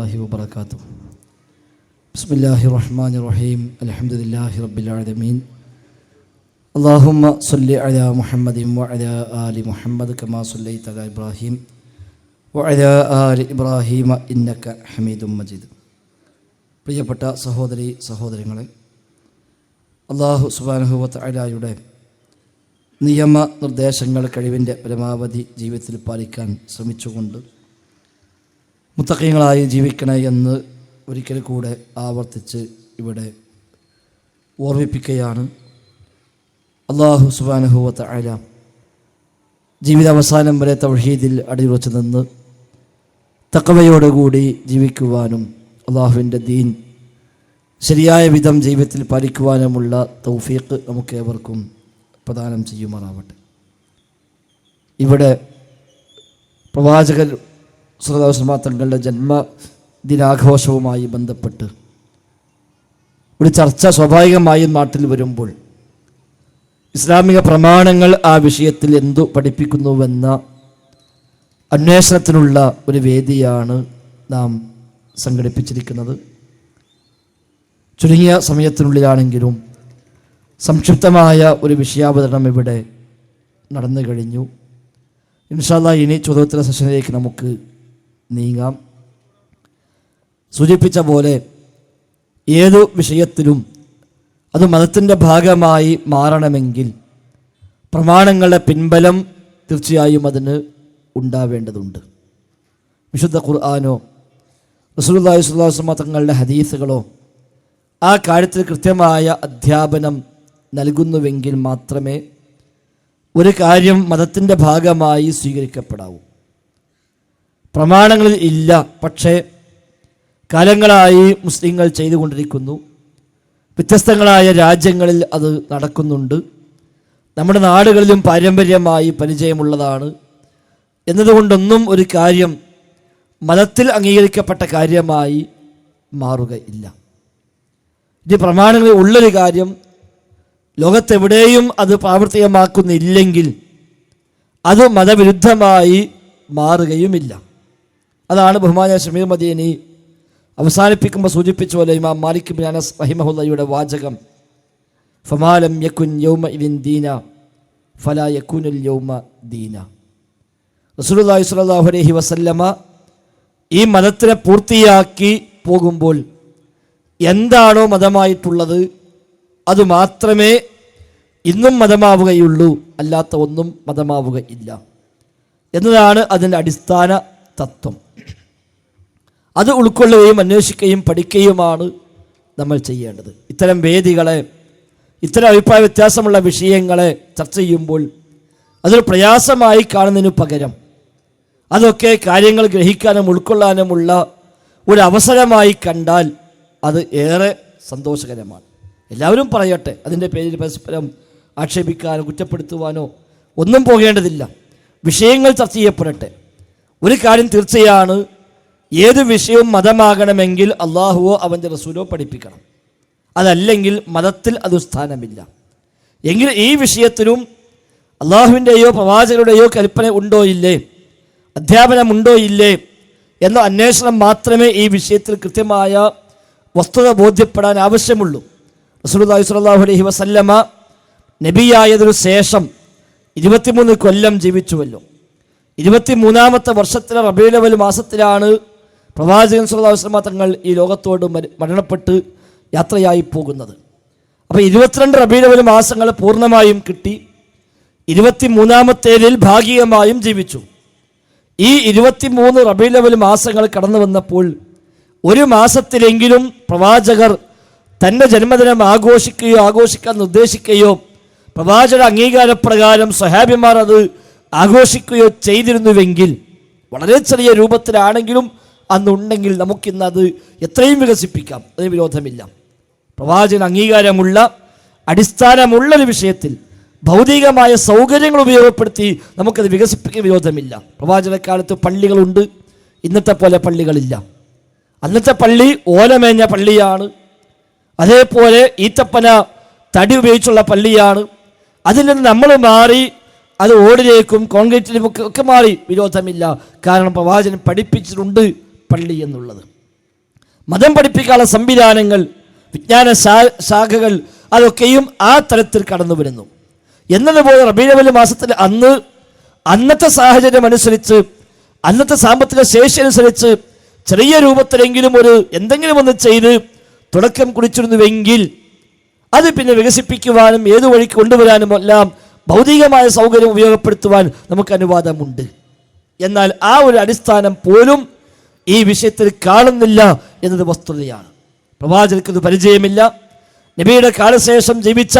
വറഹ്മത്തുള്ളാഹി വബറകാതുഹു. ബിസ്മില്ലാഹിർ റഹ്മാനിർ റഹീം. അൽഹംദുലില്ലാഹി റബ്ബിൽ ആലമീൻ. അല്ലാഹുമ്മ സ്വല്ലി അലാ മുഹമ്മദിൻ വഅലാ ആലി മുഹമ്മദ് കമാ സ്വല്ലൈത അലാ ഇബ്രാഹിം വഅലാ ആലി ഇബ്രാഹിം ഇന്നക ഹമീദും മജീദ്. പ്രിയപ്പെട്ട സഹോദരി സഹോദരങ്ങളെ, അല്ലാഹു സുബ്ഹാനഹു വ തആലയുടെ നിയമ നിർദ്ദേശങ്ങൾ കഴിവിൻ്റെ പരമാവധി ജീവിതത്തിൽ പാലിക്കാൻ ശ്രമിച്ചുകൊണ്ട് മുത്തഖീങ്ങളായി ജീവിക്കണേ എന്ന് ഒരിക്കൽ കൂടെ ആവർത്തിച്ച് ഇവിടെ ഓർമ്മിപ്പിക്കുകയാണ്. അല്ലാഹു സുബ്ഹാനഹു വ തആല ജീവിതാവസാനം വരെ തൗഹീദിൽ അടിയുറച്ചു നിന്ന് തഖ്വയോടുകൂടി ജീവിക്കുവാനും അല്ലാഹുവിൻ്റെ ദീൻ ശരിയായ വിധം ജീവിതത്തിൽ പാലിക്കുവാനുമുള്ള തൗഫീഖ് നമുക്കേവർക്കും പ്രദാനം ചെയ്യുമാറാവട്ടെ. ഇവിടെ പ്രവാചകർ സല്ലല്ലാഹു അലൈഹി വസല്ലം തങ്ങളുടെ ജന്മദിനാഘോഷവുമായി ബന്ധപ്പെട്ട് ഒരു ചർച്ച സ്വാഭാവികമായും നാട്ടിൽ വരുമ്പോൾ ഇസ്ലാമിക പ്രമാണങ്ങൾ ആ വിഷയത്തിൽ എന്തു പഠിപ്പിക്കുന്നുവെന്ന അന്വേഷണത്തിനുള്ള ഒരു വേദിയാണ് നാം സംഘടിപ്പിച്ചിരിക്കുന്നത്. ചുരുങ്ങിയ സമയത്തിനുള്ളിലാണെങ്കിലും സംക്ഷിപ്തമായ ഒരു വിഷയാവതരണം ഇവിടെ നടന്നു കഴിഞ്ഞു. ഇൻഷാ അല്ലാഹ് ഇനി ചോദ്യോത്തര സെഷനിലേക്ക് നമുക്ക് നീങ്ങാം. സൂചിപ്പിച്ച പോലെ ഏതു വിഷയത്തിലും അത് മതത്തിൻ്റെ ഭാഗമായി മാറണമെങ്കിൽ പ്രമാണങ്ങളുടെ പിൻബലം തീർച്ചയായും അതിന് ഉണ്ടാവേണ്ടതുണ്ട്. വിശുദ്ധ ഖുർആനോ റസൂലുള്ളാഹി സ്വല്ലല്ലാഹു അലൈഹി വസല്ലം തങ്ങളുടെ ഹദീസുകളോ ആ കാര്യത്തിൽ കൃത്യമായ അധ്യാപനം നൽകുന്നുവെങ്കിൽ മാത്രമേ ഒരു കാര്യം മതത്തിൻ്റെ ഭാഗമായി സ്വീകരിക്കപ്പെടാവൂ. പ്രമാണങ്ങളിൽ ഇല്ല, പക്ഷേ കാലങ്ങളായി മുസ്ലിങ്ങൾ ചെയ്തുകൊണ്ടിരിക്കുന്നു. വ്യത്യസ്തങ്ങളായ രാജ്യങ്ങളിൽ അത് നടക്കുന്നുണ്ട്. നമ്മുടെ നാടുകളിലും പാരമ്പര്യമായി പരിചയമുള്ളതാണ് എന്നതുകൊണ്ടൊന്നും ഒരു കാര്യം മതത്തിൽ അംഗീകരിക്കപ്പെട്ട കാര്യമായി മാറുകയില്ല. ഈ പ്രമാണങ്ങളിൽ ഉള്ളൊരു കാര്യം ലോകത്തെവിടെയും അത് പ്രാവർത്തികമാക്കുന്നില്ലെങ്കിൽ അത് മതവിരുദ്ധമായി മാറുകയുമില്ല. അതാണ് ബഹുമാന്യ ഷമീർ മദീനി അവസാനിപ്പിക്കുമ്പോൾ സൂചിപ്പിച്ച പോലെ ഇമാം മാലിക് ബിൻ അനസ് റഹിമഹുല്ലാഹിയുടെ വാചകം, ഫമാലം യകുൻ യൗമ ഇദിൻ ദീന ഫലാ യകുനുൽ യൗമ ദീന. റസൂലുള്ളാഹി സ്വല്ലല്ലാഹു അലൈഹി വസല്ലമ ഈ മതത്തിനെ പൂർത്തിയാക്കി പോകുമ്പോൾ എന്താണോ മതമായിട്ടുള്ളത് അത് മാത്രമേ ഇന്നും മതമാവുകയുള്ളൂ, അല്ലാത്ത ഒന്നും മതമാവുകയില്ല എന്നതാണ് അതിൻ്റെ അടിസ്ഥാന തത്വം. അത് ഉൾക്കൊള്ളുകയും അന്വേഷിക്കുകയും പഠിക്കുകയുമാണ് നമ്മൾ ചെയ്യേണ്ടത്. ഇത്തരം വേദികളെ, ഇത്തരം അഭിപ്രായ വ്യത്യാസമുള്ള വിഷയങ്ങളെ ചർച്ച ചെയ്യുമ്പോൾ അതൊരു പ്രയാസമായി കാണുന്നതിന് പകരം അതൊക്കെ കാര്യങ്ങൾ ഗ്രഹിക്കാനും ഉൾക്കൊള്ളാനുമുള്ള ഒരു അവസരമായി കണ്ടാൽ അത് ഏറെ സന്തോഷകരമാണ്. എല്ലാവരും പറയട്ടെ, അതിൻ്റെ പേരിൽ പരസ്പരം ആക്ഷേപിക്കാനോ കുറ്റപ്പെടുത്തുവാനോ ഒന്നും പോകേണ്ടതില്ല. വിഷയങ്ങൾ ചർച്ച ചെയ്യപ്പെടട്ടെ. ഒരു കാര്യം തീർച്ചയാണ്, ഏത് വിഷയവും മതമാകണമെങ്കിൽ അള്ളാഹുവോ അവൻ്റെ റസൂലോ പഠിപ്പിക്കണം. അതല്ലെങ്കിൽ മതത്തിൽ അത് സ്ഥാനമില്ല. എങ്കിൽ ഈ വിഷയത്തിലും അള്ളാഹുവിൻ്റെയോ പ്രവാചകരുടെയോ കൽപ്പന ഉണ്ടോ ഇല്ലേ, അധ്യാപനമുണ്ടോ ഇല്ലേ എന്ന അന്വേഷണം മാത്രമേ ഈ വിഷയത്തിൽ കൃത്യമായ വസ്തുത ബോധ്യപ്പെടാൻ ആവശ്യമുള്ളൂ. റസൂലുള്ളാഹി സ്വല്ലല്ലാഹു അലൈഹി വസല്ലമ നബിയായതിനു ശേഷം 23 കൊല്ലം ജീവിച്ചുവല്ലോ. 23ാമത്തെ വർഷത്തിലെ റബീഉൽ അവ്വൽ മാസത്തിലാണ് പ്രവാചകൻ സ്വല്ലല്ലാഹു അലൈഹി വസല്ലമ തങ്ങൾ ഈ ലോകത്തോട് മരണപ്പെട്ട് യാത്രയായി പോകുന്നത്. അപ്പോൾ 22 റബീഉൽ അവ്വൽ മാസങ്ങൾ പൂർണ്ണമായും കിട്ടി. 23ാമത്തേതിൽ ഭാഗികമായും ജീവിച്ചു. ഈ 23 റബീഉൽ അവ്വൽ മാസങ്ങൾ കടന്നു വന്നപ്പോൾ ഒരു മാസത്തിലെങ്കിലും പ്രവാചകർ തൻ്റെ ജന്മദിനം ആഘോഷിക്കുകയോ ആഘോഷിക്കാൻ നിർദ്ദേശിക്കുകയോ പ്രവാചക അംഗീകാരപ്രകാരം സ്വഹാബിമാർ അത് ആഘോഷിക്കുകയോ ചെയ്തിരുന്നുവെങ്കിൽ, വളരെ ചെറിയ രൂപത്തിലാണെങ്കിലും അന്നുണ്ടെങ്കിൽ നമുക്കിന്ന് അത് എത്രയും വികസിപ്പിക്കാം, അതിന് വിരോധമില്ല. പ്രവാചകൻ അംഗീകാരമുള്ള അടിസ്ഥാനമുള്ളൊരു വിഷയത്തിൽ ഭൗതികമായ സൗകര്യങ്ങൾ ഉപയോഗപ്പെടുത്തി നമുക്കത് വികസിപ്പിക്കാൻ വിരോധമില്ല. പ്രവാചകക്കാലത്ത് പള്ളികളുണ്ട്, ഇന്നത്തെ പോലെ പള്ളികളില്ല. അന്നത്തെ പള്ളി ഓലമേഞ്ഞ പള്ളിയാണ്, അതേപോലെ ഈത്തപ്പന തടി ഉപയോഗിച്ചുള്ള പള്ളിയാണ്. അതിൽ നിന്ന് നമ്മൾ മാറി അത് ഓടിലേക്കും കോൺക്രീറ്റിലും ഒക്കെ മാറി, വിരോധമില്ല. കാരണം പ്രവാചകൻ പഠിപ്പിച്ചിട്ടുണ്ട് പള്ളി എന്നുള്ളത്. മതം പഠിപ്പിക്കാനുള്ള സംവിധാനങ്ങൾ, വിജ്ഞാന ശാഖകൾ അതൊക്കെയും ആ തലത്തിൽ കടന്നു വരുന്നു. എന്നതുപോലെ റബീഉൽ അവ്വൽ മാസത്തിൽ അന്നത്തെ സാഹചര്യം അനുസരിച്ച്, അന്നത്തെ സാമ്പത്തിക ശേഷി അനുസരിച്ച് ചെറിയ രൂപത്തിലെങ്കിലും എന്തെങ്കിലും ഒന്ന് ചെയ്ത് തുടക്കം കുറിച്ചിരുന്നുവെങ്കിൽ അത് പിന്നെ വികസിപ്പിക്കുവാനും ഏതു വഴിക്ക് കൊണ്ടുവരാനും എല്ലാം ഭൗതികമായ സൗകര്യം ഉപയോഗപ്പെടുത്തുവാൻ നമുക്ക് അനുവാദമുണ്ട്. എന്നാൽ ആ ഒരു അടിസ്ഥാനം പോലും ഈ വിഷയത്തിൽ കാണുന്നില്ല എന്നത് വസ്തുതയാണ്. പ്രവാചകർക്ക് ഇത് പരിചയമില്ല. നബിയുടെ കാലശേഷം ജീവിച്ച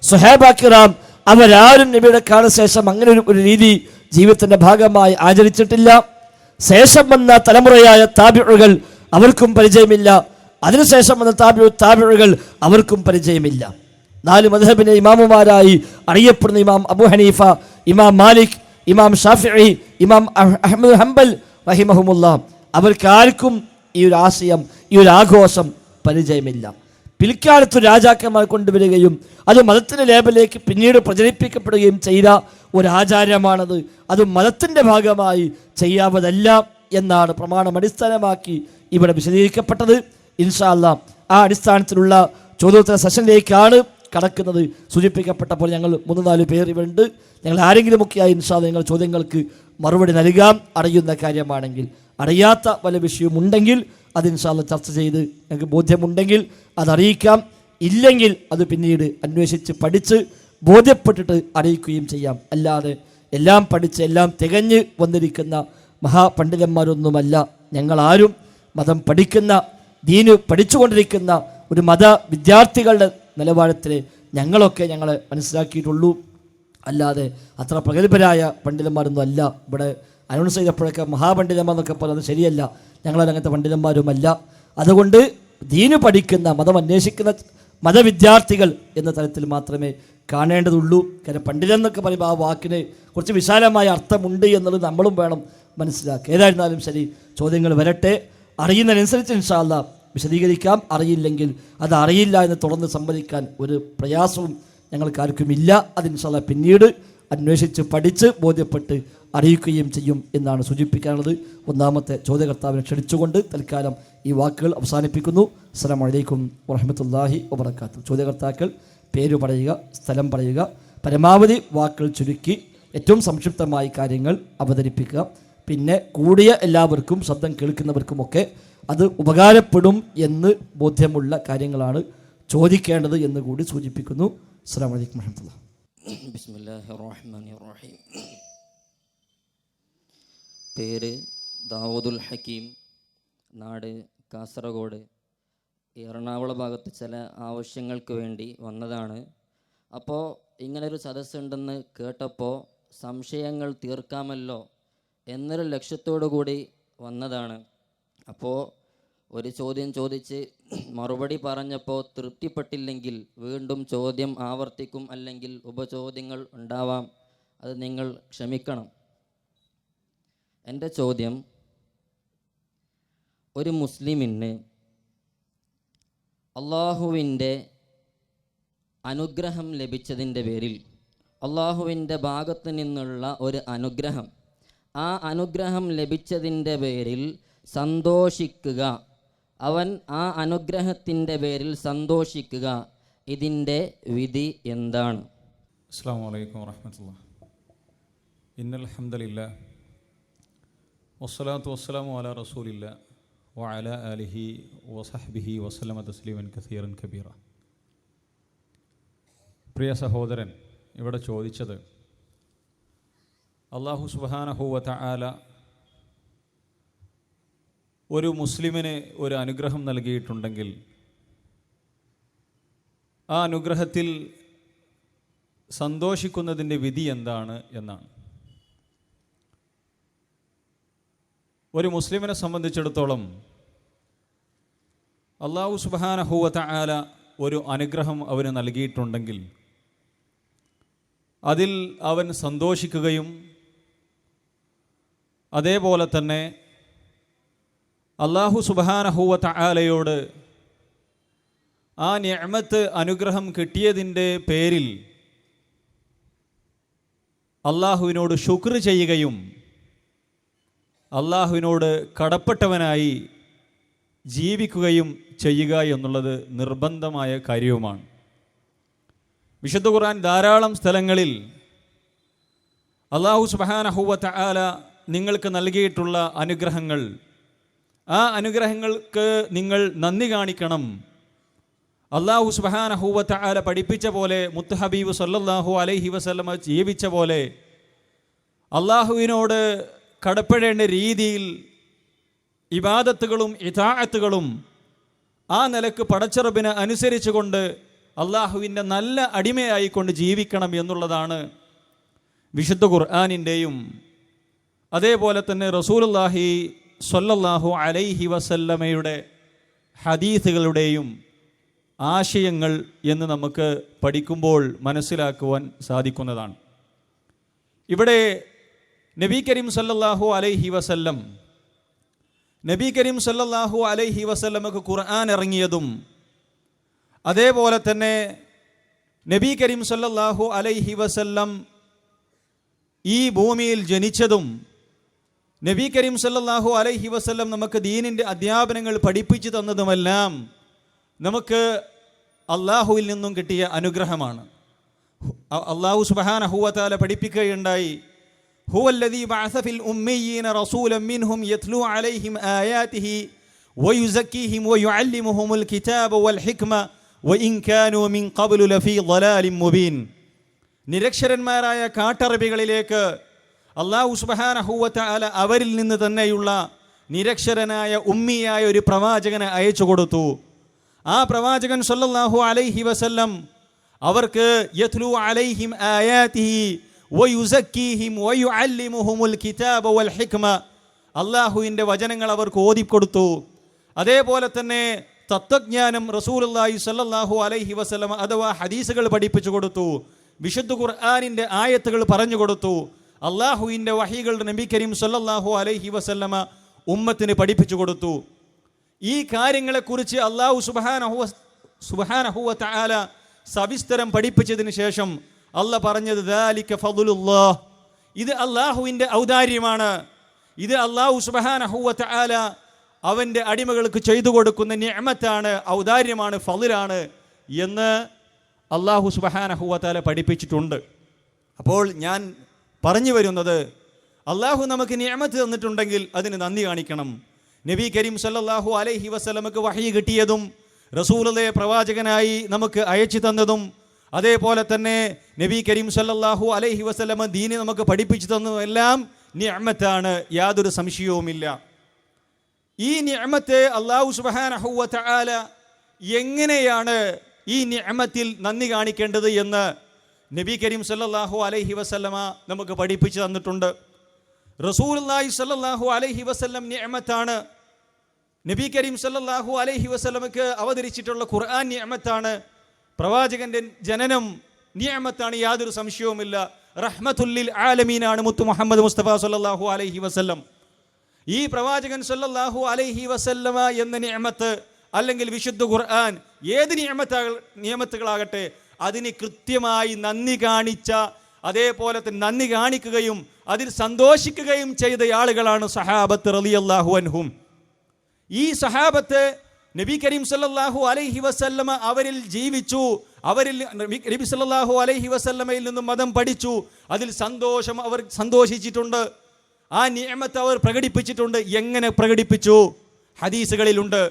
സ്വഹാബാ കിറാം അവരാരും നബിയുടെ കാലശേഷം അങ്ങനെ ഒരു രീതി ജീവിതത്തിന്റെ ഭാഗമായി ആചരിച്ചിട്ടില്ല. ശേഷം വന്ന തലമുറയായ താബിഉകൾ അവർക്കും പരിചയമില്ല. അതിനുശേഷം വന്ന താബിഉകൾ അവർക്കും പരിചയമില്ല. 4 മദ്ഹബിന്റെ ഇമാമുമാരായി അറിയപ്പെടുന്ന ഇമാം അബൂ ഹനീഫ, ഇമാം മാലിക്, ഇമാം ഷാഫിഈ, ഇമാം അഹ്മദ് ഹംബൽ റഹിമഹുമുല്ലാ, അവർക്കാർക്കും ഈ ഒരു ആശയം, ഈ ഒരു ആഘോഷം പരിചയമില്ല. പിൽക്കാലത്ത് രാജാക്കന്മാർ കൊണ്ടുവരികയും അത് മതത്തിൻ്റെ ലേബലിലേക്ക് പിന്നീട് പ്രചരിപ്പിക്കപ്പെടുകയും ചെയ്ത ഒരു ആചാരമാണത്. അത് മതത്തിൻ്റെ ഭാഗമായി ചെയ്യാവതല്ല എന്നാണ് പ്രമാണം അടിസ്ഥാനമാക്കി ഇവിടെ വിശദീകരിക്കപ്പെട്ടത്. ഇൻഷാ അല്ലാഹ് ആ അടിസ്ഥാനത്തിലുള്ള ചോദ്യോത്തര സെഷനിലേക്കാണ് കടക്കുന്നത്. സൂചിപ്പിക്കപ്പെട്ട പോലെ ഞങ്ങൾ 3-4 പേർ ഇവരുണ്ട്. ഞങ്ങൾ ആരെങ്കിലുമൊക്കെയായി ഇൻഷാ അല്ലാഹ് നിങ്ങൾ ചോദ്യങ്ങൾക്ക് മറുപടി നൽകാം. അറിയുന്ന കാര്യമാണെങ്കിൽ. അറിയാത്ത വല്ല വിഷയമുണ്ടെങ്കിൽ അത് ഇൻഷാ അല്ലാഹ് ചർച്ച ചെയ്ത് ഞങ്ങൾക്ക് ബോധ്യമുണ്ടെങ്കിൽ അതറിയിക്കാം. ഇല്ലെങ്കിൽ അത് പിന്നീട് അന്വേഷിച്ച് പഠിച്ച് ബോധ്യപ്പെട്ടിട്ട് അറിയിക്കുകയും ചെയ്യാം. അല്ലാതെ എല്ലാം പഠിച്ച് എല്ലാം തികഞ്ഞ് വന്നിരിക്കുന്ന മഹാപണ്ഡിതന്മാരൊന്നുമല്ല ഞങ്ങളാരും. മതം പഠിക്കുന്ന, ദീന് പഠിച്ചുകൊണ്ടിരിക്കുന്ന ഒരു മത വിദ്യാർത്ഥികളുടെ നിലവാരത്തിൽ ഞങ്ങളെ മനസ്സിലാക്കിയിട്ടുള്ളൂ. അല്ലാതെ അത്ര പ്രഗത്ഭരായ പണ്ഡിതന്മാരൊന്നും അല്ല. ഇവിടെ അനൗൺസ് ചെയ്തപ്പോഴൊക്കെ മഹാപണ്ഡിതന്മാരെന്നൊക്കെ പറയുന്നത് ശരിയല്ല. ഞങ്ങളങ്ങനത്തെ പണ്ഡിതന്മാരുമല്ല. അതുകൊണ്ട് ദീന് പഠിക്കുന്ന, മതം അന്വേഷിക്കുന്ന മതവിദ്യാർത്ഥികൾ എന്ന തലത്തിൽ മാത്രമേ കാണേണ്ടതുള്ളൂ. കാരണം പണ്ഡിതൻ എന്നൊക്കെ പറയുമ്പോൾ ആ വാക്കിന് കുറച്ച് വിശാലമായ അർത്ഥമുണ്ട് എന്നുള്ളത് നമ്മളും വേണം മനസ്സിലാക്കുക. ഏതായിരുന്നാലും ശരി, ചോദ്യങ്ങൾ വരട്ടെ. അറിയുന്നതിനനുസരിച്ച് ഇൻഷാ അല്ലാഹ് വിശദീകരിക്കാം. അറിയില്ലെങ്കിൽ അത് അറിയില്ല എന്ന് തുടർന്ന് സമ്മതിക്കാൻ ഒരു പ്രയാസവും ഞങ്ങൾക്കാർക്കുമില്ല. അത് ഇൻഷാ അല്ലാഹ് പിന്നീട് അന്വേഷിച്ച് പഠിച്ച് ബോധ്യപ്പെട്ട് അറിയിക്കുകയും ചെയ്യും എന്നാണ് സൂചിപ്പിക്കാനുള്ളത്. ഒന്നാമത്തെ ചോദ്യകർത്താവിനെ ക്ഷണിച്ചുകൊണ്ട് തൽക്കാലം ഈ വാക്കുകൾ അവസാനിപ്പിക്കുന്നു. അസ്സലാമു അലൈക്കും വറഹ്മത്തുള്ളാഹി വബറകാതുഹു. ചോദ്യകർത്താക്കൾ പേര് പറയുക, സ്ഥലം പറയുക, പരമാവധി വാക്കുകൾ ചുരുക്കി ഏറ്റവും സംക്ഷിപ്തമായി കാര്യങ്ങൾ അവതരിപ്പിക്കുക. പിന്നെ കൂടിയ എല്ലാവർക്കും, ശബ്ദം കേൾക്കുന്നവർക്കുമൊക്കെ അത് ഉപകാരപ്പെടും എന്ന് ബോധ്യമുള്ള കാര്യങ്ങളാണ് ചോദിക്കേണ്ടത് എന്ന് കൂടി സൂചിപ്പിക്കുന്നു. അസ്സലാമു അലൈക്കും വറഹ്മത്തുള്ളാഹി. ബിസ്മില്ലാഹിർ റഹ്മാനിർ റഹീം. പേര് ദാവൂദുൽ ഹക്കീം, നാട് കാസർഗോഡ്. എറണാകുളം ഭാഗത്ത് ചില ആവശ്യങ്ങൾക്ക് വേണ്ടി വന്നതാണ്. അപ്പോൾ ഇങ്ങനൊരു സദസ്സുണ്ടെന്ന് കേട്ടപ്പോൾ സംശയങ്ങൾ തീർക്കാമല്ലോ എന്നൊരു ലക്ഷ്യത്തോടു കൂടി വന്നതാണ്. അപ്പോൾ ഒരു ചോദ്യം ചോദിച്ച് മറുപടി പറഞ്ഞപ്പോൾ തൃപ്തിപ്പെട്ടില്ലെങ്കിൽ വീണ്ടും ചോദ്യം ആവർത്തിക്കും, അല്ലെങ്കിൽ ഉപചോദ്യങ്ങൾ ഉണ്ടാവാം. അത് നിങ്ങൾ ക്ഷമിക്കണം. എൻ്റെ ചോദ്യം, ഒരു മുസ്ലിമിന് അള്ളാഹുവിൻ്റെ അനുഗ്രഹം ലഭിച്ചതിൻ്റെ പേരിൽ, അള്ളാഹുവിൻ്റെ ഭാഗത്ത് നിന്നുള്ള ഒരു അനുഗ്രഹം, ആ അനുഗ്രഹം ലഭിച്ചതിൻ്റെ പേരിൽ സന്തോഷിക്കുക, അവൻ ആ അനുഗ്രഹത്തിൻ്റെ പേരിൽ സന്തോഷിക്കുക, ഇതിൻ്റെ വിധി എന്താണ്? അസ്സലാമു അലൈക്കും വറഹ്മത്തുള്ളാഹി. ഇന്നൽ ഹംദലില്ലാഹ് വസ്സലാത്തു വസ്സലാമു അലാ റസൂലില്ലാഹ് വഅലാ ആലിഹി വസഹ്ബിഹി വസല്ലമ തസ്ലീമൻ കസീറൻ കബീറ. പ്രിയ സഹോദരൻ ഇവിടെ ചോദിച്ചത്, അല്ലാഹു സുബ്ഹാനഹു വ തആല ഒരു മുസ്ലിമിന് ഒരു അനുഗ്രഹം നൽകിയിട്ടുണ്ടെങ്കിൽ ആ അനുഗ്രഹത്തിൽ സന്തോഷിക്കുന്നതിൻ്റെ വിധി എന്താണ് എന്നാണ്. ഒരു മുസ്ലിമിനെ സംബന്ധിച്ചിടത്തോളം അല്ലാഹു സുബ്ഹാനഹു വ തആല ഒരു അനുഗ്രഹം അവന് നൽകിയിട്ടുണ്ടെങ്കിൽ അതിൽ അവൻ സന്തോഷിക്കുകയും അതേപോലെ തന്നെ അല്ലാഹു സുബ്ഹാനഹു വ തആലയോട് ആ നിഅമത്ത്, അനുഗ്രഹം കിട്ടിയതിൻ്റെ പേരിൽ അല്ലാഹുവിനോട് ശുക്ർ ചെയ്യുകയും അല്ലാഹുവിനോട് കടപ്പെട്ടവനായി ജീവിക്കുകയും ചെയ്യുക എന്നുള്ളത് നിർബന്ധമായ കാര്യവുമാണ്. വിശുദ്ധ ഖുർആൻ ധാരാളം സ്ഥലങ്ങളിൽ അല്ലാഹു സുബ്ഹാനഹു വ തആല നിങ്ങൾക്ക് നൽകിയിട്ടുള്ള അനുഗ്രഹങ്ങൾ, ആ അനുഗ്രഹങ്ങൾക്ക് നിങ്ങൾ നന്ദി കാണിക്കണം. അല്ലാഹു സുബ്ഹാനഹു വ തആല പഠിപ്പിച്ച പോലെ, മുത്ത് ഹബീബ് സല്ലല്ലാഹു അലൈഹി വസല്ലമ ജീവിച്ച പോലെ, അള്ളാഹുവിനോട് കടപ്പെടേണ്ട രീതിയിൽ ഇബാദത്തുകളും ഇതാഅത്തുകളും ആ നിലക്ക് പടച്ചറബിനെ അനുസരിച്ചുകൊണ്ട് അള്ളാഹുവിൻ്റെ നല്ല അടിമയായിക്കൊണ്ട് ജീവിക്കണം എന്നുള്ളതാണ് വിശുദ്ധ ഖുർആനിൻ്റെയും അതേപോലെ തന്നെ റസൂലുള്ളാഹി സ്വല്ലല്ലാഹു അലൈഹി വസല്ലമയുടെ ഹദീസുകളുടെയും ആശയങ്ങൾ എന്ന് നമുക്ക് പഠിക്കുമ്പോൾ മനസ്സിലാക്കുവാൻ സാധിക്കുന്നതാണ്. ഇവിടെ നബി കരീം സല്ലല്ലാഹു അലൈഹി വസല്ലമക്ക് ഖുർആൻ ഇറങ്ങിയതും അതേപോലെ തന്നെ നബി കരീം സല്ലല്ലാഹു അലൈഹി വസല്ലം ഈ ഭൂമിയിൽ ജനിച്ചതും നബി കരീം സല്ലല്ലാഹു അലൈഹി വസല്ലം നമുക്ക് ദീനിൻ്റെ അധ്യാപനങ്ങൾ പഠിപ്പിച്ചു തന്നതുമെല്ലാം നമുക്ക് അള്ളാഹുവിൽ നിന്നും കിട്ടിയ അനുഗ്രഹമാണ്. അള്ളാഹു സുബ്ഹാനഹു വ തആല പഠിപ്പിക്കുകയുണ്ടായി, ഹുവല്ലദീ ബഅസ ഫിൽ ഉമ്മയ്യീന റസൂലൻ മിൻഹും യത്ലൂ അലൈഹിം ആയാതിഹി വയുസക്കീഹിം വയുഅല്ലിമുഹുമുൽ കിതാബ വൽ ഹിക്മ വഇൻ കാനൂ മിൻ ഖബ്ലു ലഫീ ളലാലിൻ മുബീൻ. നിരക്ഷരന്മാരായ കാട്ടറബികളിലേക്ക് അള്ളാഹു സുബ്ഹാനഹു വ തആല അവരിൽ നിന്ന് തന്നെയുള്ള നിരക്ഷരനായ ഉമ്മിയായ ഒരു പ്രവാചകനെ അയച്ചു കൊടുത്തു. ആ പ്രവാചകൻ സല്ലല്ലാഹു അലൈഹി വസല്ലം അവർക്ക് യത്ലൂ അലൈഹിം ആയാതിഹി വയുസക്കീഹിം വയുഅല്ലിമുഹുമുൽ കിതാബ വൽ ഹിക്മ, അള്ളാഹുവിൻ്റെ വചനങ്ങൾ അവർക്ക് ഓതിക്കൊടുത്തു. അതേപോലെ തന്നെ തത്വജ്ഞാനം റസൂലുള്ളാഹി സ്വല്ലല്ലാഹു അലൈഹി വസല്ലം അഥവാ ഹദീസുകൾ പഠിപ്പിച്ചു കൊടുത്തു. വിശുദ്ധ ഖുർആനിൻ്റെ ആയത്തുകൾ പറഞ്ഞു കൊടുത്തു. അള്ളാഹുവിൻ്റെ വഹീകൾ നബി കരീം സ്വല്ലല്ലാഹു അലൈഹി വസല്ലമ ഉമ്മത്തിന് പഠിപ്പിച്ചു കൊടുത്തു. ഈ കാര്യങ്ങളെക്കുറിച്ച് അള്ളാഹു സുബ്ഹാനഹു വ തആല സവിസ്തരം പഠിപ്പിച്ചതിന് ശേഷം അള്ളാഹ് പറഞ്ഞത് ദാലിക ഫദ്ലുല്ലാഹ്, ഇത് അള്ളാഹുവിൻ്റെ ഔദാര്യമാണ്, ഇത് അള്ളാഹു സുബ്ഹാനഹു വ തആല അവൻ്റെ അടിമകൾക്ക് ചെയ്തു കൊടുക്കുന്ന നിഅമത്താണ്, ഔദാര്യമാണ്, ഫദ്ലാണ് എന്ന് അള്ളാഹു സുബ്ഹാനഹു വ തആല പഠിപ്പിച്ചിട്ടുണ്ട്. അപ്പോൾ ഞാൻ പറഞ്ഞു വരുന്നത്, അള്ളാഹു നമുക്ക് നിഅമത്ത് തന്നിട്ടുണ്ടെങ്കിൽ അതിന് നന്ദി കാണിക്കണം. നബി കരീം സല്ലല്ലാഹു അലൈഹി വസല്ലമക്ക് വഹി കിട്ടിയതും റസൂലുള്ളാഹിയെ പ്രവാചകനായി നമുക്ക് അയച്ചു തന്നതും അതേപോലെ തന്നെ നബി കരീം സല്ലല്ലാഹു അലൈഹി വസല്ലമ ദീനി നമുക്ക് പഠിപ്പിച്ചു തന്നതും എല്ലാം നിഅമത്താണ്, യാതൊരു സംശയവുമില്ല. ഈ നിഅമത്തെ അല്ലാഹു സുബ്ഹാനഹു വ തആല എങ്ങനെയാണ് ഈ നിഅമത്തിൽ നന്ദി കാണിക്കേണ്ടത് എന്ന് നബി കരീം സല്ലല്ലാഹു അലൈഹി വസല്ലമ നമുക്ക് പഠിപ്പിച്ചു തന്നിട്ടുണ്ട്. റസൂലുള്ളാഹി സല്ലല്ലാഹു അലൈഹി വസല്ലം നിഅമത്താണ്. നബി കരീം സല്ലല്ലാഹു അലൈഹി വസല്ലമക്ക് അവതരിച്ചിട്ടുള്ള ഖുർആൻ നിഅമത്താണ്. പ്രവാചകന്റെ ജനനം നിഅമത്താണ്, യാതൊരു സംശയവുമില്ല. റഹ്മത്തുൽ ലിൽ ആലമീനാണ് മുത്ത് മുഹമ്മദ് മുസ്തഫ സല്ലല്ലാഹു അലൈഹി വസല്ലം. ഈ പ്രവാചകൻ സല്ലല്ലാഹു അലൈഹി വസല്ലമ എന്ന നിഅമത്ത് അല്ലെങ്കിൽ വിശുദ്ധ ഖുർആൻ ഏത് നിയമത്തുകളാകട്ടെ അതിന് കൃത്യമായി നന്ദി കാണിച്ച, അതേപോലെ തന്നെ നന്ദി കാണിക്കുകയും അതിൽ സന്തോഷിക്കുകയും ചെയ്ത ആളുകളാണ് സഹാബത്ത് റളിയല്ലാഹു അൻഹും. ഈ സഹാബത്ത് നബി കരീം സല്ലല്ലാഹു അലൈഹി വസല്ലമ അവരിൽ ജീവിച്ചു, അവരിൽ നബി സല്ലല്ലാഹു അലൈഹി വസല്ലമയിൽ നിന്നും മതം പഠിച്ചു, അതിൽ സന്തോഷം അവർ സന്തോഷിച്ചിട്ടുണ്ട്, ആ നിഅമത്ത് അവർ പ്രകടിപ്പിച്ചിട്ടുണ്ട്. എങ്ങനെ പ്രകടിപ്പിച്ചു? ഹദീസുകളിലുണ്ട്.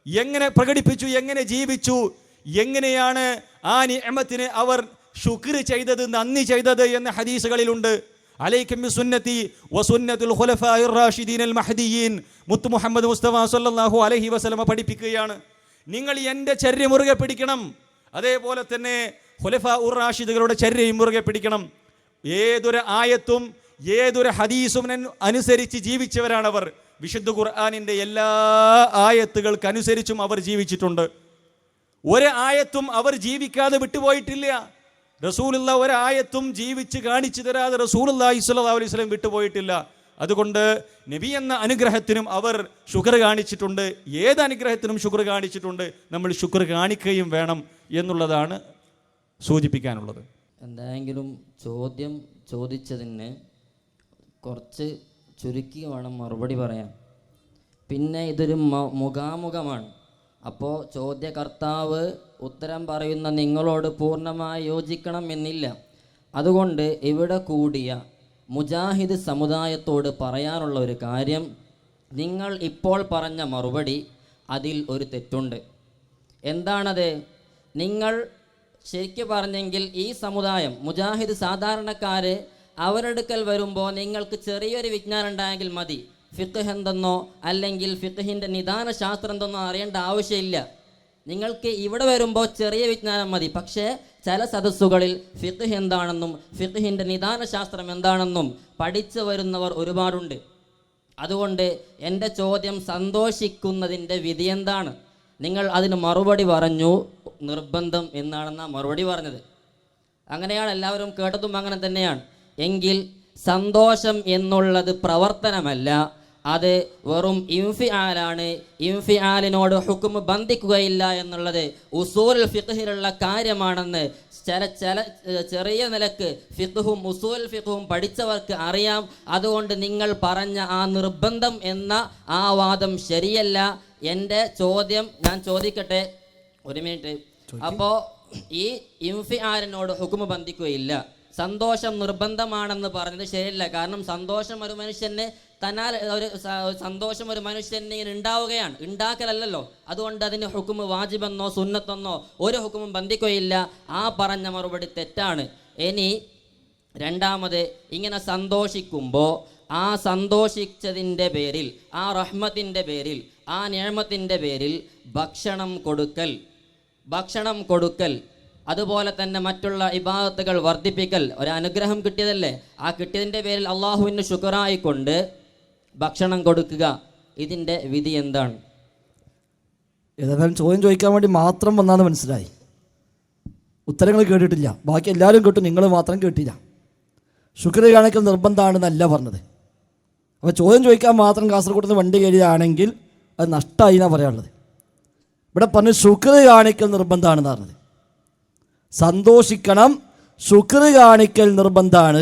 എങ്ങനെ പ്രകടിപ്പിച്ചു, എങ്ങനെ ജീവിച്ചു, എങ്ങനെയാണ് ആ നിഅമത്തിനെ അവർ ശുക്ർ ചെയ്തത്, നന്ദി ചെയ്തത് എന്ന് ഹദീസുകളിലുണ്ട്. അലൈക്കും ബിസുന്നതി വസുന്നത്തുൽ ഖുലഫാഇർ റാഷിദീനൽ മഹ്ദിയീൻ മുത്ത് മുഹമ്മദ് മുസ്തഫ സല്ലല്ലാഹു അലൈഹി വസല്ലമ പഠിപ്പിക്കുകയാണ്, നിങ്ങൾ എൻ്റെ ചര്യ മുറുകെ പിടിക്കണം, അതേപോലെ തന്നെ ഖുലഫാഉർ റാഷിദുകളുടെ ചര്യയും മുറുകെ പിടിക്കണം. ഏതൊരു ആയത്തും ഏതൊരു ഹദീസും അനുസരിച്ച് ജീവിച്ചവരാണവർ. വിശുദ്ധ ഖുർആനിൻ്റെ എല്ലാ ആയത്തുകൾക്കനുസരിച്ചും അവർ ജീവിച്ചിട്ടുണ്ട്. ഒരു ആയത്തും അവർ ജീവിക്കാതെ വിട്ടുപോയിട്ടില്ല. റസൂലുള്ള ഒരായത്തും ജീവിച്ച് കാണിച്ചു തരാതെ റസൂലുള്ളാഹി സ്വല്ലല്ലാഹു അലൈഹി വസല്ലം വിട്ടുപോയിട്ടില്ല. അതുകൊണ്ട് നബി എന്ന അനുഗ്രഹത്തിനും അവർ ശുക്ർ കാണിച്ചിട്ടുണ്ട്. ഏത് അനുഗ്രഹത്തിനും ശുക്ർ കാണിച്ചിട്ടുണ്ട്. നമ്മൾ ശുക്ർ കാണിക്കുകയും വേണം എന്നുള്ളതാണ് സൂചിപ്പിക്കാനുള്ളത്. എന്തായെങ്കിലും ചോദ്യം ചോദിച്ചതിന് കുറച്ച് ചുരുക്കി വേണം മറുപടി പറയാൻ. പിന്നെ ഇതൊരു മുഖാമുഖമാണ്. അപ്പോൾ ചോദ്യകർത്താവ് ഉത്തരം പറയുന്ന നിങ്ങളോട് പൂർണ്ണമായി യോജിക്കണം എന്നില്ല. അതുകൊണ്ട് ഇവിടെ കൂടിയ മുജാഹിദ് സമുദായത്തോട് പറയാനുള്ള ഒരു കാര്യം, നിങ്ങൾ ഇപ്പോൾ പറഞ്ഞ മറുപടി അതിൽ ഒരു തെറ്റുണ്ട്. എന്താണത്? നിങ്ങൾ ശരിക്കും പറഞ്ഞെങ്കിൽ ഈ സമുദായം മുജാഹിദ് സാധാരണക്കാർ അവരെടുക്കൽ വരുമ്പോൾ നിങ്ങൾക്ക് ചെറിയൊരു വിജ്ഞാനം ഉണ്ടായെങ്കിൽ മതി. ഫിഖ് എന്തെന്നോ അല്ലെങ്കിൽ ഫിഖിൻ്റെ നിദാന ശാസ്ത്രം എന്തെന്നോ അറിയേണ്ട ആവശ്യമില്ല. നിങ്ങൾക്ക് ഇവിടെ വരുമ്പോൾ ചെറിയ വിജ്ഞാനം മതി. പക്ഷേ ചില സദസ്സുകളിൽ ഫിഖ് എന്താണെന്നും ഫിഖിൻ്റെ നിദാന ശാസ്ത്രം എന്താണെന്നും പഠിച്ചു വരുന്നവർ ഒരുപാടുണ്ട്. അതുകൊണ്ട് എൻ്റെ ചോദ്യം, സന്തോഷിക്കുന്നതിൻ്റെ വിധി എന്താണ്? നിങ്ങൾ അതിന് മറുപടി പറഞ്ഞു നിർബന്ധം എന്നാണെന്നാ മറുപടി പറഞ്ഞത്. അങ്ങനെയാണ് എല്ലാവരും കേട്ടതും അങ്ങനെ തന്നെയാണ്. എങ്കിൽ സന്തോഷം എന്നുള്ളത് പ്രവർത്തനമല്ല, അത് വെറും ഇൻഫിആലാണ്. ഇൻഫിആലിനോട് ഹുക്ം ബന്ധിക്കുകയില്ല എന്നുള്ളത് ഉസൂലുൽ ഫിഖ്ഹിലുള്ള കാര്യമാണെന്ന് ചെറിയ നിലക്ക് ഫിഖ്ഹും ഉസൂൽ ഫിഖ്ഹും പഠിച്ചവർക്ക് അറിയാം. അതുകൊണ്ട് നിങ്ങൾ പറഞ്ഞ ആ നിർബന്ധം എന്ന ആ വാദം ശരിയല്ല. എൻ്റെ ചോദ്യം ഞാൻ ചോദിക്കട്ടെ, ഒരു മിനിറ്റ്. അപ്പോൾ ഈ ഇൻഫിആലിനോട് ഹുക്ം ബന്ധിക്കുകയില്ല, സന്തോഷം നിർബന്ധമാണെന്ന് പറഞ്ഞത് ശരിയല്ല. കാരണം സന്തോഷം ഒരു മനുഷ്യന് തന്നാൽ ഒരു സന്തോഷം ഒരു മനുഷ്യന് ഉണ്ടാവുകയാണ്, ഉണ്ടാക്കലല്ലോ. അതുകൊണ്ട് അതിന് ഹുക്ം വാജിബെന്നോ സുന്നത്തെന്നോ ഒരു ഹുക്മും ബന്ധിക്കുകയില്ല. ആ പറഞ്ഞ മറുപടി തെറ്റാണ്. ഇനി രണ്ടാമത്, ഇങ്ങനെ സന്തോഷിക്കുമ്പോൾ ആ സന്തോഷിച്ചതിൻ്റെ പേരിൽ, ആ റഹ്മത്തിൻ്റെ പേരിൽ, ആ നിഅമത്തിൻ്റെ പേരിൽ ഭക്ഷണം കൊടുക്കൽ അതുപോലെ തന്നെ മറ്റുള്ള ഇബാദത്തുകൾ വർദ്ധിപ്പിക്കൽ, ഒരു അനുഗ്രഹം കിട്ടിയതല്ലേ, ആ കിട്ടിയതിൻ്റെ പേരിൽ അള്ളാഹുവിന് ശുക്റായിക്കൊണ്ട് ഭക്ഷണം കൊടുക്കുക, ഇതിൻ്റെ വിധി എന്താണ്? ഏതായാലും ചോദ്യം ചോദിക്കാൻ വേണ്ടി മാത്രം വന്നാന്ന് മനസ്സിലായി. ഉത്തരങ്ങൾ കേട്ടിട്ടില്ല. ബാക്കി എല്ലാവരും കേട്ടു, നിങ്ങൾ മാത്രം കേട്ടില്ല. ശുക്ർ കാണിക്കൽ നിർബന്ധമാണെന്നല്ല പറഞ്ഞത്. അപ്പോൾ ചോദ്യം ചോദിക്കാൻ മാത്രം കാസർഗോഡ് നിന്ന് വണ്ടി കയറിയതാണെങ്കിൽ അത് നഷ്ടമായി എന്നാണ് പറയാനുള്ളത്. ഇവിടെ പറഞ്ഞ് ശുക്ർ കാണിക്കൽ നിർബന്ധമാണെന്ന് പറഞ്ഞത്. സന്തോഷിക്കണം, ശുക്ർ കാണിക്കൽ നിർബന്ധമാണ്.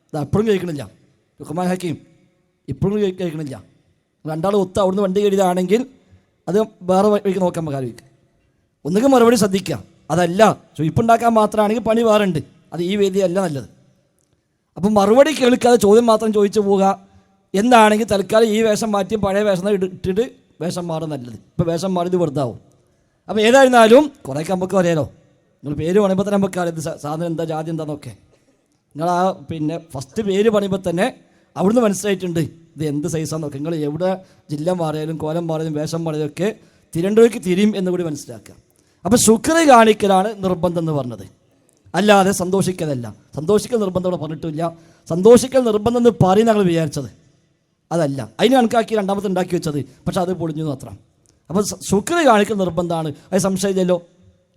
ഇത് അപ്പോഴും കേൾക്കണില്ല. ലുഖ്മാൻ ഹക്കീം ഇപ്പോഴും കേൾക്കണില്ല. രണ്ടാളും ഒത്ത് അവിടുന്ന് വണ്ടി കയറിയതാണെങ്കിൽ അത് വേറെ വഴിക്ക് നോക്കാൻ കാര്യം. ഒന്നുകിൽ മറുപടി ശ്രദ്ധിക്കുക. അതല്ല ചുയിപ്പുണ്ടാക്കാൻ മാത്രമാണെങ്കിൽ പണി വേറെ ഉണ്ട്. അത് ഈ വേദിയല്ല നല്ലത്. അപ്പം മറുപടി കേൾക്കാതെ ചോദ്യം മാത്രം ചോദിച്ചു പോവുക എന്നാണെങ്കിൽ തൽക്കാലം ഈ വേഷം മാറ്റി പഴയ വേഷം ഇട്ടിട്ട് വേഷം മാറും നല്ലത്. ഇപ്പോൾ വേഷം മാറിയത് വെറുതാവും. അപ്പോൾ ഏതായിരുന്നാലും കുറേയൊക്കെ നമുക്ക് അറിയാലോ. നിങ്ങൾ പേര് പണിയുമ്പോൾ തന്നെ നമുക്ക് അറിയാം ഇത് സാധനം എന്താ ജാതി എന്താണെന്നൊക്കെ. നിങ്ങൾ ആ ഫസ്റ്റ് പേര് പണിയുമ്പോൾ തന്നെ അവിടുന്ന് മനസ്സിലായിട്ടുണ്ട് ഇത് എന്ത് സൈസാണെന്നൊക്കെ. നിങ്ങൾ എവിടെ ജില്ല മാറിയാലും കോലം മാറിയാലും വേഷം മാറിയാലും ഒക്കെ തിരണ്ടോയ്ക്ക് തിരിയും എന്ന് കൂടി മനസ്സിലാക്കുക. അപ്പോൾ ശുക്ർ കാണിക്കലാണ് നിർബന്ധം എന്ന് പറഞ്ഞത്, അല്ലാതെ സന്തോഷിക്കലല്ല. സന്തോഷിക്കൽ നിർബന്ധം ഇവിടെ പറഞ്ഞിട്ടില്ല. സന്തോഷിക്കൽ നിർബന്ധം എന്ന് പറയും ഞങ്ങൾ വിചാരിച്ചത് അതല്ല. അതിന് കണക്കാക്കി രണ്ടാമത്തെ ഉണ്ടാക്കി വെച്ചത്, പക്ഷെ അത് പൊളിഞ്ഞു മാത്രം. അപ്പോൾ ശുക്ർ കാണിക്കൽ നിർബന്ധമാണ്, അത് സംശയമില്ലല്ലോ.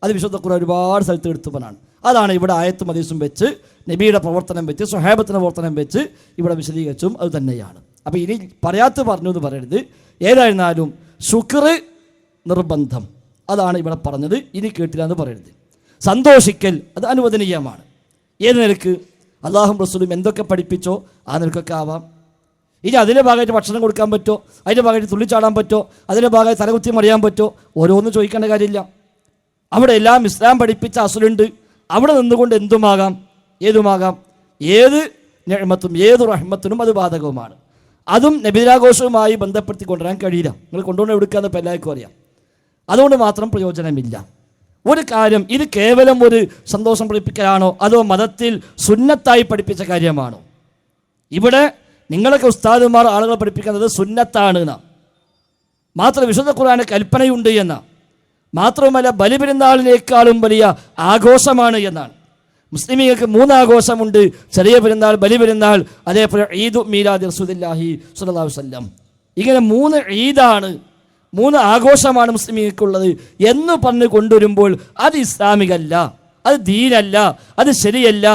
അത് വിശുദ്ധ ഖുർആൻ ഒരുപാട് സ്ഥലത്ത് എടുത്തുപോലാണ്. അതാണ് ഇവിടെ ആയത്തും ഹദീസും വെച്ച് നബിയുടെ പ്രവർത്തനം വെച്ച് സ്വഹാബത്തിൻ്റെ പ്രവർത്തനം വെച്ച് ഇവിടെ വിശദീകരിച്ചും അത് തന്നെയാണ്. അപ്പോൾ ഇനി പറയാത്ത പറഞ്ഞു എന്ന് പറയരുത്. ഏതായിരുന്നാലും ശുക്ർ നിർബന്ധം, അതാണ് ഇവിടെ പറഞ്ഞത്. ഇനി കേട്ടില്ല എന്ന് പറയരുത്. സന്തോഷിക്കൽ അത് അനുവദനീയമാണ്. ഏത് നിലക്ക് അല്ലാഹും റസൂലും എന്തൊക്കെ പഠിപ്പിച്ചോ ആ നിലക്കൊക്കെ ആവാം. ഇനി അതിൻ്റെ ഭാഗമായിട്ട് ഭക്ഷണം കൊടുക്കാൻ പറ്റുമോ, അതിൻ്റെ ഭാഗമായിട്ട് തുള്ളിച്ചാടാൻ പറ്റുമോ, അതിൻ്റെ ഭാഗമായി തലകുത്തി മറിയാൻ പറ്റുമോ, ഓരോന്നും ചോദിക്കേണ്ട കാര്യമില്ല. അവിടെ എല്ലാം ഇസ്ലാം പഠിപ്പിച്ച അസുലുണ്ട്. അവിടെ നിന്നുകൊണ്ട് എന്തുമാകാം, ഏതുമാകാം. ഏത് നിഅമത്തും ഏത് റഹ്മത്തിനും അത് ബാധകവുമാണ്. അതും നബിദിനാഘോഷവുമായി ബന്ധപ്പെടുത്തി കൊണ്ടുവരാൻ കഴിയില്ല. നിങ്ങൾ കൊണ്ടുവന്ന് എടുക്കാന്ന് ഇപ്പോൾ എല്ലാവർക്കും അറിയാം. അതുകൊണ്ട് മാത്രം പ്രയോജനമില്ല. ഒരു കാര്യം, ഇത് കേവലം ഒരു സന്തോഷം പഠിപ്പിക്കലാണോ അതോ മതത്തിൽ സുന്നത്തായി പഠിപ്പിച്ച കാര്യമാണോ? ഇവിടെ നിങ്ങളൊക്കെ ഉസ്താദുമാർ ആളുകളെ പഠിപ്പിക്കുന്നത് സുന്നത്താണ് എന്നാ. മാത്രം വിശുദ്ധ ഖുർആനിൽ കൽപ്പനയുണ്ട് എന്നാ. മാത്രവുമല്ല ബലിപെരുന്നാളിനേക്കാളും വലിയ ആഘോഷമാണ് എന്നാണ്. മുസ്ലിമീങ്ങൾക്ക് 3 ആഘോഷമുണ്ട്: ചെറിയ പെരുന്നാൾ, ബലിപെരുന്നാൾ, അതേപോലെ ഈദു മീലാദ് റസൂലുള്ളാഹി സ്വല്ലല്ലാഹു അലൈഹി വസല്ലം. ഇങ്ങനെ 3 ഈദാണ്, 3 ആഘോഷമാണ് മുസ്ലിമീങ്ങൾക്കുള്ളത് എന്ന് പറഞ്ഞ് കൊണ്ടുവരുമ്പോൾ അത് ഇസ്ലാമികല്ല, അത് ദീനല്ല, അത് ശരിയല്ല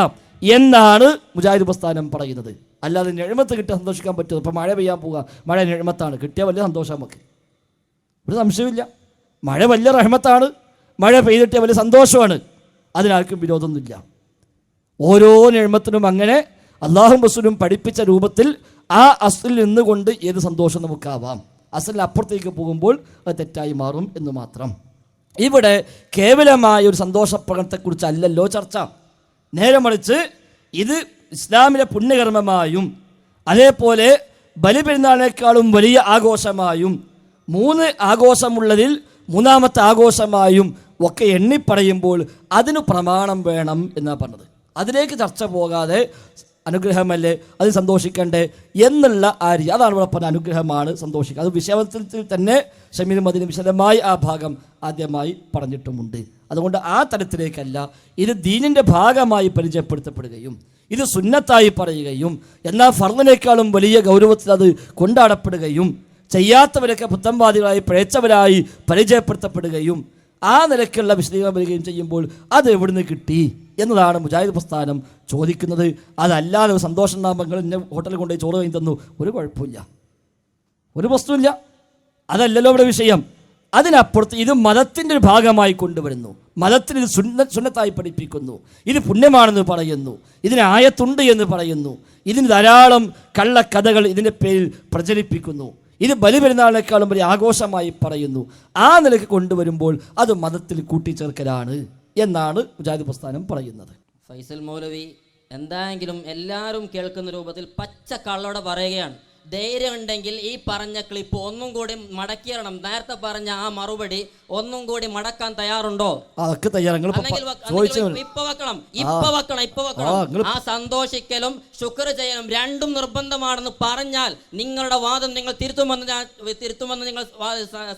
എന്നാണ് മുജാഹിദ് പ്രസ്ഥാനം പറയുന്നത്. അല്ലാതെ നിഅമത്ത് കിട്ടിയാൽ സന്തോഷിക്കാൻ പറ്റുമോ? ഇപ്പോൾ മഴ പെയ്യാൻ പോവുക, മഴ നിഅമത്താണ്, കിട്ടിയാൽ വലിയ സന്തോഷം നമുക്ക്, ഒരു സംശയമില്ല. മഴ വലിയ റഹ്മത്താണ്, മഴ പെയ്തിട്ടിയാൽ വലിയ സന്തോഷമാണ്, അതിനാർക്കും വിരോധമൊന്നുമില്ല. ഓരോ നിഅമത്തിനും അങ്ങനെ അല്ലാഹും റസൂലും പഠിപ്പിച്ച രൂപത്തിൽ ആ അസ്ലിൽ നിന്നുകൊണ്ട് ഏത് സന്തോഷം നമുക്കാവാം. അസലിന് അപ്പുറത്തേക്ക് പോകുമ്പോൾ അത് തെറ്റായി മാറും എന്ന് മാത്രം. ഇവിടെ കേവലമായ ഒരു സന്തോഷപ്രകടനത്തെക്കുറിച്ചല്ലല്ലോ ചർച്ച. നേരെ മറിച്ച് ഇത് ഇസ്ലാമിലെ പുണ്യകർമ്മമായും അതേപോലെ ബലിപെരുന്നാളിനേക്കാളും വലിയ ആഘോഷമായും 3 ആഘോഷമുള്ളതിൽ 3ാമത്തെ ആഘോഷമായും ഒക്കെ എണ്ണിപ്പറയുമ്പോൾ അതിന് പ്രമാണം വേണം എന്നാണ് പറഞ്ഞത്. അതിലേക്ക് ചർച്ച പോകാതെ അനുഗ്രഹമല്ലേ, അത് സന്തോഷിക്കണ്ടേ എന്നുള്ള അതാണ് ഇവിടെ പറഞ്ഞ അനുഗ്രഹമാണ് സന്തോഷിക്കുക. അത് വിഷയത്തിൽ തന്നെ ഷമീലും അതിന് വിശദമായി ആ ഭാഗം ആദ്യമായി പറഞ്ഞിട്ടുമുണ്ട്. അതുകൊണ്ട് ആ തലത്തിലേക്കല്ല, ഇത് ദീനിൻ്റെ ഭാഗമായി പരിചയപ്പെടുത്തപ്പെടുകയും ഇത് സുന്നത്തായി പറയുകയും എന്നാൽ ഫർദിനേക്കാളും വലിയ ഗൗരവത്തിൽ അത് കൊണ്ടാടപ്പെടുകയും ചെയ്യാത്തവരൊക്കെ പുത്തൻവാദികളായി പിഴച്ചവരായി പരിചയപ്പെടുത്തപ്പെടുകയും ആ നിലയ്ക്കുള്ള വിശദീകരണം വരികയും ചെയ്യുമ്പോൾ അത് എവിടുന്ന് കിട്ടി എന്നതാണ് മുജാഹിദ് പ്രസ്ഥാനം ചോദിക്കുന്നത്. അതല്ലാതെ സന്തോഷം നാമങ്ങൾ എന്നെ ഹോട്ടലിൽ കൊണ്ടുപോയി ചോറ് കഴിഞ്ഞ് തന്നു, ഒരു കുഴപ്പമില്ല, ഒരു പ്രശ്നമില്ല, അതല്ലല്ലോ ഇവിടെ വിഷയം. അതിനപ്പുറത്ത് ഇത് മതത്തിൻ്റെ ഒരു ഭാഗമായി കൊണ്ടുവരുന്നു, മതത്തിന് ഇത് സുന്നത്തായി പഠിപ്പിക്കുന്നു, ഇത് പുണ്യമാണെന്ന് പറയുന്നു, ഇതിന് ആയത്തുണ്ട് എന്ന് പറയുന്നു, ഇതിന് ധാരാളം കള്ളക്കഥകൾ ഇതിൻ്റെ പേരിൽ പ്രചരിപ്പിക്കുന്നു, ഇത് ബലിപെരുന്നാളിനേക്കാളും വലിയ ആഘോഷമായി പറയുന്നു. ആ നിലയ്ക്ക് കൊണ്ടുവരുമ്പോൾ അത് മതത്തിൽ കൂട്ടിച്ചേർക്കലാണ് എന്നാണ് മുജാഹിദ് പ്രസ്ഥാനം പറയുന്നത്. ഫൈസൽ മൗലവി എന്തായെങ്കിലും എല്ലാവരും കേൾക്കുന്ന രൂപത്തിൽ പച്ച കള്ളോടെ പറയുകയാണ്. ധൈര്യം ഉണ്ടെങ്കിൽ ഈ പറഞ്ഞ ക്ലിപ്പ് ഒന്നും കൂടി മടക്കിയിടണം. നേരത്തെ പറഞ്ഞ ആ മറുപടി ഒന്നും കൂടി മടക്കാൻ തയ്യാറുണ്ടോ? അതൊക്കെ തയ്യാറങ്ങൾ ഇപ്പൊ വെക്കണം. ആ സന്തോഷിക്കലും ശുക്ർ ചെയ്യലും രണ്ടും നിർബന്ധമാണെന്ന് പറഞ്ഞാൽ നിങ്ങളുടെ വാദം നിങ്ങൾ തിരുത്തുമെന്ന് നിങ്ങൾ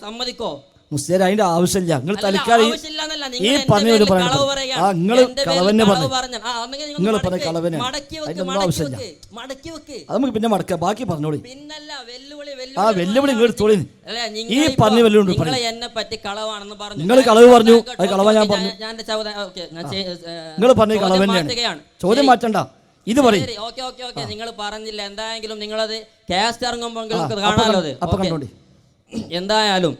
സമ്മതിക്കോ? മുസ്ലിം അതിന്റെ ആവശ്യമില്ല. നിങ്ങൾ തൽക്കാലം ഈ പറഞ്ഞത് ആവശ്യമില്ല. അത് നമുക്ക് പിന്നെ മടക്കാം, ബാക്കി പറഞ്ഞോളി. ആ വെല്ലുവിളി നിങ്ങൾ എടുത്തോളി. ഈ പറഞ്ഞ വെല്ലുവിളി എന്നെ പറ്റി കളവാണെന്ന് പറഞ്ഞു, നിങ്ങൾ കളവ് പറഞ്ഞു, അത് കളവ ഞാൻ പറഞ്ഞു. നിങ്ങൾ പറഞ്ഞ കളവ് തന്നെയാണ്, ചോദ്യം മാറ്റണ്ട. ഇത് പറയും. നിങ്ങൾ പറഞ്ഞില്ല, എന്തായെങ്കിലും നിങ്ങളത് കാസ്റ്റ് ഇറങ്ങുമ്പോൾ കാണാമല്ലോ. എന്തായാലും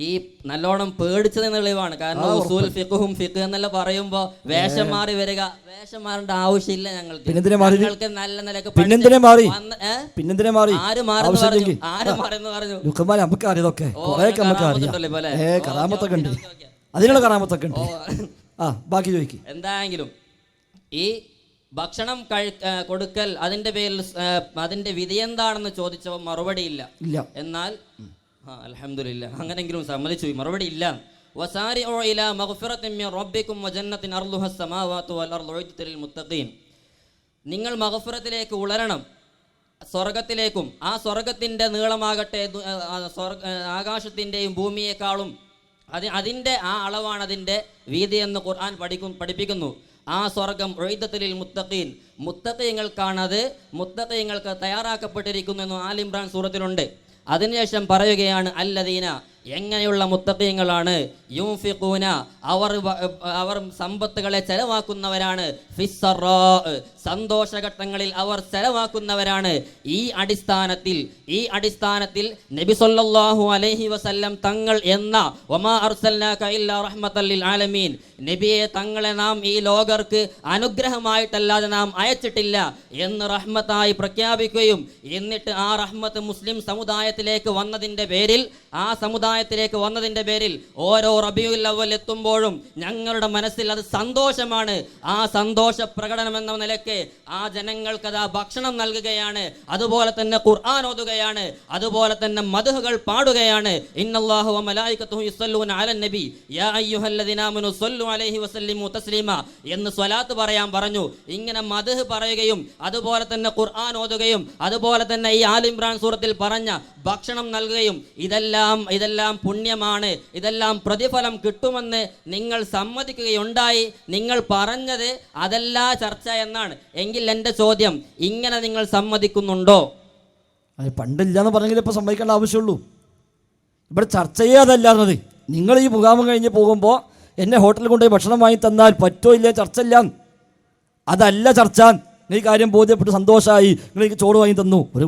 ഈ നല്ലോണം പേടിച്ചത് തെളിവാണ്. കാരണം ഉസൂൽ ഫിഖ്ഹും ഫിഖ് എന്നല്ല പറയുമ്പോ വേഷം മാറി വരിക, വേഷം മാറേണ്ട ആവശ്യമില്ല. ഞങ്ങൾക്ക് നല്ല നിലക്ക് ആര് മാറുന്നു പറഞ്ഞു. എന്തായെങ്കിലും ഈ ഭക്ഷണം കൊടുക്കൽ അതിന്റെ പേരിൽ അതിന്റെ വിധി എന്താണെന്ന് ചോദിച്ചപ്പോൾ മറുപടി ഇല്ല. എന്നാൽ അൽഹംദുലില്ലാ അങ്ങനെങ്കിലും സമ്മതിച്ചു, മറുപടി ഇല്ല. വസാരിഉ ഇലാ മഗ്ഫിറത്തിൻ മിൻ റബ്ബികും വജന്നത്തിൻ അർളുഹാ അസ്സമാവാതു വൽ അർളു ഉഇദ്ദത ലിൽ മുത്തഖീൻ. നിങ്ങൾ മഗ്ഫിറത്തിലേക്ക് ഉളരണം, സ്വർഗത്തിലേക്കും. ആ സ്വർഗത്തിന്റെ നീളമാകട്ടെ ആകാശത്തിന്റെയും ഭൂമിയേക്കാളും അതിന്റെ ആ അളവാണ് അതിന്റെ വീതി എന്ന് ഖുർആൻ പഠിപ്പിക്കുന്നു. ആ സ്വർഗം ഉഇദ്ദത ലിൽ മുത്തഖീൻ, മുത്തഖീങ്ങൾക്കാണത്, മുത്തഖീങ്ങൾക്ക് തയ്യാറാക്കപ്പെട്ടിരിക്കുന്നു എന്ന് ആൽ ഇംറാൻ സൂറത്തിലുണ്ട്. അതിനുശേഷം പറയുകയാണ് അല്ലദീന, എങ്ങനെയുള്ള മുത്തഖീങ്ങളാണ്, യുൻഫിഖൂന, അവർ സമ്പത്തുകളെ ചെലവാക്കുന്നവരാണ്, ഫിസ്സറാ, സന്തോഷഘട്ടങ്ങളിൽ അവർ ചെലവാക്കുന്നവരാണ്. ഈ അടിസ്ഥാനത്തിൽ നബി സല്ലല്ലാഹു അലൈഹി വസല്ലം തങ്ങൾ എന്ന വമാ അർസൽനാക ഇല്ലാ റഹ്മത്തൽ ലിൽ ആലമീൻ, നബിയെ തങ്ങളെ നാം ഈ ലോകർക്ക് അനുഗ്രഹമായിട്ടല്ലാതെ നാം അയച്ചിട്ടില്ല എന്ന് റഹ്മത്തായി പ്രഖ്യാപിക്കുകയും എന്നിട്ട് ആ റഹ്മത്ത് മുസ്ലിം സമുദായത്തിലേക്ക് വന്നതിൻ്റെ പേരിൽ ഓരോ റബീഉൽ അവ്വൽ എത്തുമ്പോഴും ഞങ്ങളുടെ മനസ്സിൽ അത് സന്തോഷമാണ്. ആ സന്തോഷ പ്രകടനം എന്ന നിലയ്ക്ക് ആ ജനങ്ങൾക്ക് അത് ഭക്ഷണം നൽകുകയാണ്, അതുപോലെ തന്നെ ഖുർആൻ ഓതുകയാണ്, അതുപോലെ തന്നെ മദ്ഹുകൾ പാടുകയാണ്. ഇന്നല്ലാഹു വ മലായികത്തുഹു യുസല്ലൂന അലൻ നബി യാ അയ്യുഹല്ലദീന ആമനൂ സ്വല്ലു അലൈഹി വസല്ലിമു തസ്ലീമ എന്ന് സ്വലാത്ത് പറയാൻ പറഞ്ഞു. ഇങ്ങനെ മദ്ഹ് പറയുകയും അതുപോലെ തന്നെ ഖുർആൻ ഓതുകയും അതുപോലെ തന്നെ ഈ ആൽ ഇംറാൻ സൂറത്തിൽ പറഞ്ഞ ഭക്ഷണം നൽകുകയും ഇതെല്ലാം പുണ്യമാണ്, ഇതെല്ലാം പ്രതിഫലം കിട്ടുമെന്ന് നിങ്ങൾ സമ്മതിക്കുകയുണ്ടായി. നിങ്ങൾ പറഞ്ഞത് അതല്ല ചർച്ച എന്നാണ്. എങ്കിൽ എൻ്റെ ചോദ്യം, ഇങ്ങനെ നിങ്ങൾ സമ്മതിക്കുന്നുണ്ടോ? അത് പണ്ടില്ലാന്ന് പറഞ്ഞെങ്കിൽ ഇപ്പോൾ സമ്മതിക്കേണ്ട ആവശ്യമുള്ളൂ. ഇവിടെ ചർച്ച ചെയ്യാതല്ലാന്നത്. നിങ്ങൾ ഈ മുഖാമുഖം കഴിഞ്ഞ് പോകുമ്പോൾ എന്നെ ഹോട്ടലിൽ കൊണ്ടുപോയി ഭക്ഷണം വാങ്ങി തന്നാൽ പറ്റോ ഇല്ല, ചർച്ച ഇല്ല. അതല്ല ചർച്ച. ഈ കാര്യം ബോധ്യപ്പെട്ട് സന്തോഷമായി നിങ്ങൾ ചോറ് വാങ്ങി തന്നു, ഒരു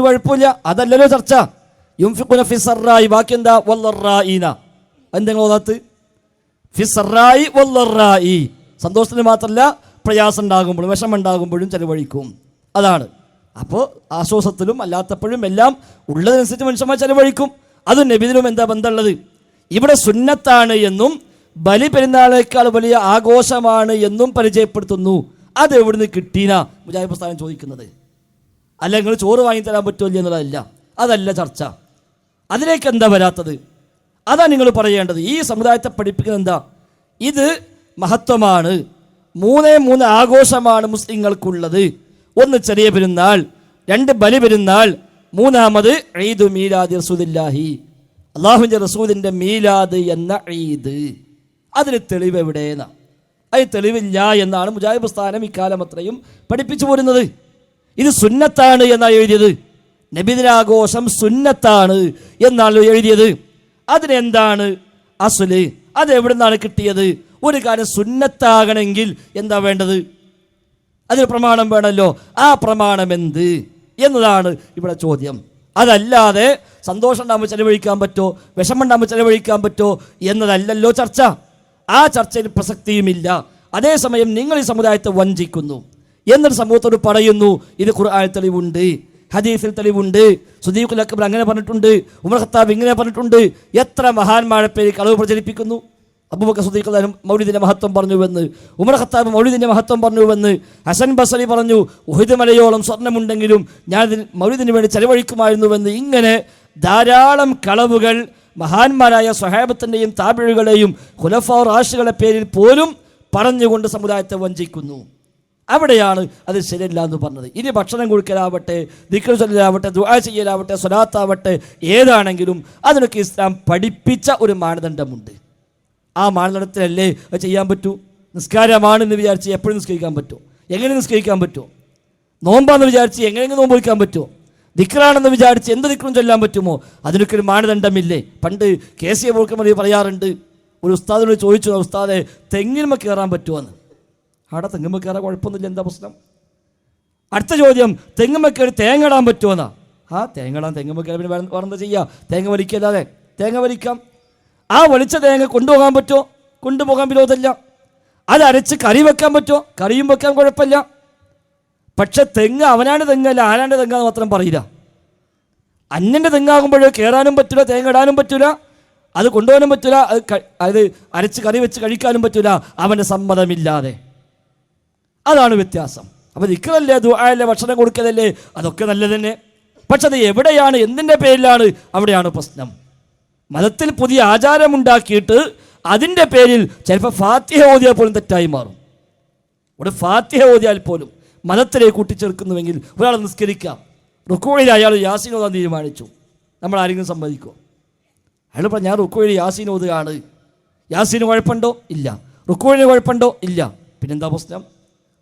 കുഴപ്പമില്ല, അതല്ലല്ലോ ചർച്ച. യുൻഫിഖൂന ഫിസ്സറായി, ബാക്കി എന്താ? വല്ലറായിന. എന്തെങ്കിലും ഫിസ്സറായി വല്ലറായി, സന്തോഷത്തിന് മാത്രമല്ല പ്രയാസം ഉണ്ടാകുമ്പോഴും വിഷമം ഉണ്ടാകുമ്പോഴും ചെലവഴിക്കും. അതാണ്. അപ്പോൾ ആശ്വാസത്തിലും അല്ലാത്തപ്പോഴും എല്ലാം ഉള്ളതനുസരിച്ച് മനുഷ്യന്മാർ ചെലവഴിക്കും. അതും നബിദിനും എന്താ ബന്ധമുള്ളത്? ഇവിടെ സുന്നത്താണ് എന്നും ബലി പെരുന്നാളേക്കാൾ വലിയ ആഘോഷമാണ് എന്നും പരിചയപ്പെടുത്തുന്നു. അത് എവിടുന്ന് കിട്ടീന മുജാഹിദ് പ്രസ്ഥാനം ചോദിക്കുന്നത്. അല്ല നിങ്ങൾ ചോറ് വാങ്ങിത്തരാൻ പറ്റുമല്ലോ എന്നുള്ളതല്ല, അതല്ല ചർച്ച. അതിലേക്ക് എന്താ വരാത്തത്? അതാണ് നിങ്ങൾ പറയേണ്ടത്. ഈ സമുദായത്തെ പഠിപ്പിക്കുന്നത് എന്താ? ഇത് മഹത്വമാണ്, 3 ആഘോഷമാണ് മുസ്ലിങ്ങൾക്കുള്ളത്. 1 ചെറിയ പെരുന്നാൾ, 2 ബലി പെരുന്നാൾ, 3 ഈദ് മീലാദ് റസൂലുള്ളാഹി, അള്ളാഹുവിൻ്റെ റസൂലിൻ്റെ മീലാദ് എന്ന ഈദ്. അതിന് തെളിവ് എവിടെയെന്നാ? അത് തെളിവില്ല എന്നാണ് മുജാഹിദ് പ്രസ്ഥാനം ഇക്കാലം അത്രയും പഠിപ്പിച്ചു പോരുന്നത്. ഇത് സുന്നത്താണ് എന്നാണ് എഴുതിയത്. നബിദിനാഘോഷം സുന്നത്താണ് എന്നാണ് എഴുതിയത്. അതിനെന്താണ് അസ്ല്? അത് എവിടെ നിന്നാണ് കിട്ടിയത്? ഒരു കാര്യം സുന്നത്താകണമെങ്കിൽ എന്താ വേണ്ടത്? അതിന് പ്രമാണം വേണമല്ലോ. ആ പ്രമാണം എന്ത് എന്നതാണ് ഇവിടെ ചോദ്യം. അതല്ലാതെ സന്തോഷം ഉണ്ടാകുമ്പോൾ ചെലവഴിക്കാൻ പറ്റുമോ, വിഷമമുണ്ടാകുമ്പോൾ ചെലവഴിക്കാൻ പറ്റുമോ എന്നതല്ലല്ലോ ചർച്ച. ആ ചർച്ചയിൽ പ്രസക്തിയുമില്ല. അതേസമയം നിങ്ങൾ ഈ സമുദായത്തെ വഞ്ചിക്കുന്നു എന്നൊരു സമൂഹത്തോട് പറയുന്നു. ഇത് ഖുർആനിൽ തെളിവുണ്ട്, ഹദീസിൽ തെളിവുണ്ട്, സുദീഖുൽ അക്ബർ അങ്ങനെ പറഞ്ഞിട്ടുണ്ട്, ഉമർ ഖത്താബ് ഇങ്ങനെ പറഞ്ഞിട്ടുണ്ട്. എത്ര മഹാന്മാരെ പേര് കളവ് പ്രചരിപ്പിക്കുന്നു. അബൂബക്കർ സിദ്ദീഖ് മൗലിദിന്റെ മഹത്വം പറഞ്ഞുവെന്ന്, ഉമർ ഖത്താബ് മൗലിദിന്റെ മഹത്വം പറഞ്ഞുവെന്ന്, ഹസൻ ബസരി പറഞ്ഞു ഉഹുദ് മലയോളം സ്വർണ്ണമുണ്ടെങ്കിലും ഞാൻ മൗലിദിന് വേണ്ടി ചെലവഴിക്കുമായിരുന്നുവെന്ന്. ഇങ്ങനെ ധാരാളം കളവുകൾ മഹാന്മാരായ സ്വഹാബത്തിൻ്റെയും താബിഴുകളെയും ഖുലഫാ റാഷിദുകളുടെ പേരിൽ പോലും പറഞ്ഞുകൊണ്ട് സമുദായത്തെ വഞ്ചിക്കുന്നു. അവിടെയാണ് അത് ശരിയല്ല എന്ന് പറഞ്ഞത്. ഇനി ഭക്ഷണം കൊടുക്കലാവട്ടെ, ദിക്ർ ചൊല്ലലാവട്ടെ, ദുആ ചെയ്യലാവട്ടെ, സ്വലാത്താവട്ടെ, ഏതാണെങ്കിലും അതിനൊക്കെ ഇസ്ലാം പഠിപ്പിച്ച ഒരു മാനദണ്ഡമുണ്ട്. ആ മാനദണ്ഡത്തിലല്ലേ അത് ചെയ്യാൻ പറ്റൂ. നിസ്കാരമാണെന്ന് വിചാരിച്ച് എപ്പോഴും നിസ്കരിക്കാൻ പറ്റുമോ? എങ്ങനെ നിസ്കരിക്കാൻ പറ്റുമോ? നോമ്പാണെന്ന് വിചാരിച്ച് എങ്ങനെയെങ്കിലും നോമ്പ് വയ്ക്കാൻ പറ്റുമോ? ദിക്റാണെന്ന് വിചാരിച്ച് എന്ത് ദിക്റും ചൊല്ലാൻ പറ്റുമോ? അതിനൊക്കെ ഒരു മാനദണ്ഡമില്ലേ? പണ്ട് KC അബൂബക്കർ പറയാറുണ്ട്, ഒരു ഉസ്താദിനോട് ചോദിച്ചു, ഉസ്താദെ തെങ്ങിന്മ കയറാൻ പറ്റുമോന്ന്. അവിടെ തെങ്ങുമ്മ കയറാൻ കുഴപ്പമൊന്നുമില്ല, എന്താ പ്രശ്നം? അടുത്ത ചോദ്യം, തെങ്ങുമ്മ കയറി തേങ്ങ ഇടാൻ പറ്റുമോന്നാ. തേങ്ങ തെങ്ങുമ്മ കയറി പിന്നെ വേറെന്താ ചെയ്യുക? തേങ്ങ വലിക്കല്ലാതെ തേങ്ങ വലിക്കാം. ആ വലിച്ച തേങ്ങ കൊണ്ടുപോകാൻ പറ്റുമോ? കൊണ്ടുപോകാൻ വിരോധമില്ല. അത് അരച്ച് കറി വെക്കാൻ പറ്റുമോ? കറിയും വെക്കാൻ കുഴപ്പമില്ല. പക്ഷെ തെങ്ങ് അവനാണ് തെങ്ങല്ല ആരാൻ്റെ തെങ്ങാന്ന് മാത്രം പറയില്ല. അന്യൻ്റെ തെങ്ങാകുമ്പോഴേ കയറാനും പറ്റില്ല, തേങ്ങ ഇടാനും പറ്റില്ല, അത് കൊണ്ടുപോകാനും പറ്റില്ല, അത് അരച്ച് കറി വെച്ച് കഴിക്കാനും പറ്റില്ല അവൻ്റെ സമ്മതമില്ലാതെ. അതാണ് വ്യത്യാസം. അപ്പോൾ ദിക്റല്ലേ, ദുആയല്ലേ, ഭക്ഷണം കൊടുക്കലല്ലേ, അതൊക്കെ നല്ലത് തന്നെ. പക്ഷെ അത് എവിടെയാണ്, എന്തിൻ്റെ പേരിലാണ്, അവിടെയാണ് പ്രശ്നം. മതത്തിൽ പുതിയ ആചാരമുണ്ടാക്കിയിട്ട് അതിൻ്റെ പേരിൽ ചിലപ്പോൾ ഫാത്തിഹ ഓതിയാൽ പോലും തെറ്റായി മാറും. ഇവിടെ ഫാത്തിഹ ഓതിയാൽ പോലും മതത്തിലേക്ക് കൂട്ടിച്ചേർക്കുന്നുവെങ്കിൽ ഒരാൾ നിസ്കരിക്കാം, റുക്കോയിൽ അയാൾ യാസീൻ ഓതാൻ തീരുമാനിച്ചു, നമ്മൾ ആരെങ്കിലും സമ്മതിക്കുമോ? അയാൾ പറഞ്ഞു ഞാൻ റുക്കോയിൽ യാസീൻ ഓതുകയാണ്, യാസീന് കുഴപ്പമുണ്ടോ? ഇല്ല. റുക്കോയിന് കുഴപ്പമുണ്ടോ? ഇല്ല. പിന്നെന്താ പ്രശ്നം?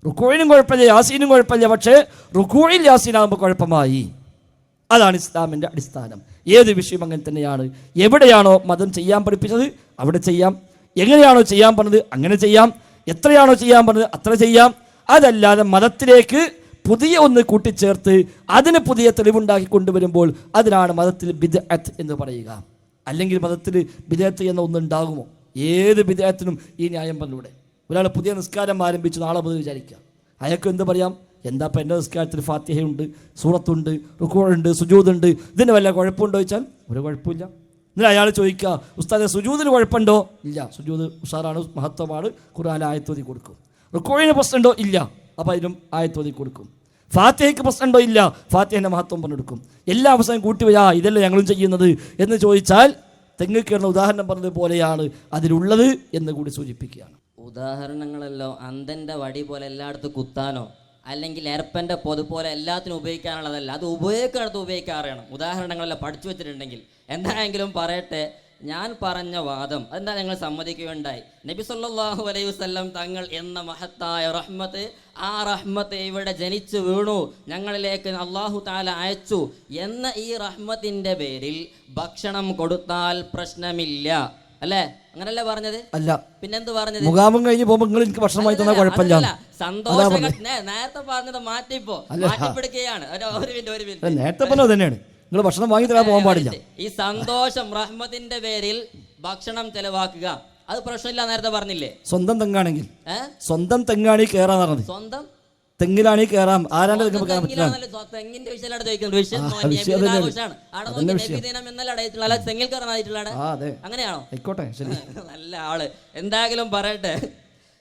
റുക്കോയിനും കുഴപ്പമില്ല, യാസീനും കുഴപ്പമില്ല, പക്ഷേ റുക്കോയിൽ യാസീനാകുമ്പോൾ കുഴപ്പമായി. അതാണ് ഇസ്ലാമിൻ്റെ അടിസ്ഥാനം. ഏത് വിഷയം അങ്ങനെ തന്നെയാണ്. എവിടെയാണോ മതം ചെയ്യാൻ പഠിപ്പിച്ചത് അവിടെ ചെയ്യാം, എങ്ങനെയാണോ ചെയ്യാൻ പറഞ്ഞത് അങ്ങനെ ചെയ്യാം, എത്രയാണോ ചെയ്യാൻ പറഞ്ഞത് അത്ര ചെയ്യാം. അതല്ലാതെ മതത്തിലേക്ക് പുതിയ ഒന്ന് കൂട്ടിച്ചേർത്ത് അതിന് പുതിയ തെളിവുണ്ടാക്കി കൊണ്ടുവരുമ്പോൾ അതിനാണ് മതത്തിൽ ബിദ്അത്ത് എന്ന് പറയുക. അല്ലെങ്കിൽ മതത്തിൽ ബിദ്അത്ത് എന്ന ഒന്നുണ്ടാകുമോ? ഏത് ബിദ്അത്തിനും ഈ ന്യായം പറഞ്ഞൂടെ? ഒരാൾ പുതിയ നിസ്കാരം ആരംഭിച്ചു നാളെ മുതൽ വിചാരിക്കുക, അയാൾക്ക് എന്ത് പറയാം? എന്താ ഇപ്പം എൻ്റെ നിസ്കാരത്തിൽ ഫാത്തിഹയുണ്ട്, സൂറത്തുണ്ട്, റുക്കൂഉണ്ട്, സുജൂദുണ്ട്, ഇതിന് വല്ല കുഴപ്പമുണ്ടോ ചോദിച്ചാൽ ഒരു കുഴപ്പമില്ല. എന്നിട്ട് അയാൾ ചോദിക്കുക, ഉസ്താദെ സുജൂദിന് കുഴപ്പമുണ്ടോ? ഇല്ല, സുജൂദ് ഉഷാറാണ്, മഹത്വമാണ്, ഖുർആനിൽ ആയത്തോതി കൊടുക്കും. റുക്കൂഇന് പ്രശ്നമുണ്ടോ? ഇല്ല, അപ്പോൾ അതിനും ആയത്തോതി കൊടുക്കും. ഫാത്തിഹയ്ക്ക് പ്രശ്നമുണ്ടോ? ഇല്ല, ഫാത്തിഹേൻ്റെ മഹത്വം പറഞ്ഞെടുക്കും. എല്ലാ അവസരം കൂട്ടി വരാ ഇതല്ലേ ഞങ്ങളും ചെയ്യുന്നത് എന്ന് ചോദിച്ചാൽ തെങ്ങ് കയറുന്ന ഉദാഹരണം പറഞ്ഞത് പോലെയാണ് അതിലുള്ളത് എന്ന് കൂടി സൂചിപ്പിക്കുകയാണ്. ഉദാഹരണങ്ങളല്ലോ അന്തൻ്റെ വടി പോലെ എല്ലായിടത്തും കുത്താനോ അല്ലെങ്കിൽ എരപ്പൻ്റെ പൊതു പോലെ എല്ലാത്തിനും ഉപയോഗിക്കാനുള്ളതല്ല, അത് ഉപയോഗിക്കുന്നിടത്ത് ഉപയോഗിക്കാറിയണം. ഉദാഹരണങ്ങളെല്ലാം പഠിച്ചു വെച്ചിട്ടുണ്ടെങ്കിൽ. എന്തായെങ്കിലും പറയട്ടെ, ഞാൻ പറഞ്ഞ വാദം അതെന്താ ഞങ്ങൾ സമ്മതിക്കുകയുണ്ടായി. നബി സല്ലല്ലാഹു അലൈഹി വസല്ലം തങ്ങൾ എന്ന മഹത്തായ റഹ്മത്ത്, ആ റഹ്മത്ത് ഇവിടെ ജനിച്ചു വീണു, ഞങ്ങളിലേക്ക് അല്ലാഹു തആല അയച്ചു എന്ന ഈ റഹ്മത്തിൻ്റെ പേരിൽ ഭക്ഷണം കൊടുത്താൽ പ്രശ്നമില്ല, അല്ലേ? അങ്ങനല്ലേ പറഞ്ഞത്? അല്ല, പിന്നെന്ത് പറഞ്ഞത്? മുഖാമുഖം കഴിഞ്ഞ് പോകുമ്പോൾ നിങ്ങൾ എനിക്ക് ഭക്ഷണമായി തന്നാൽ കുഴപ്പമില്ല. സന്തോഷം നേരത്തെ പറഞ്ഞത് മാറ്റിപ്പോ മാറ്റിപ്പിടിക്കുകയാണ്. ഒരു മിനിറ്റ് നേരത്തെ പറഞ്ഞത് തന്നെയാണ്, നിങ്ങൾ ഭക്ഷണം വാങ്ങി തരാൻ പോകാൻ പാടില്ല. ഈ സന്തോഷം റഹ്മത്തിന്റെ പേരിൽ ഭക്ഷണം ചെലവാക്കുക അത് പ്രശ്നമില്ല നേരത്തെ പറഞ്ഞില്ലേ? സ്വന്തം തെങ്ങാണെങ്കിൽ, സ്വന്തം തെങ്ങാണെങ്കിൽ കയറാൻ പറഞ്ഞത്. സ്വന്തം തെങ്ങിലാണെങ്കിൽ കയറാം, ആരാണ്ട് തെങ്ങ് കയറാൻ പറ്റില്ല. തെങ്ങിന്റെ വിഷയമാണ് ചോദിക്കുന്നത്. ആഘോഷമാണ് തെങ്ങിൽ കയറാനായിട്ടുള്ള അങ്ങനെയാണോ? ആയിക്കോട്ടെ, ശരി. നല്ല ആള്. എന്തായാലും പറയട്ടെ,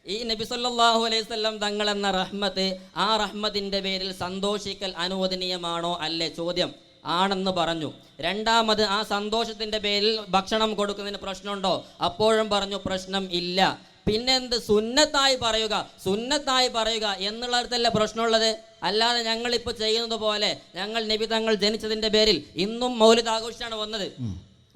ഈ നബി സല്ലല്ലാഹു അലൈഹി വസല്ലം തങ്ങൾ എന്ന റഹ്മത്ത്, ആ റഹ്മത്തിന്റെ പേരിൽ സന്തോഷിക്കൽ അനുവദനീയമാണോ അല്ലേ? ചോദ്യം ആണെന്ന് പറഞ്ഞു. രണ്ടാമത്, ആ സന്തോഷത്തിന്റെ പേരിൽ ഭക്ഷണം കൊടുക്കുന്നതിന് പ്രശ്നമുണ്ടോ? അപ്പോഴും പറഞ്ഞു പ്രശ്നം ഇല്ല. പിന്നെന്ത് സുന്നത്തായി പറയുക എന്നുള്ളടത്തല്ല പ്രശ്നമുള്ളത്. അല്ലാതെ ഞങ്ങളിപ്പോൾ ചെയ്യുന്നത് പോലെ ഞങ്ങൾ നബി തങ്ങൾ ജനിച്ചതിന്റെ പേരിൽ ഇന്നും മൗലിദ് ആഘോഷിച്ചാണ് വന്നത്,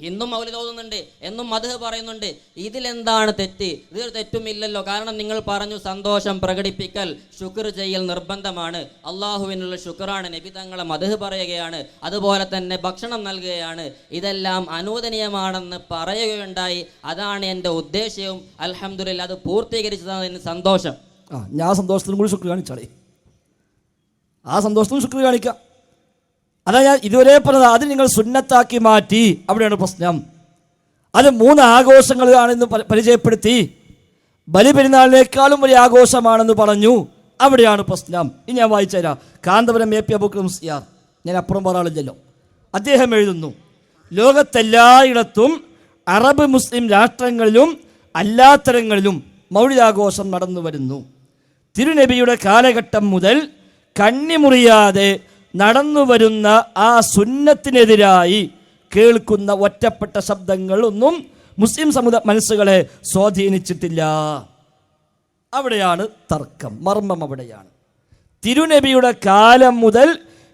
ഇന്നും മൗലിദ് ഓതുന്നുണ്ട്, എന്നും മദ്ഹ് പറയുന്നുണ്ട്. ഇതിലെന്താണ് തെറ്റ്? ഇതൊരു തെറ്റുമില്ലല്ലോ. കാരണം നിങ്ങൾ പറഞ്ഞു സന്തോഷം പ്രകടിപ്പിക്കൽ, ശുക്ർ ചെയ്യൽ നിർബന്ധമാണ്, അള്ളാഹുവിനുള്ള ശുക്റാണ്, നബി തങ്ങളെ മദ്ഹ് പറയുകയാണ്, അതുപോലെ തന്നെ ഭക്ഷണം നൽകുകയാണ്. ഇതെല്ലാം അനുവദനീയമാണെന്ന് പറയുകയുണ്ടായി. അതാണ് എൻ്റെ ഉദ്ദേശ്യവും. അൽഹംദുലില്ലാ, അത് പൂർത്തീകരിച്ചതിന് സന്തോഷം. ഞാൻ സന്തോഷത്തിനും കൂടി ശുക്ർ കാണിച്ചാളേ, ആ സന്തോഷത്തിനും ശുക്ർ കാണിക്കാം. അതാ ഞാൻ ഇതുവരെ പറഞ്ഞത്, അത് നിങ്ങൾ സുന്നത്താക്കി മാറ്റി, അവിടെയാണ് പ്രശ്നം. അത് 3 ആഘോഷങ്ങളാണെന്ന് പരിചയപ്പെടുത്തി, ബലിപെരുന്നാളിനേക്കാളും വലിയ ആഘോഷമാണെന്ന് പറഞ്ഞു, അവിടെയാണ് പ്രശ്നം. ഇനി ഞാൻ വായിച്ചു തരാം. കാന്തപുരം AP അബൂബക്കർ മുസ്ലിയാർ, ഞാൻ അപ്പുറം പറയാളില്ലല്ലോ, അദ്ദേഹം എഴുതുന്നു, ലോകത്തെല്ലായിടത്തും അറബ് മുസ്ലിം രാഷ്ട്രങ്ങളിലും അല്ലാത്തരങ്ങളിലും മൗലിദാഘോഷം നടന്നു വരുന്നു. തിരുനബിയുടെ കാലഘട്ടം മുതൽ കണ്ണിമുറിയാതെ നടന്നു വരുന്ന ആ സുന്നത്തിനെതിരായി കേൾക്കുന്ന ഒറ്റപ്പെട്ട ശബ്ദങ്ങളൊന്നും മുസ്ലിം മനസ്സുകളെ സ്വാധീനിച്ചിട്ടില്ല. അവിടെയാണ് തർക്കം, മർമ്മം അവിടെയാണ്. തിരുനബിയുടെ കാലം മുതൽ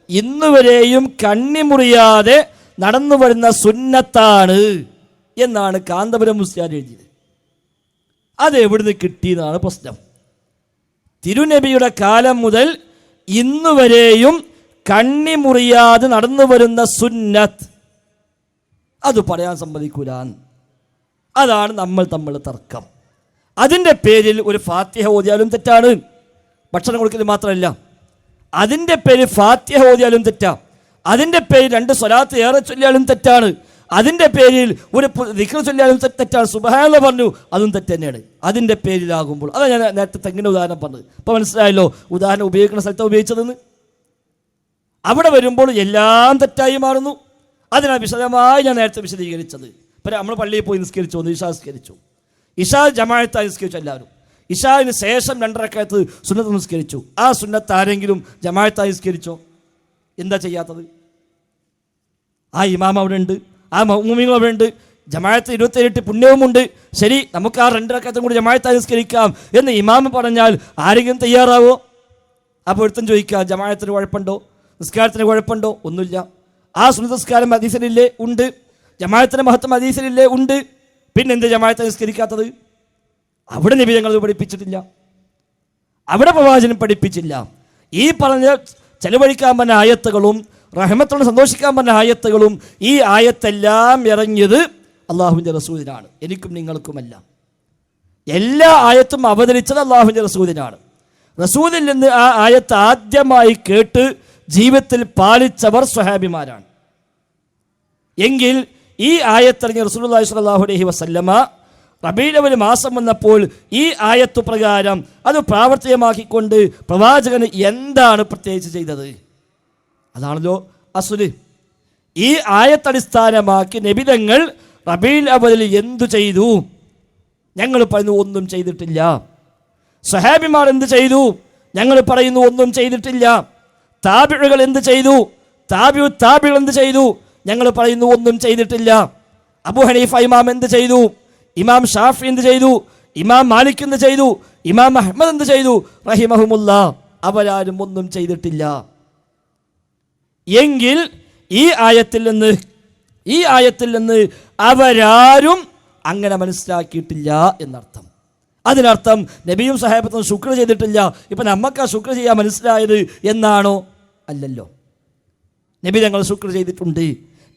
ഇന്നുവരെയും കണ്ണിമുറിയാതെ നടന്നു വരുന്ന സുന്നത്താണ് എന്നാണ് കാന്തപുരം മുസ്ലിയാർ എഴുതിയത്. അത് എവിടുന്ന് കിട്ടിയെന്നാണ് പ്രശ്നം. തിരുനബിയുടെ കാലം മുതൽ ഇന്നുവരെയും കണ്ണിമുറിയാതെ നടന്നു വരുന്ന സുന്നത്ത്, അത് പറയാൻ സമ്മതിക്കൂല. അതാണ് നമ്മൾ തർക്കം. അതിൻ്റെ പേരിൽ ഒരു ഫാത്തിഹ ഓതിയാലും തെറ്റാണ്, ഭക്ഷണം കൊടുക്കൽ മാത്രമല്ല, അതിൻ്റെ പേരിൽ ഫാത്തിഹ ഓതിയാലും തെറ്റാണ്, അതിൻ്റെ പേരിൽ 2 സ്വലാത്ത് ഏറെ ചൊല്ലിയാലും തെറ്റാണ്, അതിൻ്റെ പേരിൽ ഒരു ദിക്ർ ചൊല്ലിയാലും തെറ്റാണ്, സുബ്ഹാനല്ലാഹ് പറഞ്ഞു അതും തെറ്റ് തന്നെയാണ്. അതിൻ്റെ പേരിലാകുമ്പോൾ, അതാണ് ഞാൻ നേരത്തെ തെങ്ങിൻ്റെ ഉദാഹരണം പറഞ്ഞത്. ഇപ്പോൾ മനസ്സിലായല്ലോ ഉദാഹരണം ഉപയോഗിക്കുന്ന സ്ഥലത്ത് ഉപയോഗിച്ചതെന്ന്. അവിടെ വരുമ്പോൾ എല്ലാം തെറ്റായി മാറുന്നു. അതിനാണ് വിശദമായി ഞാൻ നേരത്തെ വിശദീകരിച്ചത്. ഇപ്പം നമ്മൾ പള്ളിയിൽ പോയി നിസ്കരിച്ചു, ഇശാ നിസ്കരിച്ചു, ഇശാ ജമാഅത്തായി നിസ്കരിച്ചു എല്ലാവരും. ഇശാവിന് ശേഷം 2 റക്അത്ത് സുന്നത്ത് നിസ്കരിച്ചു. ആ സുന്നത്ത് ആരെങ്കിലും ജമാഅത്തായി നിസ്കരിച്ചോ? എന്താ ചെയ്യാത്തത്? ആ ഇമാം അവിടെ ഉണ്ട്, ആ മഅ്മൂമികൾ അവിടെ ഉണ്ട്, ജമാഅത്ത് 27 പുണ്യവുമുണ്ട്. ശരി, നമുക്ക് ആ 2 റക്അത്തും കൂടി ജമാഅത്തായി നിസ്കരിക്കാം എന്ന് ഇമാം പറഞ്ഞാൽ ആരെങ്കിലും തയ്യാറാവോ? അപ്പോൾ ഒരുത്തൻ ചോദിക്കുക, ജമാഅത്തിന് കുഴപ്പമുണ്ടോ, നിസ്കാരത്തിന് കുഴപ്പമുണ്ടോ? ഒന്നുമില്ല. ആ സുന്നത്ത് നിസ്കാരം ഹദീസിലില്ലേ? ഉണ്ട്. ജമാഅത്തിന്റെ മഹത്വം ഹദീസിലില്ലേ? ഉണ്ട്. പിന്നെന്ത് ജമാഅത്തെ നിസ്കരിക്കാത്തത്? അവിടെ നബി ഞങ്ങൾ പഠിപ്പിച്ചിട്ടില്ല, അവിടെ പ്രവാചകൻ പഠിപ്പിച്ചില്ല. ഈ പറഞ്ഞ ചെലവഴിക്കാൻ പറഞ്ഞ ആയത്തുകളും റഹ്മത്തോട് സന്തോഷിക്കാൻ പറഞ്ഞ ആയത്തുകളും ഈ ആയത്തെല്ലാം ഇറങ്ങിയത് അള്ളാഹുവിൻ്റെ റസൂലിനാണ്, എനിക്കും നിങ്ങൾക്കുമല്ല. എല്ലാ ആയത്തും അവതരിച്ചത് അള്ളാഹുവിൻ്റെ റസൂലിനാണ്. റസൂലിൽ നിന്ന് ആ ആയത്ത് ആദ്യമായി കേട്ട് ജീവിതത്തിൽ പാലിച്ചവർ സ്വഹാബിമാരാണ്. എങ്കിൽ ഈ ആയത്തിറങ്ങിയ റസൂലുള്ളാഹി സ്വല്ലല്ലാഹു അലൈഹി വസല്ലമ റബീഉൽ അവ്വൽ മാസം വന്നപ്പോൾ ഈ ആയത്തു പ്രകാരം അത് പ്രാവർത്തികമാക്കിക്കൊണ്ട് പ്രവാചകന് എന്താണ് പ്രത്യേകിച്ച് ചെയ്തത്? അതാണല്ലോ അസ്ല്. ഈ ആയത്തടിസ്ഥാനമാക്കി നബിതങ്ങൾ റബീഉൽ അവ്വലിൽ എന്തു ചെയ്തു? ഞങ്ങൾ പറയുന്നു ഒന്നും ചെയ്തിട്ടില്ല. സ്വഹാബിമാർ എന്ത് ചെയ്തു? ഞങ്ങൾ പറയുന്നു ഒന്നും ചെയ്തിട്ടില്ല. താബിഉകൾ എന്ത് ചെയ്തു? താബിഉകൾ എന്ത് ചെയ്തു? ഞങ്ങൾ പറയുന്നു ഒന്നും ചെയ്തിട്ടില്ല. അബൂ ഹനീഫ ഇമാം എന്ത് ചെയ്തു? ഇമാം ഷാഫി എന്ത് ചെയ്തു? ഇമാം മാലിക് എന്ത് ചെയ്തു? ഇമാം അഹ്മദ് എന്ത് ചെയ്തു? റഹിമഹുമുല്ലാ, അവരാരും ഒന്നും ചെയ്തിട്ടില്ല. എങ്കിൽ ഈ ആയത്തിൽ നിന്ന് അവരാരും അങ്ങനെ മനസ്സിലാക്കിയിട്ടില്ല എന്നർത്ഥം. അതിനർത്ഥം നബിയും സഹാബത്തും ശുക്ർ ചെയ്തിട്ടില്ല, ഇപ്പം നമ്മക്കാ ശുക്ർ ചെയ്യാൻ മനസ്സിലായത് എന്നാണോ? അല്ലല്ലോ. നബി തങ്ങൾ ശുക്ർ ചെയ്തിട്ടുണ്ട്.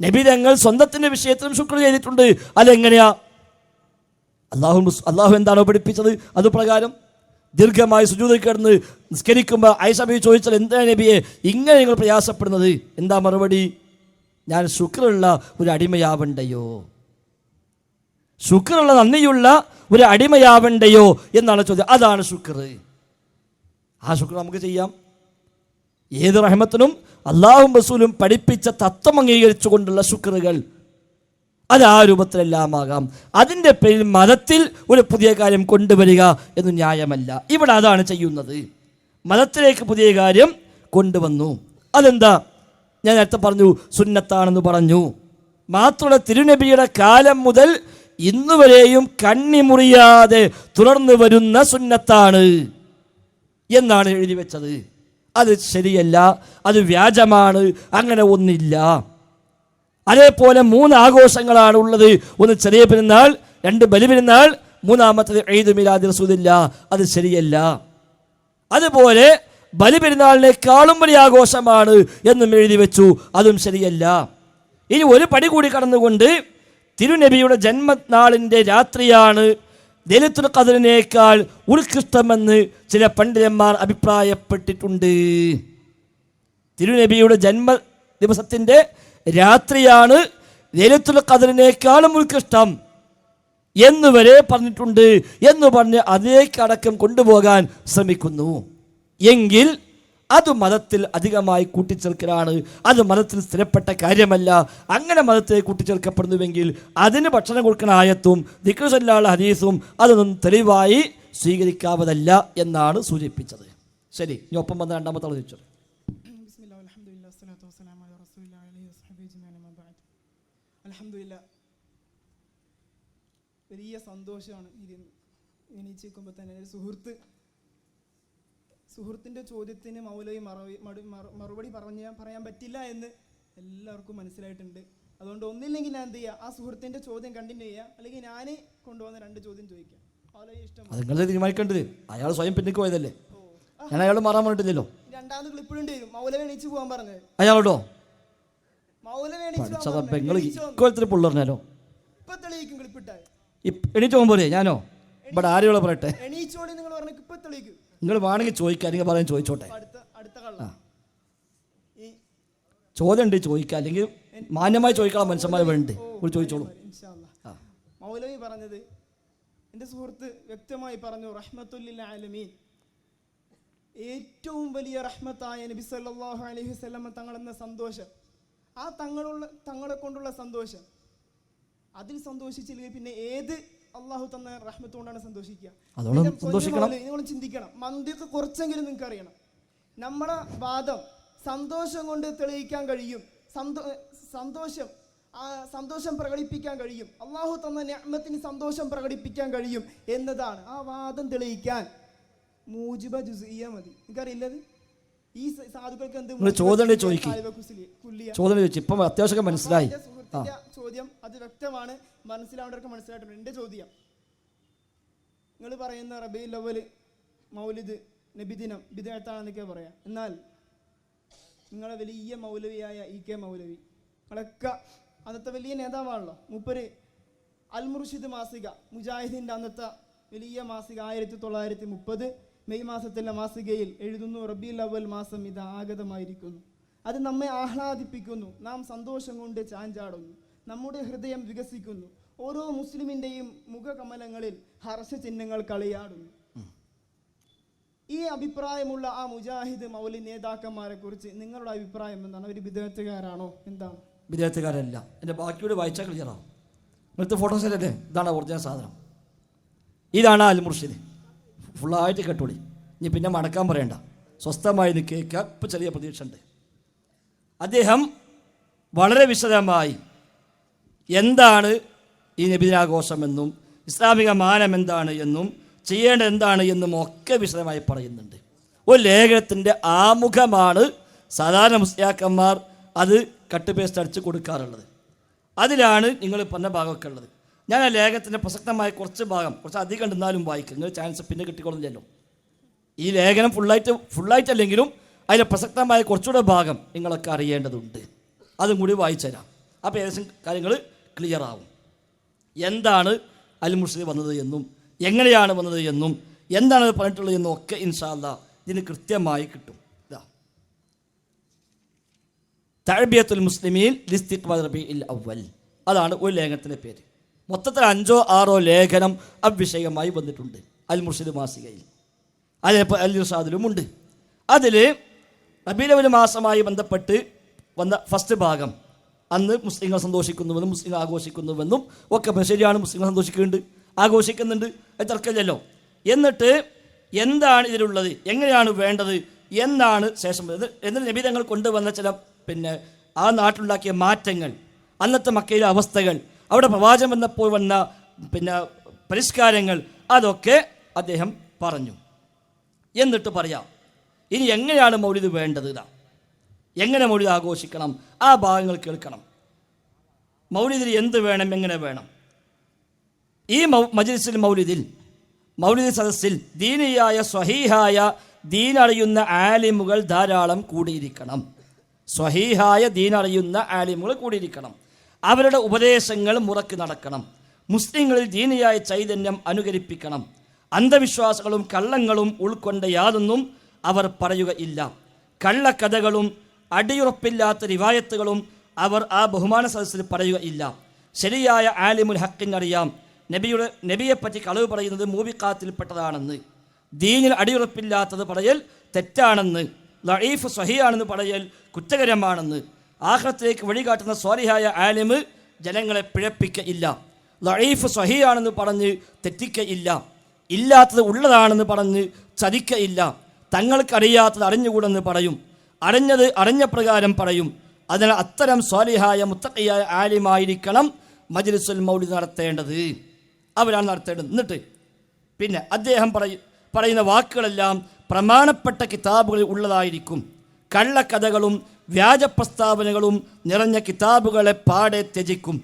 നബി തങ്ങൾ സ്വന്തത്തിൻ്റെ വിഷയത്തിലും ശുക്ർ ചെയ്തിട്ടുണ്ട്. അതെങ്ങനെയാ? അള്ളാഹു എന്താണോ പഠിപ്പിച്ചത് അതുപ്രകാരം ദീർഘമായി സുജൂദിൽ കിടന്ന് നിസ്കരിക്കുമ്പോൾ ആയിഷ ബീവി ചോദിച്ചാൽ എന്താ നബിയെ ഇങ്ങനെ നിങ്ങൾ പ്രയാസപ്പെടുന്നത്? എന്താ മറുപടി? ഞാൻ ശുക്റുള്ള ഒരു അടിമയാവണ്ടയോ, ശുക്റുള്ള നന്ദിയുള്ള ഒരു അടിമയാവണ്ടയോ എന്നാണ് ചോദ്യം. അതാണ് ശുക്ർ. ആ ശുക്ർ നമുക്ക് ചെയ്യാം. ഏത് റഹ്മത്തിനും അള്ളാഹും റസൂലും പഠിപ്പിച്ച തത്വം അംഗീകരിച്ചുകൊണ്ടുള്ള ശുക്റുകൾ അത് ആ രൂപത്തിലെല്ലാം ആകാം. അതിൻ്റെ പേരിൽ മതത്തിൽ ഒരു പുതിയ കാര്യം കൊണ്ടുവരിക എന്ന് ന്യായമല്ല. ഇവിടെ അതാണ് ചെയ്യുന്നത്. മതത്തിലേക്ക് പുതിയ കാര്യം കൊണ്ടുവന്നു. അതെന്താ? ഞാൻ നേരത്തെ പറഞ്ഞു, സുന്നത്താണെന്ന് പറഞ്ഞു. മാത്രമല്ല തിരുനബിയുടെ കാലം മുതൽ ഇന്നുവരെയും കണ്ണിമുറിയാതെ തുടർന്നു വരുന്ന സുന്നത്താണ് എന്നാണ് എഴുതി വെച്ചത്. അത് ശരിയല്ല, അത് വ്യാജമാണ്, അങ്ങനെ ഒന്നില്ല. അതേപോലെ 3 ആഘോഷങ്ങളാണ് ഉള്ളത്. ഒന്ന് ചെറിയ പെരുന്നാൾ, 2 ബലിപെരുന്നാൾ, മൂന്നാമത്തത് ഈദ് മിലാദ് റസൂലില്ല. അത് ശരിയല്ല. അതുപോലെ ബലിപെരുന്നാളിനേക്കാളും വലിയ ആഘോഷമാണ് എന്നും എഴുതി വെച്ചു. അതും ശരിയല്ല. ഇനി ഒരു പടി കൂടി കടന്നുകൊണ്ട് തിരുനബിയുടെ ജന്മനാളിൻ്റെ രാത്രിയാണ് ലൈലത്തുൽ ഖദ്റിനേക്കാൾ ഉത്കൃഷ്ടമെന്ന് ചില പണ്ഡിതന്മാർ അഭിപ്രായപ്പെട്ടിട്ടുണ്ട്. തിരുനബിയുടെ ജന്മ ദിവസത്തിൻ്റെ രാത്രിയാണ് ലൈലത്തുൽ ഖദ്റിനേക്കാളും ഉത്കൃഷ്ടം എന്നുവരെ പറഞ്ഞിട്ടുണ്ട് എന്ന് പറഞ്ഞ് അതിലേക്കടക്കം കൊണ്ടുപോകാൻ ശ്രമിക്കുന്നു. എങ്കിൽ അത് മതത്തിൽ അധികമായി കൂട്ടിച്ചേർക്കലാണ്. അത് മതത്തിൽ സ്ഥിരപ്പെട്ട കാര്യമല്ല. അങ്ങനെ മതത്തെ കൂട്ടിച്ചേർക്കപ്പെടുന്നുവെങ്കിൽ അതിന് ഭക്ഷണം കൊടുക്കുന്ന ആയത്തും ദിക്ർ ചൊല്ലാനുള്ള ഹദീസും അതൊന്നും തെളിവായി സ്വീകരിക്കാവതല്ല എന്നാണ് സൂചിപ്പിച്ചത്. ശരി, ഇനി ഒപ്പം വന്ന രണ്ടാമത്തെ ചോദിച്ചത്. വലിയ സന്തോഷമാണ് എണീച്ചിരിക്കുമ്പോൾ തന്നെ സുഹൃത്തിൻ്റെ ചോദ്യത്തിന് മൗലവി മറുപടി പറയാൻ പറ്റില്ല എന്ന് എല്ലാവർക്കും മനസ്സിലായിട്ടുണ്ട്. അതുകൊണ്ട് ഒന്നില്ലെങ്കിൽ ഞാൻ എന്ത് ചെയ്യുക, ആ സുഹൃത്തിൻ്റെ ചോദ്യം കണ്ടിന്യൂ ചെയ്യുക, അല്ലെങ്കിൽ ഞാൻ കൊണ്ടുവന്ന 2 ചോദ്യം ചോദിക്കാം. മൗലവി ഇഷ്ടം നിങ്ങൾ തീരുമാനിക്കേണ്ടത്. അയാൾ സ്വയം പിന്നിക്ക് പോയതല്ലേ, ഞാൻ അയാൾ മാറാൻ പറഞ്ഞിട്ടില്ലല്ലോ. 2ാമത് ക്ലിപ്പ് ഇടേണ്ടി വരും. മൗലവി എണീച്ച് പോകാൻ പറഞ്ഞത് അയാളോടോ? മൗലവി പിള്ളേറിനാലോ ഇപ്പൊ തെളിയിക്കും ക്ലിപ്പിട്ടാൽ. എണീറ്റ് പോകുമ്പോൾ ഞാനോ ഇവിടെ ആരെയുള്ള പറയട്ടെ? എണീച്ചോടി നിങ്ങൾ പറഞ്ഞ ഇപ്പൊ തെളിയിക്കും. നിങ്ങൾ വേണമെങ്കിൽ ചോദിക്കാം, അല്ലെങ്കിൽ പറയാൻ ചോദിച്ചോട്ടെ. അടുത്ത കള്ള ചോദ്യം ഉണ്ട് ചോദിക്കാം, അല്ലെങ്കിൽ മാന്യമായി ചോദിക്കണം. മനുഷ്യന്മാർ വേണ്ടേ, ചോദിച്ചോളൂ. മൗലവി പറഞ്ഞത്, എൻ്റെ സുഹൃത്ത് വ്യക്തമായി പറഞ്ഞു, റഹ്മത്തുല്ലിൽ ആലമീൻ, ഏറ്റവും വലിയ റഹ്മത്തായ നബി സല്ലല്ലാഹു അലൈഹി വസല്ലം തങ്ങളെന്ന സന്തോഷം, ആ തങ്ങളെ കൊണ്ടുള്ള സന്തോഷം, അതിൽ സന്തോഷിച്ചില്ലെങ്കിൽ പിന്നെ ഏത് അള്ളാഹു തന്ന റഹ്മത്ത് കൊണ്ടാണ് സന്തോഷിക്കുക? നിങ്ങൾ ചിന്തിക്കണം. മന്ദിക്ക് കുറച്ചെങ്കിലും നിങ്ങൾക്ക് അറിയണം. നമ്മുടെ വാദം സന്തോഷം കൊണ്ട് തെളിയിക്കാൻ കഴിയും, സന്തോഷം പ്രകടിപ്പിക്കാൻ കഴിയും, അള്ളാഹു തന്ന നിഅമത്തിന് സന്തോഷം പ്രകടിപ്പിക്കാൻ കഴിയും എന്നതാണ്. ആ വാദം തെളിയിക്കാൻ മൂജിബ ജുസ്ഇയ്യ മതി. നിങ്ങൾക്കറിയില്ലത്? ഈ സാധുക്കൾക്ക് എന്ത് അത്യാവശ്യം മനസ്സിലായി. ചോദ്യം അത് വ്യക്തമാണ്, മനസ്സിലാവേണ്ടവർക്ക് മനസ്സിലായിട്ടുണ്ട്. എൻ്റെ ചോദ്യം, നിങ്ങൾ പറയുന്ന റബീഉൽ അവ്വൽ, മൗലിദ്, നബിദിനം ബിദ്അത്താണെന്നൊക്കെ പറയാം. എന്നാൽ നിങ്ങളെ വലിയ മൗലവിയായ EK മൗലവി, നിങ്ങളൊക്കെ അന്നത്തെ വലിയ നേതാവാണല്ലോ. മൂപ്പര് അൽ മുർഷിദ് മാസിക, മുജാഹിദിൻ്റെ അന്നത്തെ വലിയ മാസിക, 1930 മെയ് മാസത്തിലെ മാസികയിൽ എഴുതുന്നു, റബീഉൽ അവ്വൽ മാസം ഇത് ആഗതമായിരിക്കുന്നു, അത് നമ്മെ ആഹ്ലാദിപ്പിക്കുന്നു, നാം സന്തോഷം കൊണ്ട് ചാഞ്ചാടുന്നു, നമ്മുടെ ഹൃദയം വികസിക്കുന്നു, ഓരോ മുസ്ലിമിൻ്റെയും മുഖകമലങ്ങളിൽ ഹർഷചിഹ്നങ്ങൾ കളിയാടുന്നു. ഈ അഭിപ്രായമുള്ള ആ മുജാഹിദ് മൗലി നേതാക്കന്മാരെ കുറിച്ച് നിങ്ങളുടെ അഭിപ്രായം എന്താണ്? അവർ വിദേഹത്തുകാരാണോ? എന്താണ്? വിദേഹത്തുകാരല്ല. എൻ്റെ ബാക്കിയോട് വായിച്ചാൽ ക്ലിയറാവും. ഇന്നത്തെ ഫോട്ടോസിലല്ലേ, ഇതാണ് ഒറിജിനൽ സാധനം. ഇതാണ് അൽ മുർഷിദ്. ഫുള്ളായിട്ട് കേട്ടോളി. ഇനി പിന്നെ മടക്കാൻ പറയണ്ട, സ്വസ്ഥമായി ഇത് കേൾക്കുക. ഇപ്പം ചെറിയ പ്രതീക്ഷ ഉണ്ട്. അദ്ദേഹം വളരെ വിശദമായി എന്താണ് ഈ നബിദിനാഘോഷമെന്നും ഇസ്ലാമിക മാനം എന്താണ് എന്നും ചെയ്യേണ്ടത് എന്താണ് എന്നും ഒക്കെ വിശദമായി പറയുന്നുണ്ട്. ഒരു ലേഖനത്തിൻ്റെ ആമുഖമാണ് സാധാരണ മുസ്ലിയാക്കന്മാർ അത് കട്ട് പേസ്റ്റ് അടിച്ച് കൊടുക്കാറുള്ളത്. അതിലാണ് നിങ്ങൾ പറഞ്ഞ ഭാഗമൊക്കെ ഉള്ളത്. ഞാൻ ആ ലേഖനത്തിൻ്റെ പ്രസക്തമായ കുറച്ച് ഭാഗം, കുറച്ച് അധികം ഉണ്ടെന്നാലും വായിക്കും. നിങ്ങൾ ചാൻസ് പിന്നെ കിട്ടിക്കൊള്ളുന്നില്ലല്ലോ. ഈ ലേഖനം ഫുള്ളായിട്ടല്ലെങ്കിലും അതിൻ്റെ പ്രസക്തമായ കുറച്ചുകൂടെ ഭാഗം നിങ്ങളൊക്കെ അറിയേണ്ടതുണ്ട്. അതും കൂടി വായിച്ചു തരാം. അപ്പോൾ ഏകദേശം കാര്യങ്ങൾ ക്ലിയർ ആവും. എന്താണ് അൽ മുർഷിദ് വന്നത് എന്നും എങ്ങനെയാണ് വന്നത് എന്നും എന്താണ് പറഞ്ഞിട്ടുള്ളത് എന്നും ഒക്കെ ഇൻഷാ അല്ലാഹ് ഇതിന് കൃത്യമായി കിട്ടും. ഇതാ തഅബിയത്തുൽ മുസ്ലിമീൻ ലിസ്തിഖ്ബാൽ റബീഉൽ അവ്വൽ, അതാണ് ഒരു ലേഖനത്തിൻ്റെ പേര്. മൊത്തത്തിൽ 5ഓ 6ഓ ലേഖനം അവിഷയമായി വന്നിട്ടുണ്ട് അൽ മുർഷിദ് മാസികയിൽ. അതിപ്പോൾ അൽ ഇർഷാദിലുമുണ്ട്. അതിൽ റബീഉൽ അവ്വൽ മാസമായി ബന്ധപ്പെട്ട് വന്ന ഫസ്റ്റ് ഭാഗം, അന്ന് മുസ്ലിങ്ങൾ സന്തോഷിക്കുന്നുവെന്നും മുസ്ലിങ്ങൾ ആഘോഷിക്കുന്നുവെന്നും ഒക്കെ ശരിയാണ്. മുസ്ലിങ്ങൾ സന്തോഷിക്കുന്നുണ്ട്, ആഘോഷിക്കുന്നുണ്ട്, അത് തർക്കമില്ലല്ലോ. എന്നിട്ട് എന്താണ് ഇതിലുള്ളത്, എങ്ങനെയാണ് വേണ്ടത് എന്നാണ് ശേഷം വരുന്നത്. എന്നിട്ട് നബി തങ്ങൾ കൊണ്ടുവന്ന ചില ആ നാട്ടിലുണ്ടാക്കിയ മാറ്റങ്ങൾ, അന്നത്തെ മക്കയിലെ അവസ്ഥകൾ, അവിടെ പ്രവാചകം വന്നപ്പോൾ വന്ന പരിഷ്കാരങ്ങൾ, അതൊക്കെ അദ്ദേഹം പറഞ്ഞു. എന്നിട്ട് പറയാം ഇനി എങ്ങനെയാണ് മൗലിദ് വേണ്ടത്, എങ്ങനെ മൗലിദ് ആഘോഷിക്കണം, ആ ഭാഗങ്ങൾ കേൾക്കണം. മൗലിദിൽ എന്ത് വേണം, എങ്ങനെ വേണം. ഈ മജ്ലിസിൽ മൗലിദ് സദസ്സിൽ ദീനിയായ സ്വഹീഹായ ദീനറിയുന്ന ആലിമുകൾ ധാരാളം കൂടിയിരിക്കണം. സ്വഹീഹായ ദീനറിയുന്ന ആലിമുകൾ കൂടിയിരിക്കണം. അവരുടെ ഉപദേശങ്ങൾ മുറക്ക് നടക്കണം. മുസ്ലിങ്ങളിൽ ദീനിയായ ചൈതന്യം അനുകരിപ്പിക്കണം. അന്ധവിശ്വാസങ്ങളും കള്ളങ്ങളും ഉൾക്കൊണ്ട യാതൊന്നും അവർ പറയുകയില്ല. കള്ളക്കഥകളും അടിയുറപ്പില്ലാത്ത റിവായത്തുകളും അവർ ആ ബഹുമാന സദസ്സിൽ പറയുകയില്ല. ശരിയായ ആലിമുൽ ഹക്കിനറിയാം നബിയെപ്പറ്റി കളവ് പറയുന്നത് മൂബിഖാത്തിൽപ്പെട്ടതാണെന്ന്, ദീനിൽ അടിയുറപ്പില്ലാത്തത് പറയൽ തെറ്റാണെന്ന്, ലഈഫ് സ്വഹീഹാണെന്ന് പറയൽ കുറ്റകരമാണെന്ന്. ആഖിറത്തിലേക്ക് വഴികാട്ടുന്ന സ്വാലിഹായ ആലിമ് ജനങ്ങളെ പിഴപ്പിക്കയില്ല. ലഈഫ് സ്വഹീഹാണെന്ന് പറഞ്ഞ് തെറ്റിക്കയില്ല. ഇല്ലാത്തത് ഉള്ളതാണെന്ന് പറഞ്ഞ് ചതിക്കയില്ല. തങ്ങൾക്കറിയാത്തത് അറിഞ്ഞുകൂടെന്ന് പറയും. അറിഞ്ഞത് അറിഞ്ഞ പ്രകാരം പറയും. അതിനാൽ അത്തരം സ്വാലിഹായ മുത്തഖിയായ ആലിമായിരിക്കണം മജ്ലിസുൽ മൗലിദ് നടത്തേണ്ടത്. അവരാണ് നടത്തേണ്ടത്. എന്നിട്ട് പിന്നെ അദ്ദേഹം പറയുന്ന വാക്കുകളെല്ലാം പ്രമാണപ്പെട്ട കിതാബുകളിൽ ഉള്ളതായിരിക്കും. കള്ളക്കഥകളും വ്യാജ പ്രസ്താവനകളും നിറഞ്ഞ കിതാബുകളെ പാടെ ത്യജിക്കും.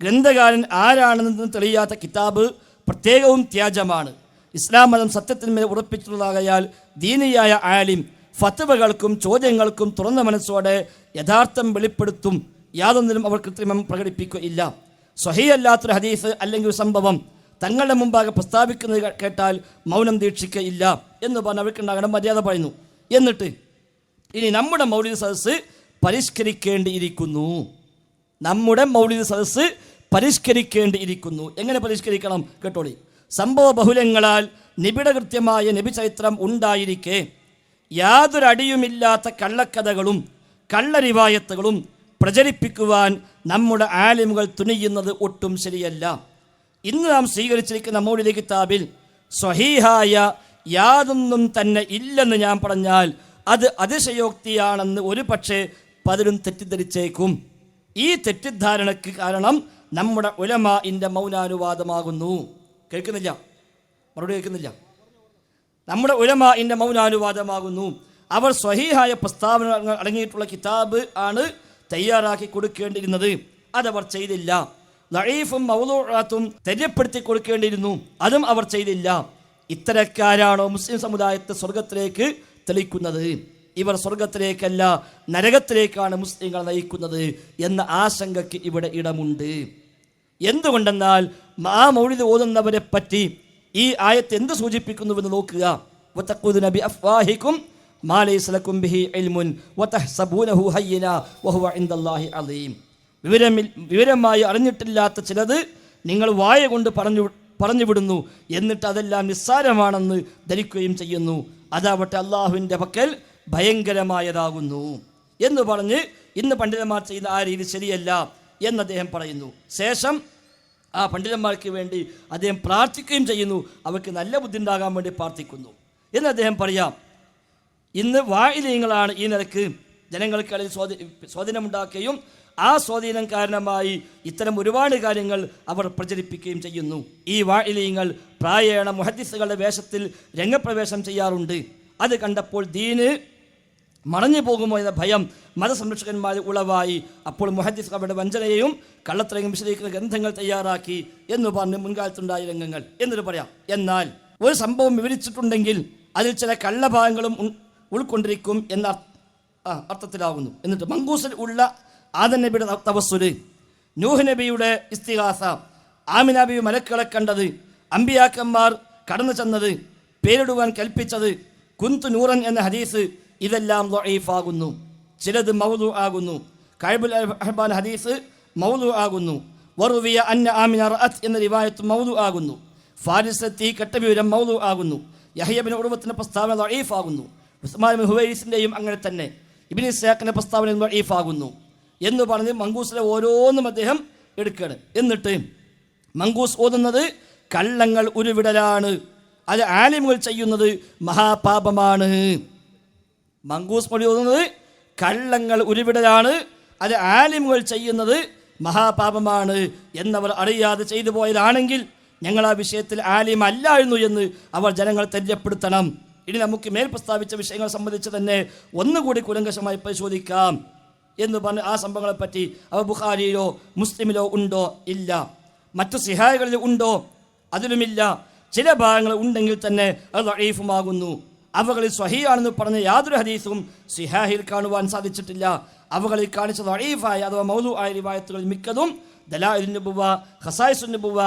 ഗ്രന്ഥകാരൻ ആരാണെന്ന് തെളിയാത്ത കിതാബ് പ്രത്യേകവും ത്യാജമാണ്. ഇസ്ലാം മതം സത്യത്തിന്മേൽ ഉറപ്പിച്ചിട്ടുള്ളതാകയാൽ ദീനിയായ ആലിം ഫത്വകൾക്കും ചോദ്യങ്ങൾക്കും തുറന്ന മനസ്സോടെ യഥാർത്ഥം വെളിപ്പെടുത്തും. യാതൊന്നിലും അവർ കൃത്രിമം പ്രകടിപ്പിക്കുകയില്ല. സ്വഹീഹല്ലാത്തൊരു ഹദീസ് അല്ലെങ്കിൽ ഒരു സംഭവം തങ്ങളുടെ മുമ്പാകെ പ്രസ്താവിക്കുന്നത് കേട്ടാൽ മൗനം ദീക്ഷിക്കയില്ല എന്ന് പറഞ്ഞ് അവർക്കുണ്ടാകണം മര്യാദ പറയുന്നു. എന്നിട്ട് ഇനി നമ്മുടെ മൗലിദ് സദസ്സ് പരിഷ്കരിക്കേണ്ടിയിരിക്കുന്നു. നമ്മുടെ മൗലിദ് സദസ്സ് പരിഷ്കരിക്കേണ്ടിയിരിക്കുന്നു. എങ്ങനെ പരിഷ്കരിക്കണം കേട്ടോളി. സംഭവ ബഹുലങ്ങളാൽ നിബിഡകൃത്യമായ നബി ചരിത്രം ഉണ്ടായിരിക്കെ യാതൊരടിയുമില്ലാത്ത കള്ളക്കഥകളും കള്ളരിവായത്തുകളും പ്രചരിപ്പിക്കുവാൻ നമ്മുടെ ആലിമുകൾ തുനിയുന്നത് ഒട്ടും ശരിയല്ല. ഇന്ന് നാം സ്വീകരിച്ചിരിക്കുന്ന മൗലിദ് കിതാബിൽ സ്വഹീഹായ യാതൊന്നും തന്നെ ഇല്ലെന്ന് ഞാൻ പറഞ്ഞാൽ അത് അതിശയോക്തിയാണെന്ന് ഒരു പക്ഷേ പലരും തെറ്റിദ്ധരിച്ചേക്കും. ഈ തെറ്റിദ്ധാരണയ്ക്ക് കാരണം നമ്മുടെ ഉലമാഇന്റെ മൗനാനുവാദമാകുന്നു. കേൾക്കുന്നില്ല? മറുപടി കേൾക്കുന്നില്ല? നമ്മുടെ ഉലമാഇന്റെ മൗനാനുവാദമാകുന്നു. അവർ സ്വഹീഹായ പ്രസ്താവനകൾ അടങ്ങിയിട്ടുള്ള കിതാബ് ആണ് തയ്യാറാക്കി കൊടുക്കേണ്ടിയിരുന്നത്. അതവർ ചെയ്തില്ല. ലഈഫും മൗദൂഅത്തും തെര്യപ്പെടുത്തി കൊടുക്കേണ്ടിയിരുന്നു. അതും അവർ ചെയ്തില്ല. ഇത്തരക്കാരാണോ മുസ്ലിം സമുദായത്തെ സ്വർഗത്തിലേക്ക് തെളിക്കുന്നത്? ഇവർ സ്വർഗത്തിലേക്കല്ല നരകത്തിലേക്കാണ് മുസ്ലിങ്ങളെ നയിക്കുന്നത് എന്ന ആശങ്കയ്ക്ക് ഇവിടെ ഇടമുണ്ട്. എന്തുകൊണ്ടെന്നാൽ ആ മൗലിദ് ഓതുന്നവരെ പറ്റി ഈ ആയത്ത് എന്ത് സൂചിപ്പിക്കുന്നുവെന്ന് നോക്കുക. വതഖൂദുന ബിഅഫ്വാഹികും മാ ലൈസ ലക്കും ബിഹി ഇൽമുൻ വതഹ്സബൂനഹു ഹയ്യിന വഹുവ ഇൻദല്ലാഹി അളീം. വിവരമായി അറിഞ്ഞിട്ടില്ലാത്ത ചിലത് നിങ്ങൾ വായ കൊണ്ട് പറഞ്ഞു വിടുന്നു, എന്നിട്ട് അതെല്ലാം നിസ്സാരമാണെന്ന് ധരിക്കുകയും ചെയ്യുന്നു. അതാവട്ടെ അള്ളാഹുവിൻ്റെ പക്കൽ ഭയങ്കരമായതാകുന്നു എന്ന് പറഞ്ഞ് ഇന്ന് പണ്ഡിതന്മാർ ചെയ്യുന്ന ആ രീതി ശരിയല്ല എന്ന് അദ്ദേഹം പറയുന്നു. ശേഷം ആ പണ്ഡിതന്മാർക്ക് വേണ്ടി അദ്ദേഹം പ്രാർത്ഥിക്കുകയും ചെയ്യുന്നു. അവർക്ക് നല്ല ബുദ്ധി ഉണ്ടാകാൻ വേണ്ടി പ്രാർത്ഥിക്കുന്നു എന്ന് അദ്ദേഹം പറയാം. ഇന്ന് വായിലീങ്ങളാണ് ഈ നിലക്ക് ജനങ്ങൾക്കിടയിൽ സ്വാധീനമുണ്ടാക്കുകയും ആ സ്വാധീനം കാരണമായി ഇത്തരം ഒരുപാട് കാര്യങ്ങൾ അവർ പ്രചരിപ്പിക്കുകയും ചെയ്യുന്നു. ഈ വായിലീങ്ങൾ പ്രായേണ മുഹദ്ദിസുകളുടെ വേഷത്തിൽ രംഗപ്രവേശം ചെയ്യാറുണ്ട്. അത് കണ്ടപ്പോൾ ദീന് മറഞ്ഞു പോകുമോ എന്ന ഭയം മതസംരക്ഷകന്മാർ ഉളവായി. അപ്പോൾ മുഹദ്ദിസ് അവരുടെ വഞ്ചനയെയും കള്ളത്തരയും വിശദീകരിക്കുന്ന ഗ്രന്ഥങ്ങൾ തയ്യാറാക്കി എന്ന് പറഞ്ഞ് മുൻകാലത്തുണ്ടായ രംഗങ്ങൾ എന്നിട്ട് പറയാം. എന്നാൽ ഒരു സംഭവം വിവരിച്ചിട്ടുണ്ടെങ്കിൽ അതിൽ ചില കള്ളഭാഗങ്ങളും ഉൾക്കൊണ്ടിരിക്കും എന്ന അർത്ഥത്തിലാകുന്നു. എന്നിട്ട് മങ്കൂസിൽ ഉള്ള ആദം നബിയുടെ തവസ്സുല്, നൂഹ് നബിയുടെ ഇസ്തിഗാസ, ആമിന നബി മലക്കുകളെ കണ്ടത്, അമ്പിയാക്കന്മാർ കടന്നു ചെന്നത്, പേരിടുവാൻ കൽപ്പിച്ചത്, കുന്തു നൂറൻ എന്ന ഹദീസ്, ഇതെല്ലാം ദഈഫാകുന്നു. ചിലത് മൗദൂ ആകുന്നു. കഅബുൽ അഹ്ബാൻ ഹദീസ് മൗദൂ ആകുന്നു. വറുവിയ അന്ന ആമിന റഅത്ത് എന്ന റിവായത്ത് മൗദൂ ആകുന്നു. ഫാരിസത്തി കെട്ടവിവരം മൗദൂ ആകുന്നു. യഹ്യ ഇബ്നു ഉർവത്തിന്റെ പ്രസ്താവന ദഈഫാകുന്നു. ഉസ്മാൻ ഇബ്നു ഹുവൈസിന്റെയും അങ്ങനെ തന്നെ. ഇബ്നു ഇസ്ഹാഖിന്റെ പ്രസ്താവന ദഈഫാകുന്നു എന്ന് പറഞ്ഞ് മങ്കൂസിലെ ഓരോന്നും അദ്ദേഹം എടുക്കുകയാണ്. എന്നിട്ട് മങ്കൂസ് ഓതുന്നത് കള്ളങ്ങൾ ഉരുവിടലാണ്, അത് ആലിമുകൾ ചെയ്യുന്നത് മഹാപാപമാണ്. മങ്കൂസ് മൊഴി ഓതുന്നത് കള്ളങ്ങൾ ഉരുവിടലാണ്, അത് ആലിമുകൾ ചെയ്യുന്നത് മഹാപാപമാണ് എന്നവർ അറിയാതെ ചെയ്തു പോയതാണെങ്കിൽ ഞങ്ങൾ ആ വിഷയത്തിൽ ആലിമല്ലായിരുന്നു എന്ന് അവർ ജനങ്ങൾ തെര്യപ്പെടുത്തണം. ഇനി നമുക്ക് മേൽ പ്രസ്താവിച്ച വിഷയങ്ങൾ സംബന്ധിച്ച് തന്നെ ഒന്നുകൂടി കുലങ്കഷമായി പരിശോധിക്കാം എന്ന് പറഞ്ഞ് ആ സംഭവങ്ങളെപ്പറ്റി അവ ബുഖാരിയിലോ മുസ്ലിമിലോ ഉണ്ടോ? ഇല്ല. മറ്റു സിഹായികളിൽ ഉണ്ടോ? അതിലുമില്ല. ചില ഭാഗങ്ങൾ ഉണ്ടെങ്കിൽ തന്നെ അത് ദഈഫുമാകുന്നു. അവകളിൽ സ്വഹീഹാണെന്ന് പറഞ്ഞ യാതൊരു ഹദീസും സിഹാഹിൽ കാണുവാൻ സാധിച്ചിട്ടില്ല. അവകളിൽ കാണിച്ച ദഈഫായ അഥവാ മൗദൂആയ റിവായത്തുകൾ മിക്കതും ദലായിലുൻ നുബുവ, ഖസായിസുൻ നുബുവ,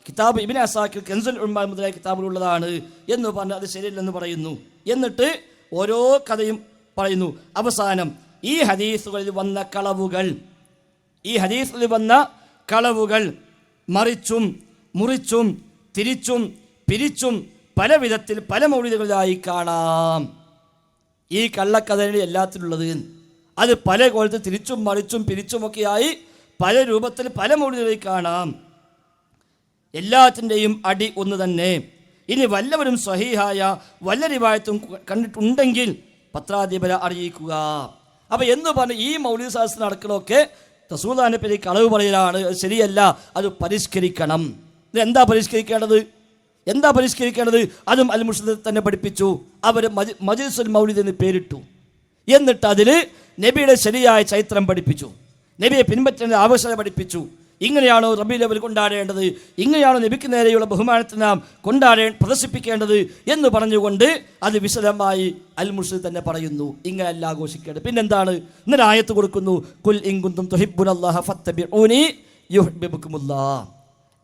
കിതാബ് ഇബ്നു അസാക്കിർ, കൻസുൽ ഉമ്മാ മുതലായ കിതാബിലുള്ളതാണ് എന്ന് പറഞ്ഞ് അത് ശരിയല്ലെന്ന് പറയുന്നു. എന്നിട്ട് ഓരോ കഥയും പറയുന്നു. അവസാനം ഈ ഹദീസുകളിൽ വന്ന കളവുകൾ മറിച്ചും മുറിച്ചും തിരിച്ചും പിരിച്ചും പല വിധത്തിൽ പല മൗലിദുകളിലായി കാണാം. ഈ കള്ളക്കഥയിൽ എല്ലാത്തിലുള്ളത് അത് പല കോലത്തിൽ തിരിച്ചും മറിച്ചും പിരിച്ചുമൊക്കെയായി പല രൂപത്തിൽ പല മൗലിദുകളിൽ കാണാം. എല്ലാത്തിൻ്റെയും അടി ഒന്ന് തന്നെ. ഇനി വല്ലവരും സ്വഹീഹായ വല്ല റിവായത്തും കണ്ടിട്ടുണ്ടെങ്കിൽ പത്രാധിപരെ അറിയിക്കുക. അപ്പം എന്ന് പറഞ്ഞ് ഈ മൗലിദ് സദസ്സിന് നടക്കണമൊക്കെ റസൂലുള്ളാഹിനെ പറ്റി കളവ് പറയലാണ്, ശരിയല്ല, അത് പരിഷ്കരിക്കണം. എന്താ പരിഷ്കരിക്കേണ്ടത്? അതും അൽ മുർഷിദ് തന്നെ പഠിപ്പിച്ചു. അവർ മജ്ലിസുൽ മൗലിദ് എന്ന് പേരിട്ടു. എന്നിട്ട് അതിൽ നബിയുടെ ശരിയായ ചരിത്രം പഠിപ്പിച്ചു, നബിയെ പിൻപറ്റേണ്ട ആവശ്യകത പഠിപ്പിച്ചു. ഇങ്ങനെയാണോ റബീഉൽ അവ്വൽ കൊണ്ടാടേണ്ടത്, ഇങ്ങനെയാണോ നബിക്ക് നേരെയുള്ള ബഹുമാനത്തെ നാം പ്രദർശിപ്പിക്കേണ്ടത് എന്ന് പറഞ്ഞുകൊണ്ട് അത് വിശദമായി അൽ മുർഷിദ് തന്നെ പറയുന്നു. ഇങ്ങനെയല്ല ആഘോഷിക്കേണ്ടത്. പിന്നെന്താണ്? ഇന്നലെ ആയത്ത് കൊടുക്കുന്നു, കുൽ ഇൻ കുന്തും തുഹിബ്ബുനല്ലാഹ ഫത്തബിഊനി യുഹിബ്ബുകുമുല്ലാഹ്.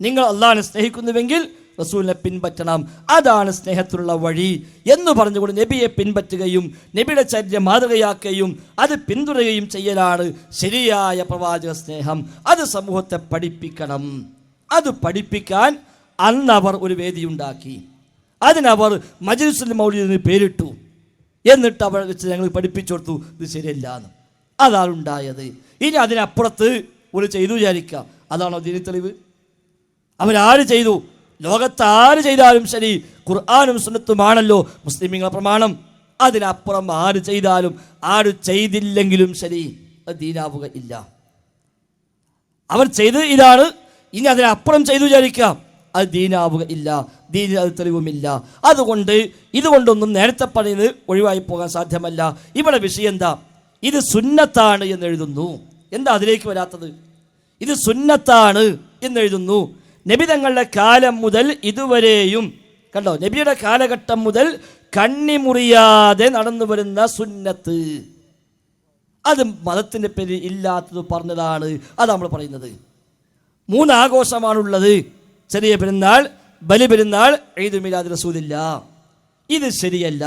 നിങ്ങൾ അല്ലാഹുവിനെ സ്നേഹിക്കുന്നുവെങ്കിൽ റസൂലിനെ പിൻപറ്റണം, അതാണ് സ്നേഹത്തിലുള്ള വഴി എന്ന് പറഞ്ഞുകൊണ്ട് നബിയെ പിൻപറ്റുകയും നബിയുടെ ചര്യ മാതൃകയാക്കുകയും അത് പിന്തുടരുകയും ചെയ്യലാണ് ശരിയായ പ്രവാചക സ്നേഹം. അത് സമൂഹത്തെ പഠിപ്പിക്കണം. അത് പഠിപ്പിക്കാൻ അന്നവർ ഒരു വേദിയുണ്ടാക്കി, അതിനവർ മജ്ലിസുൽ മൗലിദിന് പേരിട്ടു. എന്നിട്ട് അവർ വെച്ച് ഞങ്ങൾ പഠിപ്പിച്ചു കൊടുത്തു, ഇത് ശരിയല്ല എന്ന്. അതാണ് ഉണ്ടായത്. ഇനി അതിനപ്പുറത്ത് ഒരു ചെയ്തു വിചാരിക്കാം, അതാണോ ഇതിന് തെളിവ്? അവരാര് ചെയ്തു? ലോകത്ത് ആര് ചെയ്താലും ശരി ഖുർആനും സുന്നത്തുമാണല്ലോ മുസ്ലിമീങ്ങളുടെ പ്രമാണം. അതിനപ്പുറം ആര് ചെയ്താലും ആര് ചെയ്തില്ലെങ്കിലും ശരി അത് ദീനാവുക ഇല്ല. അവർ ചെയ്ത് ഇതാണ്, ഇനി അതിനപ്പുറം ചെയ്തു വിചാരിക്കാം, അത് ദീനാവുക ഇല്ല, ദീനിൽ അത് തെളിവുമില്ല. അതുകൊണ്ട് ഇതുകൊണ്ടൊന്നും നേരത്തെ പറയുന്നത് ഒഴിവായി പോകാൻ സാധ്യമല്ല. ഇവിടെ വിഷയം എന്താ? ഇത് സുന്നത്താണ് എന്നെഴുതുന്നു. എന്താ അതിലേക്ക് വരാത്തത്? ഇത് സുന്നത്താണ് എന്നെഴുതുന്നു. നബി തങ്ങളുടെ കാലം മുതൽ ഇതുവരെയും കണ്ടോ, നബിയുടെ കാലഘട്ടം മുതൽ കണ്ണിമുറിയാതെ നടന്നു വരുന്ന സുന്നത്ത്, അത് മതത്തിൻ്റെ പേരിൽ ഇല്ലാത്തത് പറഞ്ഞതാണ്. അത് നമ്മൾ പറയുന്നത്. 3 ആഘോഷമാണുള്ളത്: ചെറിയ പെരുന്നാൾ, ബലിപെരുന്നാൾ, ഈദ് മിലാദ് റസൂലില്ല. ഇത് ശരിയല്ല.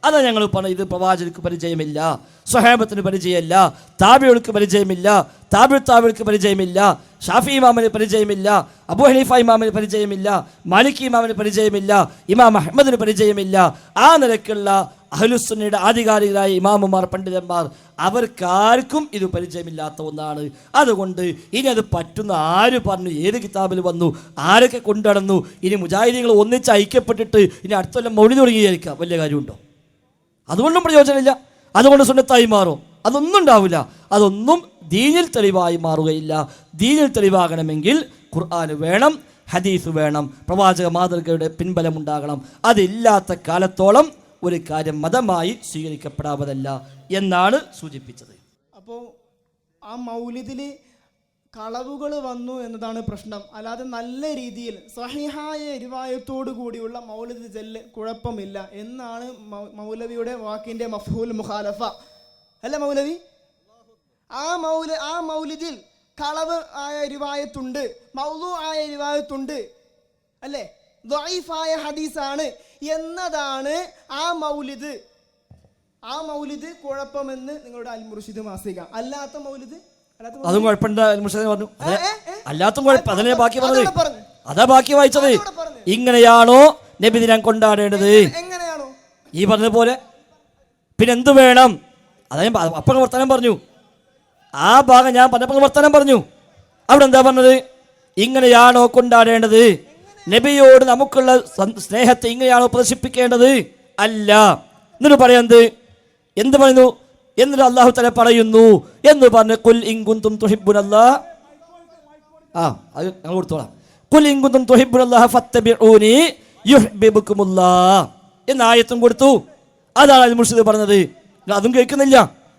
അതാ ഞങ്ങൾ പറഞ്ഞത്. ഇത് പ്രവാചകർക്ക് പരിചയമില്ല, സ്വഹാബത്തിന് പരിചയമില്ല, താബിഉകൾക്ക് പരിചയമില്ല, താബിഉകൾക്ക് പരിചയമില്ല, ഷാഫി ഇമാമിന് പരിചയമില്ല, അബൂ ഹനീഫ ഇമാമിന് പരിചയമില്ല, മാലിക് ഇമാമിന് പരിചയമില്ല, ഇമാം അഹ്മദിന് പരിചയമില്ല. ആ നിലക്കുള്ള അഹ്ലുസുന്നയുടെ ആധികാരികരായ ഇമാമുമാർ, പണ്ഡിതന്മാർ, അവർക്കാർക്കും ഇത് പരിചയമില്ലാത്ത ഒന്നാണ്. അതുകൊണ്ട് ഇനി അത് പറ്റുന്ന ആര് പറഞ്ഞു, ഏത് കിതാബിൽ വന്നു, ആരൊക്കെ കൊണ്ടുനടന്നു, ഇനി മുജാഹിദീങ്ങൾ ഒന്നിച്ച് ഐക്യപ്പെട്ടിട്ട് ഇനി അടുത്തൊല്ലം മൗലിദ് തുടങ്ങിയിരിക്കാം, വലിയ കാര്യമുണ്ടോ? അതുകൊണ്ടും പ്രയോജനമില്ല. അതുകൊണ്ട് സുന്നത്തായി മാറും? അതൊന്നും ഉണ്ടാവില്ല. അതൊന്നും ദീനിൽ തെളിവായി മാറുകയില്ല. ദീനിൽ തെളിവാകണമെങ്കിൽ ഖുർആൻ വേണം, ഹദീസ് വേണം, പ്രവാചക മാതൃകയുടെ പിൻബലമുണ്ടാകണം. അതില്ലാത്ത കാലത്തോളം ഒരു കാര്യം മതമായി സ്വീകരിക്കപ്പെടാവതല്ല എന്നാണ് സൂചിപ്പിച്ചത്. അപ്പോൾ ആ മൗലിദിൽ കളവുകൾ വന്നു എന്നതാണ് പ്രശ്നം. അല്ലാതെ നല്ല രീതിയിൽ സഹിഹായ റിവായത്തോടു കൂടിയുള്ള മൗലിദ് ചെല്ല് കുഴപ്പമില്ല എന്നാണ് മൗലവിയുടെ വാക്കിൻ്റെ മഫ്ഹൂൽ മുഖാലഫ. അല്ല മൗലവി? ആ മൗലിദിൽ കളവ് ആയ റിവായത്തുണ്ട്, മൗദൂ ആയ റിവായത്തുണ്ട്, അല്ലേ, ദഈഫായ ഹദീസാണ് എന്നതാണ് ആ മൗലിദ് കുഴപ്പമെന്ന് നിങ്ങളുടെ അൽ മുർഷിദ് മാസിക. അല്ലാത്ത മൗലിദ് അതും കുഴപ്പമുണ്ട് പറഞ്ഞു. അല്ലാത്തും കുഴപ്പം, അതിനെ ബാക്കി പറഞ്ഞത്, അതാ ബാക്കി വായിച്ചത്. ഇങ്ങനെയാണോ നബിദിനം കൊണ്ടാടേണ്ടത്? എങ്ങനെയാണോ ഈ പറഞ്ഞ പോലെ? പിന്നെന്ത് വേണം? അതാ ഞാൻ അപ്പം വർത്തമാനം പറഞ്ഞു. ആ ഭാഗം ഞാൻ പറഞ്ഞപ്പോൾ വർത്തമാനം പറഞ്ഞു. അവിടെ എന്താ പറഞ്ഞത്? ഇങ്ങനെയാണോ കൊണ്ടാടേണ്ടത്? നബിയോട് നമുക്കുള്ള സ്നേഹത്തെ ഇങ്ങനെയാണോ പ്രദർശിപ്പിക്കേണ്ടത്? അല്ല. എന്നിട്ട് പറയുന്നത് എന്ത് പറയുന്നു? എന്നിട്ട് അല്ലാഹു തആല പറയുന്നു എന്ന് പറഞ്ഞ് കുൽ ഇൻ കുന്തും തുഹിബ്ബുനല്ലാഹ്, അത് ഞങ്ങൾ കൊടുത്തോളാം. കുൽ ഇൻ കുന്തും തുഹിബ്ബുനല്ലാഹ ഫത്തബിഊനി യുഹ്ബിബുകുമുല്ലാഹ് എന്ന ആയത്തും കൊടുത്തു. അതാണ് അൽ മുർഷിദ് പറഞ്ഞത്. അതും കേൾക്കുന്നില്ല.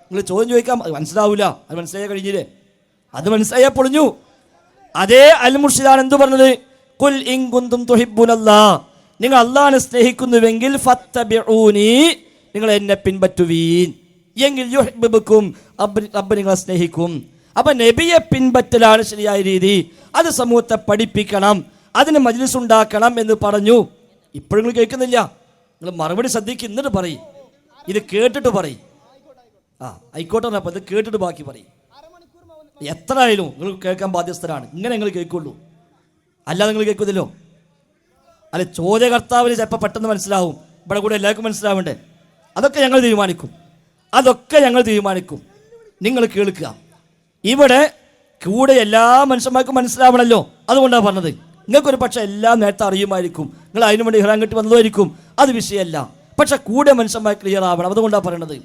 നിങ്ങൾ ചോദ്യം ചോദിക്കാൻ മനസ്സിലാവൂല. അത് മനസ്സിലായാൽ കഴിഞ്ഞില്ലേ? അത് മനസ്സിലായാൽ പൊളിഞ്ഞു. അതേ അൽ മുർഷിദാണ് എന്തു പറഞ്ഞത്? കുൽ ഇൻ കുന്തും തുഹിബ്ബുനല്ലാഹ്, നിങ്ങൾ അല്ലാഹുവിനെ സ്നേഹിക്കുന്നുവെങ്കിൽ ഫത്തബിഊനി, നിങ്ങൾ എന്നെ പിൻപറ്റുവീൻ, എങ്കിൽ യുഹ്ബിബുക്കും, റബ്ബ് നിങ്ങളെ സ്നേഹിക്കും. അപ്പൊ നബിയെ പിൻപറ്റലാണ് ശരിയായ രീതി. അത് സമൂഹത്തെ പഠിപ്പിക്കണം, അതിന് മജ്ലിസ് ഉണ്ടാക്കണം എന്ന് പറഞ്ഞു. ഇപ്പോഴും നിങ്ങൾ കേൾക്കുന്നില്ല. നിങ്ങൾ മറുപടി ശ്രദ്ധിക്കുക. എന്നിട്ട് പറയും, ഇത് കേട്ടിട്ട് പറയും. ആയിക്കോട്ടെ, അപ്പം ഇത് കേട്ടിട്ട് ബാക്കി പറയും. എത്ര ആയാലും നിങ്ങൾ കേൾക്കാൻ ബാധ്യസ്ഥരാണ്. ഇങ്ങനെ നിങ്ങൾ കേൾക്കുള്ളൂ, അല്ലാതെ നിങ്ങൾ കേൾക്കുന്നില്ലോ. അല്ല, ചോദ്യകർത്താവിന് ചിലപ്പോൾ പെട്ടെന്ന് മനസ്സിലാവും, ഇവിടെ കൂടെ എല്ലാവർക്കും മനസ്സിലാവണ്ടേ? അതൊക്കെ ഞങ്ങൾ തീരുമാനിക്കും. നിങ്ങൾ കേൾക്കുക. ഇവിടെ കൂടെ എല്ലാ മനുഷ്യന്മാർക്കും മനസ്സിലാവണമല്ലോ. അതുകൊണ്ടാണ് പറഞ്ഞത്. നിങ്ങൾക്കൊരു പക്ഷേ എല്ലാം നേരത്തെ അറിയുമായിരിക്കും, നിങ്ങൾ അതിനു വേണ്ടി ഇഹ്റാം കെട്ടി വന്നതായിരിക്കും, അത് വിഷയമല്ല. പക്ഷെ കൂടെ മനുഷ്യന്മാർ ക്ലിയർ ആവണം. അതുകൊണ്ടാണ് പറയണത്.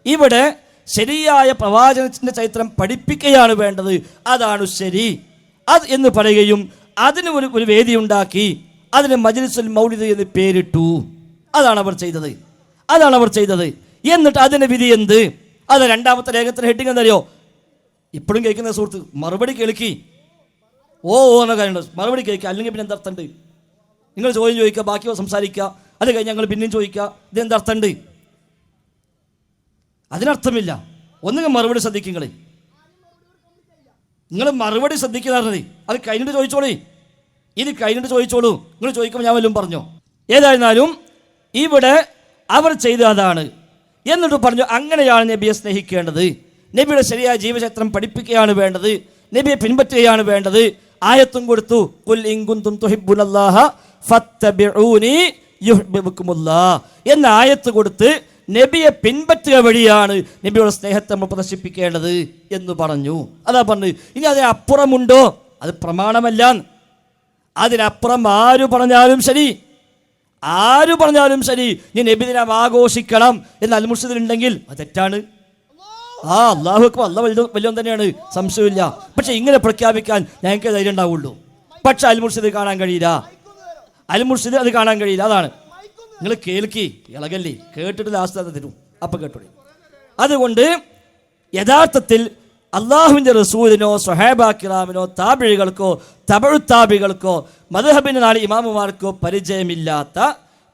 ഇവിടെ ശരിയായ പ്രവാചകത്തിന്റെ ചരിത്രം പഠിപ്പിക്കുകയാണ് വേണ്ടത്. അതാണ് ശരി. അത് എന്ന് പറയുകയും അതിന് ഒരു വേദി ഉണ്ടാക്കി അതിന് മജ്ലിസുൽ മൗലിദ് എന്ന് പേരിട്ടു. അതാണ് അവർ ചെയ്തത്. എന്നിട്ട് അതിന് വിധി എന്ത്? അത് രണ്ടാമത്തെ ലേഖനത്തിന് ഹെഡിങ് എന്തറിയോ? ഇപ്പോഴും കേൾക്കുന്ന സുഹൃത്ത് മറുപടി കേൾക്കി. എന്ന കാര്യമുണ്ട്. മറുപടി കേൾക്കുക, അല്ലെങ്കിൽ പിന്നെ എന്തർത്ഥമുണ്ട്? നിങ്ങൾ ചോദ്യം ചോദിക്കുക, ബാക്കി സംസാരിക്കുക, അത് കഴിഞ്ഞ് ഞങ്ങൾ പിന്നെയും ചോദിക്കുക. ഇത് എന്തർത്ഥമുണ്ട്? അതിനർത്ഥമില്ല. ഒന്നുകിൽ മറുപടി ശ്രദ്ധിക്കുക. നിങ്ങൾ മറുപടി ശ്രദ്ധിക്കുക. അത് കഴിഞ്ഞിട്ട് ചോദിച്ചോളൂ. ഇത് കഴിഞ്ഞിട്ട് ചോദിച്ചോളൂ. നിങ്ങൾ ചോദിക്കുമ്പോൾ ഞാൻ വല്ലതും പറഞ്ഞോ? ഏതായിരുന്നാലും ഇവിടെ അവർ ചെയ്ത അതാണ്. എന്നിട്ട് പറഞ്ഞു, അങ്ങനെയാണ് നബിയെ സ്നേഹിക്കേണ്ടത്, നബിയുടെ ശരിയായ ജീവചരിത്രം പഠിപ്പിക്കുകയാണ് വേണ്ടത്, നബിയെ പിൻപറ്റുകയാണ് വേണ്ടത്. ആയത്തും കൊടുത്തു, ഖുൽ ഇൻ കുന്തും തുഹിബ്ബുനല്ലാഹ ഫത്തബിഊനി യുഹ്ബിബുകുമുല്ലാഹ് എന്ന ആയത്ത് കൊടുത്ത് നബിയെ പിൻപറ്റുക വഴിയാണ് നബിയുടെ സ്നേഹത്തെ നമ്മൾ പ്രദർശിപ്പിക്കേണ്ടത് എന്ന് പറഞ്ഞു. അതാ പറഞ്ഞു. ഇനി അതിനപ്പുറമുണ്ടോ? അത് പ്രമാണമല്ല. അതിനപ്പുറം ആര് പറഞ്ഞാലും ശരി, നീ നബിദിനം ആഘോഷിക്കണം എന്ന് അൽ മുർഷിദിലുണ്ടെങ്കിൽ അത് തെറ്റാണ്. അല്ലാഹു അക്ബർ, അല്ലാഹു വലിയ തന്നെയാണ്, സംശയമില്ല. പക്ഷെ ഇങ്ങനെ പ്രഖ്യാപിക്കാൻ ഞങ്ങൾക്ക് ധൈര്യം ഉണ്ടാവുള്ളൂ. പക്ഷെ അൽ മുർഷിദ് കാണാൻ കഴിയില്ല. അത് കാണാൻ കഴിയില്ല. അതാണ്. നിങ്ങൾ കേൾക്കി ഇളകല്ലേ, കേട്ടിട്ട് ലാസ്റ്റ് അത് തരും. അപ്പം കേട്ടോളി. അതുകൊണ്ട് യഥാർത്ഥത്തിൽ അള്ളാഹുവിൻ്റെ റസൂലിനോ സ്വഹാബാ കിറാമിനോ താബിഴികൾക്കോ തബഉ താബികൾക്കോ മദ്ഹബിന്റെ നാല് ഇമാമുമാർക്കോ പരിചയമില്ലാത്ത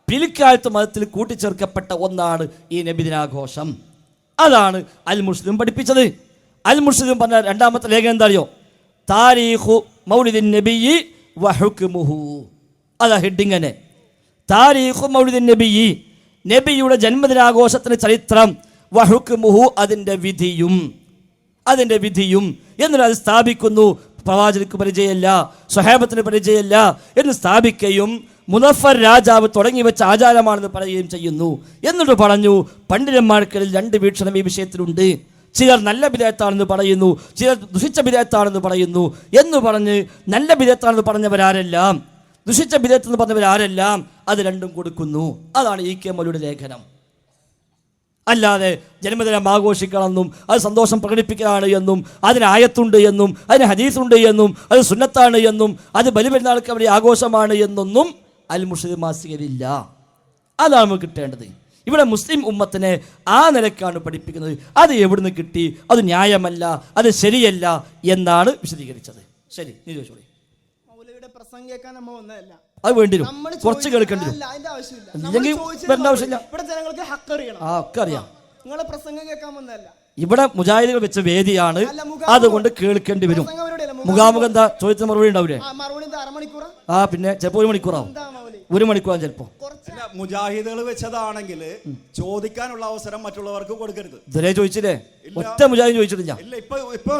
പിൽക്കാലത്ത് മതത്തിൽ കൂട്ടിച്ചേർക്കപ്പെട്ട ഒന്നാണ് ഈ നബിദിനാഘോഷം. അതാണ് അൽ മുസ്ലിം പഠിപ്പിച്ചത്. അൽ മുസ്ലിം പറഞ്ഞ രണ്ടാമത്തെ ലേഖനം എന്താ അറിയോ? താരീഖു മൗലിദിൻ നബിയ്യി വഹുക്മുഹു. അതാ ഹെഡിങ്ങനെ. താരീഖു മൗലിദിൻ നബിയ്യി, നബിയുടെ ജന്മദിനാഘോഷത്തിന് ചരിത്രം, വഹുക്മുഹു അതിൻ്റെ വിധിയും എന്നിട്ട് അത് സ്ഥാപിക്കുന്നു. പ്രവാചകർക്ക് പരിചയമില്ല, സ്വഹാബത്തിന് പരിചയമില്ല എന്ന് സ്ഥാപിക്കുകയും മുനഫർ രാജാവ് തുടങ്ങി വെച്ച ആചാരമാണെന്ന് പറയുകയും ചെയ്യുന്നു. എന്നിട്ട് പറഞ്ഞു, പണ്ഡിതന്മാർക്കിടയിൽ രണ്ട് വീക്ഷണം ഈ വിഷയത്തിലുണ്ട്. ചിലർ നല്ല ബിദഅത്താണെന്ന് പറയുന്നു, ചിലർ ദുഷിച്ച ബിദഅത്താണെന്ന് പറയുന്നു എന്ന് പറഞ്ഞ് നല്ല ബിദഅത്താണെന്ന് പറഞ്ഞവരാരെല്ലാം, ദുഷിച്ച ബിദഅത്ത് പറഞ്ഞവരാരെല്ലാം അത് രണ്ടും കൊടുക്കുന്നു. അതാണ് ഇ.കെ. മൗലവിയുടെ ലേഖനം. അല്ലാതെ ജന്മദിനം ആഘോഷിക്കണമെന്നും അത് സന്തോഷം പ്രകടിപ്പിക്കുകയാണ് എന്നും അതിന് ആയത്തുണ്ട് എന്നും അതിന് ഹദീസുണ്ട് എന്നും അത് സുന്നത്താണ് എന്നും അത് ബലിപെരുന്നാൾക്ക് അവിടെ ആഘോഷമാണ് എന്നൊന്നും അൽ മുർഷിദ് മാസികയിലില്ല. അതാണ് നമുക്ക് കിട്ടേണ്ടത്. ഇവിടെ മുസ്ലിം ഉമ്മത്തിനെ ആ നിലക്കാണ് പഠിപ്പിക്കുന്നത്. അത് എവിടുന്ന് കിട്ടി? അത് ന്യായമല്ല, അത് ശരിയല്ല എന്നാണ് വിശദീകരിച്ചത്. ശരി, നീ ചോദിച്ചോളി. മൗലവിയുടെ പ്രസംഗം കേൾക്കാൻ നമ്മൾ വന്നതല്ല, അത് വേണ്ടി വരും, കുറച്ച് കേൾക്കേണ്ടി വരും. ഇല്ലെങ്കിൽ വരേണ്ട ആവശ്യമില്ല. ഇവിടെ ജനങ്ങൾക്ക് ഹക്ക് അറിയണം. ഒക്കെ അറിയാം. പ്രസംഗം കേൾക്കാൻ വന്നതല്ല. ഇവിടെ മുജാഹിദുകൾ വെച്ച വേദിയാണ്, അതുകൊണ്ട് കേൾക്കേണ്ടി വരും. മുഖാമുഖം എന്താ ചോദിച്ച മറുപടി ഉണ്ടാവില്ലേ? മറുപടി എന്താ, അരമണിക്കൂറാ? പിന്നെ ചിലപ്പോൾ 1 മണിക്കൂറാവും, എന്താ മൗലി? 1 മണിക്കൂറാവും ചിലപ്പോൾ. മുജാഹിദുകൾ വെച്ചതാണെങ്കിൽ ചോദിക്കാനുള്ള അവസരം മറ്റുള്ളവർക്ക് കൊടുക്കരുത്. ഇതുവരെ ചോദിച്ചില്ലേ? ഒറ്റ മുജാഹിദ് ചോദിച്ചിട്ടില്ല. ഇല്ല, ഇപ്പൊ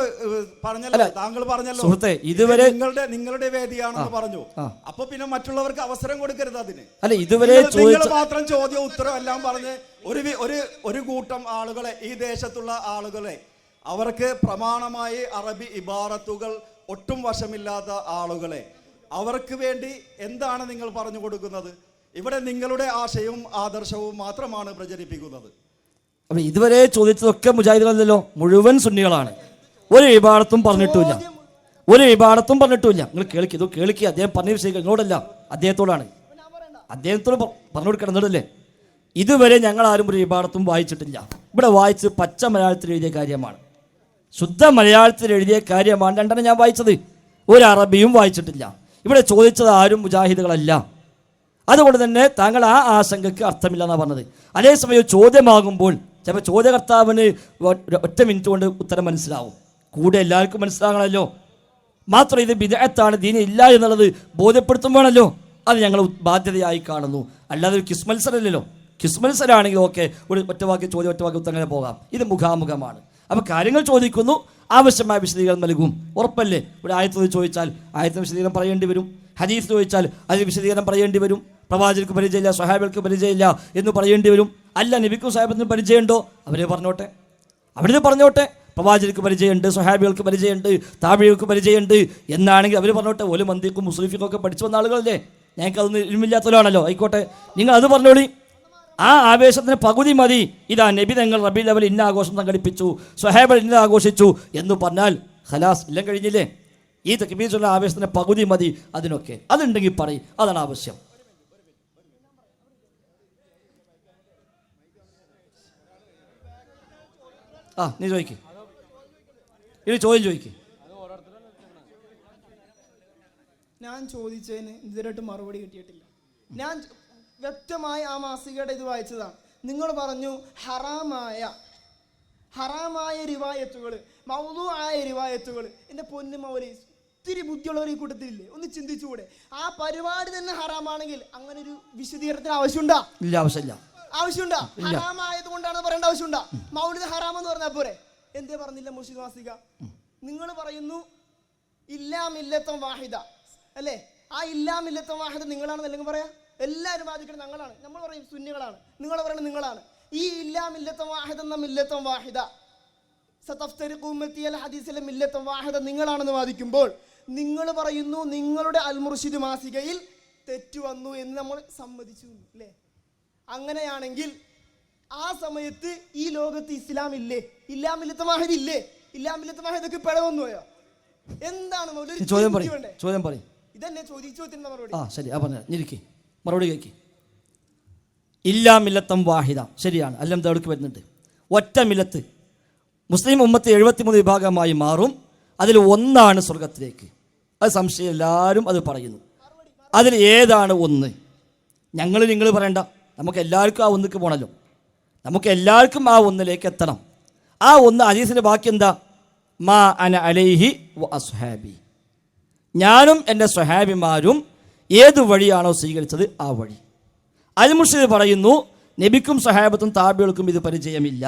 പറഞ്ഞല്ലോ, താങ്കൾ പറഞ്ഞല്ലോ സുഹൃത്തെ, ഇതുവരെ നിങ്ങളുടെ വേദിയാണെന്ന് പറഞ്ഞു. അപ്പൊ പിന്നെ മറ്റുള്ളവർക്ക് അവസരം കൊടുക്കരുത് അതിന്. അല്ല, ഇതുവരെ നിങ്ങൾ മാത്രം ചോദ്യം ഉത്തരം എല്ലാം പറഞ്ഞ് ഒരു കൂട്ടം ആളുകളെ, ഈ ദേശത്തുള്ള ആളുകളെ, അവർക്ക് പ്രമാണമായി അറബി ഇബാറത്തുകൾ ഒട്ടും വശമില്ലാത്ത ആളുകളെ, അവർക്ക് വേണ്ടി എന്താണ് നിങ്ങൾ പറഞ്ഞു കൊടുക്കുന്നത്? ഇവിടെ നിങ്ങളുടെ ആശയവും ആദർശവും മാത്രമാണ് പ്രചരിപ്പിക്കുന്നത്. അപ്പൊ ഇതുവരെ ചോദിച്ചതൊക്കെ മുജാഹിദുകളല്ലോ, മുഴുവൻ സുന്നികളാണ്. ഒരു ഇബാറത്തും പറഞ്ഞിട്ടില്ല, ഒരു ഇബാറത്തും പറഞ്ഞിട്ടില്ല. നിങ്ങൾ കേൾക്കുക, അദ്ദേഹം പറഞ്ഞ വിഷയം നിങ്ങളോടല്ല, അദ്ദേഹത്തോടാണ്. അദ്ദേഹത്തോട് പറഞ്ഞു കൊടുക്കണം എന്നല്ലേ. ഇതുവരെ ഞങ്ങൾ ആരും ഒരു ഇബാറത്തും വായിച്ചിട്ടില്ല. ഇവിടെ വായിച്ച് പച്ച മലയാളത്തിൽ എഴുതിയ കാര്യമാണ്, ശുദ്ധ മലയാളത്തിൽ എഴുതിയ കാര്യമാണ്. 2 ഞാൻ വായിച്ചത്, ഒരു അറബിയും വായിച്ചിട്ടില്ല. ഇവിടെ ചോദിച്ചത് ആരും മുജാഹിദുകളല്ല. അതുകൊണ്ട് തന്നെ താങ്കൾ ആ ആശങ്കയ്ക്ക് അർത്ഥമില്ല എന്നാണ് പറഞ്ഞത്. അതേസമയം ചോദ്യമാകുമ്പോൾ ചിലപ്പോൾ ചോദ്യകർത്താവിന് 1 മിനിറ്റ് കൊണ്ട് ഉത്തരം മനസ്സിലാവും, കൂടെ എല്ലാവർക്കും മനസ്സിലാകണമല്ലോ. മാത്രം ഇത് ബിദ്അത്താണ്, ദീൻ ഇല്ല എന്നുള്ളത് ബോധ്യപ്പെടുത്തും വേണമല്ലോ. അത് ഞങ്ങൾ ബാധ്യതയായി കാണുന്നു. അല്ലാതെ ഒരു ക്വിസ് മത്സരമല്ലല്ലോ. ക്വിസ് മത്സരമാണെങ്കിൽ ഓക്കെ, ഒരു ഒറ്റവാക്കി ചോദ്യം, ഒറ്റവാക്കി ഉത്തരം അങ്ങനെ പോകാം. ഇത് മുഖാമുഖമാണ്. അപ്പോൾ കാര്യങ്ങൾ ചോദിക്കുന്നു, ആവശ്യമായ വിശദീകരണം നൽകും. ഉറപ്പല്ലേ? ഒരു ആയത്ത് ചോദിച്ചാൽ ആയത്തിന് വിശദീകരണം പറയേണ്ടി വരും. ഹദീസ് ചോദിച്ചാൽ അതിന് വിശദീകരണം പറയേണ്ടി വരും. പ്രവാചകർക്ക് പരിചയമില്ല, സ്വഹാബികൾക്ക് പരിചയമില്ല എന്ന് പറയേണ്ടി വരും. അല്ല, നബിക്കും സ്വഹാബത്തിനും പരിചയമുണ്ടോ? അവരെ പറഞ്ഞോട്ടെ, അവിടുന്ന് പറഞ്ഞോട്ടെ. പ്രവാചകർക്ക് പരിചയമുണ്ട്, സ്വഹാബികൾക്ക് പരിചയമുണ്ട്, താബികൾക്ക് പരിചയമുണ്ട് എന്നാണെങ്കിൽ അവർ പറഞ്ഞോട്ടെ. ഒരു മന്ദിക്കും മുസ്ലിഫിക്കും ഒക്കെ പഠിച്ചു വന്ന ആളുകളല്ലേ, ഞങ്ങൾക്ക് അതൊന്നും ഇൽമില്ലാത്തവരാണല്ലോ. ആയിക്കോട്ടെ, നിങ്ങൾ അത് പറഞ്ഞോളി. ആ ആവേശത്തിന് പകുതി മതി. ഇതാ നബി തങ്ങൾ റബീഉൽ അവ്വൽ ഇന്ന ആഘോഷം സംഘടിപ്പിച്ചു, സ്വഹാബ ഇന്ന ആഘോഷിച്ചു എന്ന് പറഞ്ഞാൽ ഖലാസ്, എല്ലാം കഴിഞ്ഞില്ലേ? ഈ തക്ബീറുള്ള ആവേശത്തിന് പകുതി മതി അതിനൊക്കെ. അതുണ്ടെങ്കിൽ പറയും, അതാണ് ആവശ്യം. നീ ചോദിക്ക്, ഇനി ചോദ്യം ചോദിക്ക്. ഞാൻ ചോദിച്ചതിന് ഇതുവരെയായിട്ട് മറുപടി കിട്ടിയിട്ടില്ല. ഞാൻ വ്യക്തമായി ആ മാസികയുടെ ഇത് വായിച്ചതാണ്. നിങ്ങൾ പറഞ്ഞു ഹറാമായ റിവായത്തുകൾ, മൗദൂആയ റിവായത്തുകൾ. എൻ്റെ പൊന്നു മൗലവി, ഒത്തിരി ബുദ്ധിയുള്ളവർ ഈ കൂട്ടത്തിലില്ലേ? ഒന്ന് ചിന്തിച്ചുകൂടെ? ആ പരിപാടി തന്നെ ഹറാമാണെങ്കിൽ അങ്ങനെ ഒരു വിശദീകരണത്തിന് ആവശ്യമുണ്ടോ? ഇല്ല, ആവശ്യമില്ല. ആവശ്യമുണ്ടോ? ഹറാമായത് കൊണ്ടാണ് പറയേണ്ട ആവശ്യമുണ്ടോ? മൗലിദ് ഹറാമെന്ന് പറഞ്ഞാൽ പോരെ? എന്തേ പറഞ്ഞില്ല മുർഷിദ് മാസിക? നിങ്ങൾ പറയുന്നു ഇല്ലാ മില്ലത്തൻ വാഹിദ അല്ലേ? ആ ഇല്ലാ മില്ലത്തൻ വാഹിദ നിങ്ങളാണെന്ന് അല്ലെങ്കിൽ പറയാ? എല്ലാവരും വാദിക്കണം ഞങ്ങളാണ്, നമ്മൾ പറയും സുന്നികളാണ്, നിങ്ങൾ പറയുന്നത് നിങ്ങളാണ്. ഈ ഇല്ലാ മില്ലത്തൻ വാഹിദ എന്ന മില്ലത്തൻ വാഹിദ, സതഫ്തരിഖു ഉമ്മത്തി അൽ ഹദീസിലെ മില്ലത്തൻ വാഹിദ നിങ്ങളാണെന്ന് വാദിക്കുമ്പോൾ നിങ്ങൾ പറയുന്നു നിങ്ങളുടെ അൽ മുർഷിദ് മാസികയിൽ തെറ്റു വന്നു എന്ന് നമ്മൾ സമ്മതിച്ചു അല്ലേ? അങ്ങനെയാണെങ്കിൽ ആ സമയത്ത് ഈ ലോകത്ത് ഇസ്ലാം ഇല്ലേ? ഇല്ലാ മില്ലത്തൻ വാഹിദ് ഇല്ലേ? ഇല്ലാ മില്ലത്തൻ വാഹിദക്ക് പിഴവൊന്നു പോയോ? എന്താണ് ചോദ്യം പറയും. ഇതന്നെ ചോദിച്ചുന്ന മറുപടി. ശരി, പറഞ്ഞിരിക്കെ മറുപടി കേൾക്കി. ഇല്ലാ മില്ലത്തം വാഹിദ, ശരിയാണ്. അല്ലം ദൗർക്ക് വരുന്നുണ്ട്. ഒറ്റ മില്ലത്ത് മുസ്ലിം ഉമ്മത്ത് 73 വിഭാഗമായി മാറും. അതിൽ ഒന്നാണ് സ്വർഗത്തിലേക്ക്. അത് സംശയം, എല്ലാവരും അത് പറയുന്നു. അതിൽ ഏതാണ് ഒന്ന്? നിങ്ങൾ പറയണ്ട, നമുക്ക് എല്ലാവർക്കും ആ ഒന്നിക്ക് പോകണമല്ലോ. നമുക്ക് എല്ലാവർക്കും ആ ഒന്നിലേക്ക് എത്തണം. ആ ഒന്ന് ഹദീസിൻ്റെ ബാക്കി എന്താ? മാ അന അലൈഹി വ അസ്ഹാബി, ഞാനും എൻ്റെ സ്വഹാബിമാരും ഏത് വഴിയാണോ സ്വീകരിച്ചത് ആ വഴി. അൽ മുർഷിദ് പറയുന്നു നബിക്കും സ്വഹാബത്തും താബികൾക്കും ഇത് പരിചയമില്ല,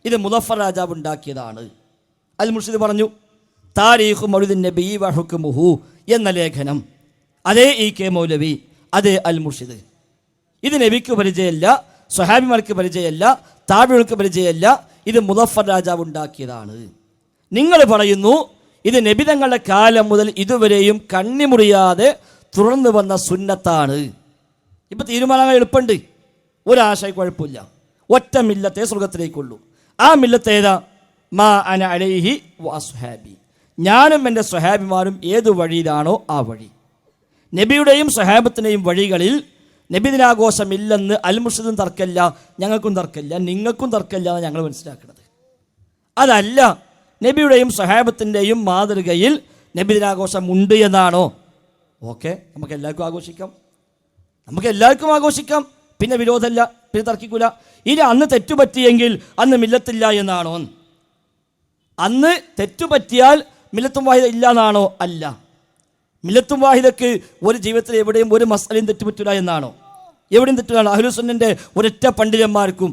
ഇത് മുദഫർ രാജാവ് ഉണ്ടാക്കിയതാണ്. അൽ മുർഷിദ് പറഞ്ഞു താരീഖു മൗലിദിൻ നബി വ ഹുക്മുഹു എന്ന ലേഖനം, അതേ ഇ.കെ. മൗലവി, അതേ അൽ മുർഷിദ്. ഇത് നബിക്ക് പരിചയമില്ല, സ്വഹാബിമാർക്ക് പരിചയമല്ല, താബികൾക്ക് പരിചയമല്ല, ഇത് മുദഫർ രാജാവ് ഉണ്ടാക്കിയതാണ്. നിങ്ങൾ പറയുന്നു ഇത് നബി തങ്ങളുടെ കാലം മുതൽ ഇതുവരെയും കണ്ണിമുറിയാതെ തുടർന്നു വന്ന സുന്നത്താണ്. ഇപ്പം തീരുമാനങ്ങൾ എളുപ്പമുണ്ട്, ഒരാശയ കുഴപ്പമില്ല. ഒറ്റ മില്ലത്തെ സ്വർഗത്തിലേക്കുള്ളൂ. ആ മില്ലത്ത് ഏതാ? മാ അന അലൈഹി വ അസ്ഹാബി, ഞാനും എൻ്റെ സ്വഹാബിമാരും ഏതു വഴിയിലാണോ ആ വഴി. നബിയുടെയും സ്വഹാബത്തിൻ്റെയും വഴികളിൽ നബിദിനാഘോഷമില്ലെന്ന് അൽ മുർഷിദും തർക്കമില്ല, ഞങ്ങൾക്കും തർക്കമില്ല, നിങ്ങൾക്കും തർക്കമില്ല എന്ന് ഞങ്ങൾ മനസ്സിലാക്കുന്നത്. അതല്ല, നബിയുടെയും സ്വഹാബത്തിൻ്റെയും മാതൃകയിൽ നബിദിനാഘോഷം ഉണ്ട് എന്നാണോ? ഓക്കെ, നമുക്ക് എല്ലാവർക്കും ആഘോഷിക്കാം, പിന്നെ വിരോധമല്ല, പിന്നെ തർക്കിക്കൂല. ഇനി അന്ന് തെറ്റുപറ്റിയെങ്കിൽ അന്ന് മില്ലത്തില്ല എന്നാണോ? അന്ന് തെറ്റുപറ്റിയാൽ മില്ലത്തും വാഹിദ ഇല്ല എന്നാണോ? അല്ല. മില്ലത്തും വാഹിദക്ക് ഒരു ജീവിതത്തിൽ എവിടെയും ഒരു മസലയും തെറ്റുപറ്റില്ല എന്നാണോ? എവിടെയും തെറ്റില്ലാണ്. അഹ്ലുസുന്നന്റെ ഒരൊറ്റ പണ്ഡിതന്മാർക്കും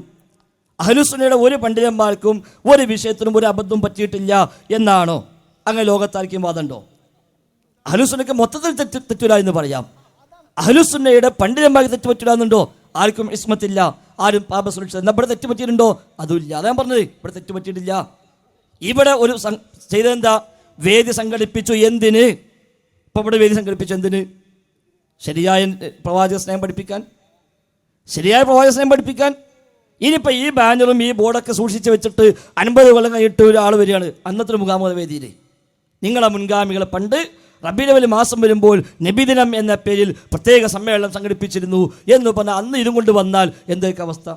അഹ്ലുസുന്നയുടെ ഒരു പണ്ഡിതന്മാർക്കും ഒരു വിഷയത്തിനും ഒരു അബദ്ധം പറ്റിയിട്ടില്ല എന്നാണോ? അങ്ങനെ ലോകത്താർക്കും വാദമുണ്ടോ? അഹ്ലുസുന്നക്ക് മൊത്തത്തിൽ തെറ്റില്ല എന്ന് പറയാം. അഹ്ലുസുന്നയുടെ പണ്ഡിതന്മാർക്ക് തെറ്റുപറ്റില്ല എന്നുണ്ടോ? ആർക്കും ഇസ്മത്തില്ല, ആരും പാപസുരക്ഷ. എന്നാൽ ഇവിടെ തെറ്റുപറ്റിയിട്ടുണ്ടോ? അതുമില്ല. അതാ ഞാൻ പറഞ്ഞത്, ഇവിടെ തെറ്റുപറ്റിയിട്ടില്ല. ഇവിടെ ഒരു ചെയ്തെന്താ? വേദി സംഘടിപ്പിച്ചു. എന്തിന്? ഇപ്പം ഇവിടെ വേദി സംഘടിപ്പിച്ചു എന്തിന്? ശരിയായ പ്രവാചക സ്നേഹം പഠിപ്പിക്കാൻ, ശരിയായ പ്രവാചക സ്നേഹം പഠിപ്പിക്കാൻ. ഇനിയിപ്പോൾ ഈ ബാനറും ഈ ബോർഡൊക്കെ സൂക്ഷിച്ച് വെച്ചിട്ട് 50 കൊല്ലം കഴിഞ്ഞിട്ട് ഒരാൾ വരികയാണ് അന്നത്തെ മുഖാമുഖ വേദിയിൽ. നിങ്ങളെ മുൻഗാമികളെ പണ്ട് റബീഉൽ അവ്വൽ മാസം വരുമ്പോൾ നബിദിനം എന്ന പേരിൽ പ്രത്യേക സമ്മേളനം സംഘടിപ്പിച്ചിരുന്നു എന്ന് പറഞ്ഞാൽ അന്ന് ഇതും കൊണ്ട് വന്നാൽ എന്തൊക്കെ അവസ്ഥ?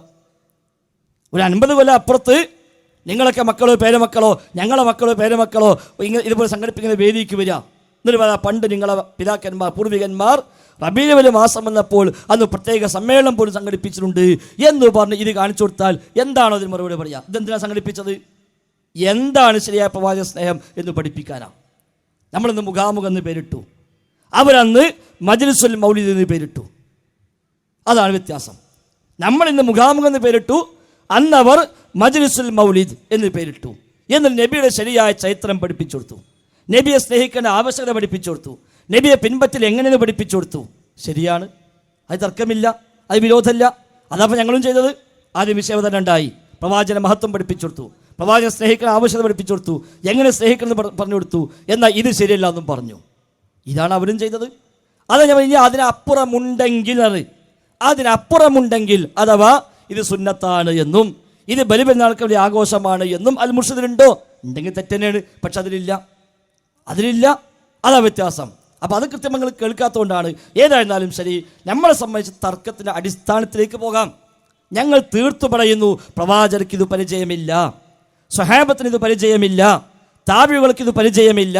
ഒരു 50 കൊല്ലം അപ്പുറത്ത് നിങ്ങളൊക്കെ മക്കളോ പേരമക്കളോ ഞങ്ങളെ മക്കളോ പേരമക്കളോ ഇതുപോലെ സംഘടിപ്പിക്കുന്ന വേദിക്ക് വരിക. എന്നിട്ട് പറയാം പണ്ട് നിങ്ങളെ പിതാക്കന്മാർ പൂർവികന്മാർ റബീഉൽ അവ്വൽ മാസം വന്നപ്പോൾ അന്ന് പ്രത്യേക സമ്മേളനം പോലും സംഘടിപ്പിച്ചിട്ടുണ്ട് എന്ന് പറഞ്ഞ് ഇത് കാണിച്ചു കൊടുത്താൽ എന്താണോ അതിന് മറുപടി പറയുക? ഇതെന്തിനാണ് സംഘടിപ്പിച്ചത്? എന്താണ് ശരിയായ പ്രവാചക സ്നേഹം എന്ന് പഠിപ്പിക്കാനാണ്. നമ്മളിന്ന് മുഖാമുഖം എന്ന് പേരിട്ടു, അവരന്ന് മജ്ലിസുൽ മൗലിദ് എന്ന് പേരിട്ടു. അതാണ് വ്യത്യാസം. നമ്മളിന്ന് മുഖാമുഖം എന്ന് പേരിട്ടു, അന്നവർ മജ്ലിസുൽ മൗലിദ് എന്ന് പേരിട്ടു. എന്നിട്ട് നബിയുടെ ശരിയായ ചരിത്രം പഠിപ്പിച്ചു കൊടുത്തു, നബിയെ സ്നേഹിക്കേണ്ട ആവശ്യകത പഠിപ്പിച്ചു കൊടുത്തു, നബിയെ പിൻപറ്റൽ എങ്ങനെയെന്ന് പഠിപ്പിച്ചു കൊടുത്തു. ശരിയാണ്, അത് തർക്കമില്ല, അത് വിരോധമില്ല. അതപ്പോൾ ഞങ്ങളും ചെയ്തത്. ആദ്യം വിഷയം തന്നെ ഉണ്ടായി, പ്രവാചന മഹത്വം പഠിപ്പിച്ചു കൊടുത്തു, പ്രവാചകനെ സ്നേഹിക്കുന്ന ആവശ്യകത പഠിപ്പിച്ചു കൊടുത്തു, എങ്ങനെ സ്നേഹിക്കണമെന്ന് പറഞ്ഞു കൊടുത്തു. എന്നാൽ ഇത് ശരിയല്ല എന്നും പറഞ്ഞു. ഇതാണ് അവരും ചെയ്തത്. അത് ഞാൻ ഇനി അതിനപ്പുറമുണ്ടെങ്കിൽ അഥവാ ഇത് സുന്നത്താണ് എന്നും ഇത് ബലിപെരുന്നാൾക്ക് വേണ്ടി ആഘോഷമാണ് എന്നും അൽ മുർഷിദിലുണ്ടോ? ഉണ്ടെങ്കിൽ തെറ്റന്നെയാണ്. പക്ഷെ അതിലില്ല. അതാ വ്യത്യാസം. അപ്പോൾ അത് കൃത്യങ്ങൾ കേൾക്കാത്തതുകൊണ്ടാണ്. ഏതായിരുന്നാലും ശരി, നമ്മളെ സംബന്ധിച്ച് തർക്കത്തിൻ്റെ അടിസ്ഥാനത്തിലേക്ക് പോകാം. ഞങ്ങൾ തീർത്തു പറയുന്നു, പ്രവാചകർക്ക് ഇത് പരിചയമില്ല, സ്വഹാബത്തിന് ഇത് പരിചയമില്ല, താബിഈകൾക്ക് ഇത് പരിചയമില്ല,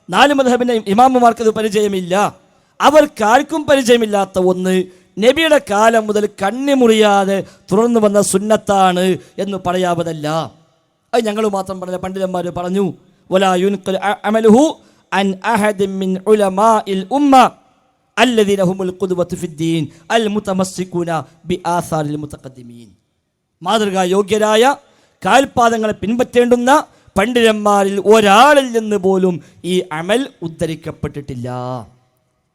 4 മദ്ഹബിന്റെ ഇമാമുമാർക്ക് ഇത് പരിചയമില്ല. അവർക്കാർക്കും പരിചയമില്ലാത്ത ഒന്ന് നബിയുടെ കാലം മുതൽ കണ്ണിമുറിയാതെ തുടർന്നു വന്ന സുന്നത്താണ് എന്ന് പറയാവതല്ല. അത് ഞങ്ങൾ മാത്രം പറഞ്ഞ പണ്ഡിതന്മാർ പറഞ്ഞു. വലാ യുൻഖൽ അമലുഹു അൻ അഹദിൻ മിൻ ഉലമാഇൽ ഉമ്മ അല്ലദീന ഹുമുൽ ഖുദ്വത്തു ഫിദ്ദീൻ അൽ മുതമസ്സികൂന ബിആസാരിൽ മുതഖദ്ദിമീൻ. മാതൃകാ യോഗ്യരായ കാൽപാദങ്ങളെ പിൻപറ്റേണ്ടുന്ന പണ്ഡിതന്മാരിൽ ഒരാളിൽ നിന്ന് പോലും ഈ അമൽ ഉദ്ധരിക്കപ്പെട്ടിട്ടില്ല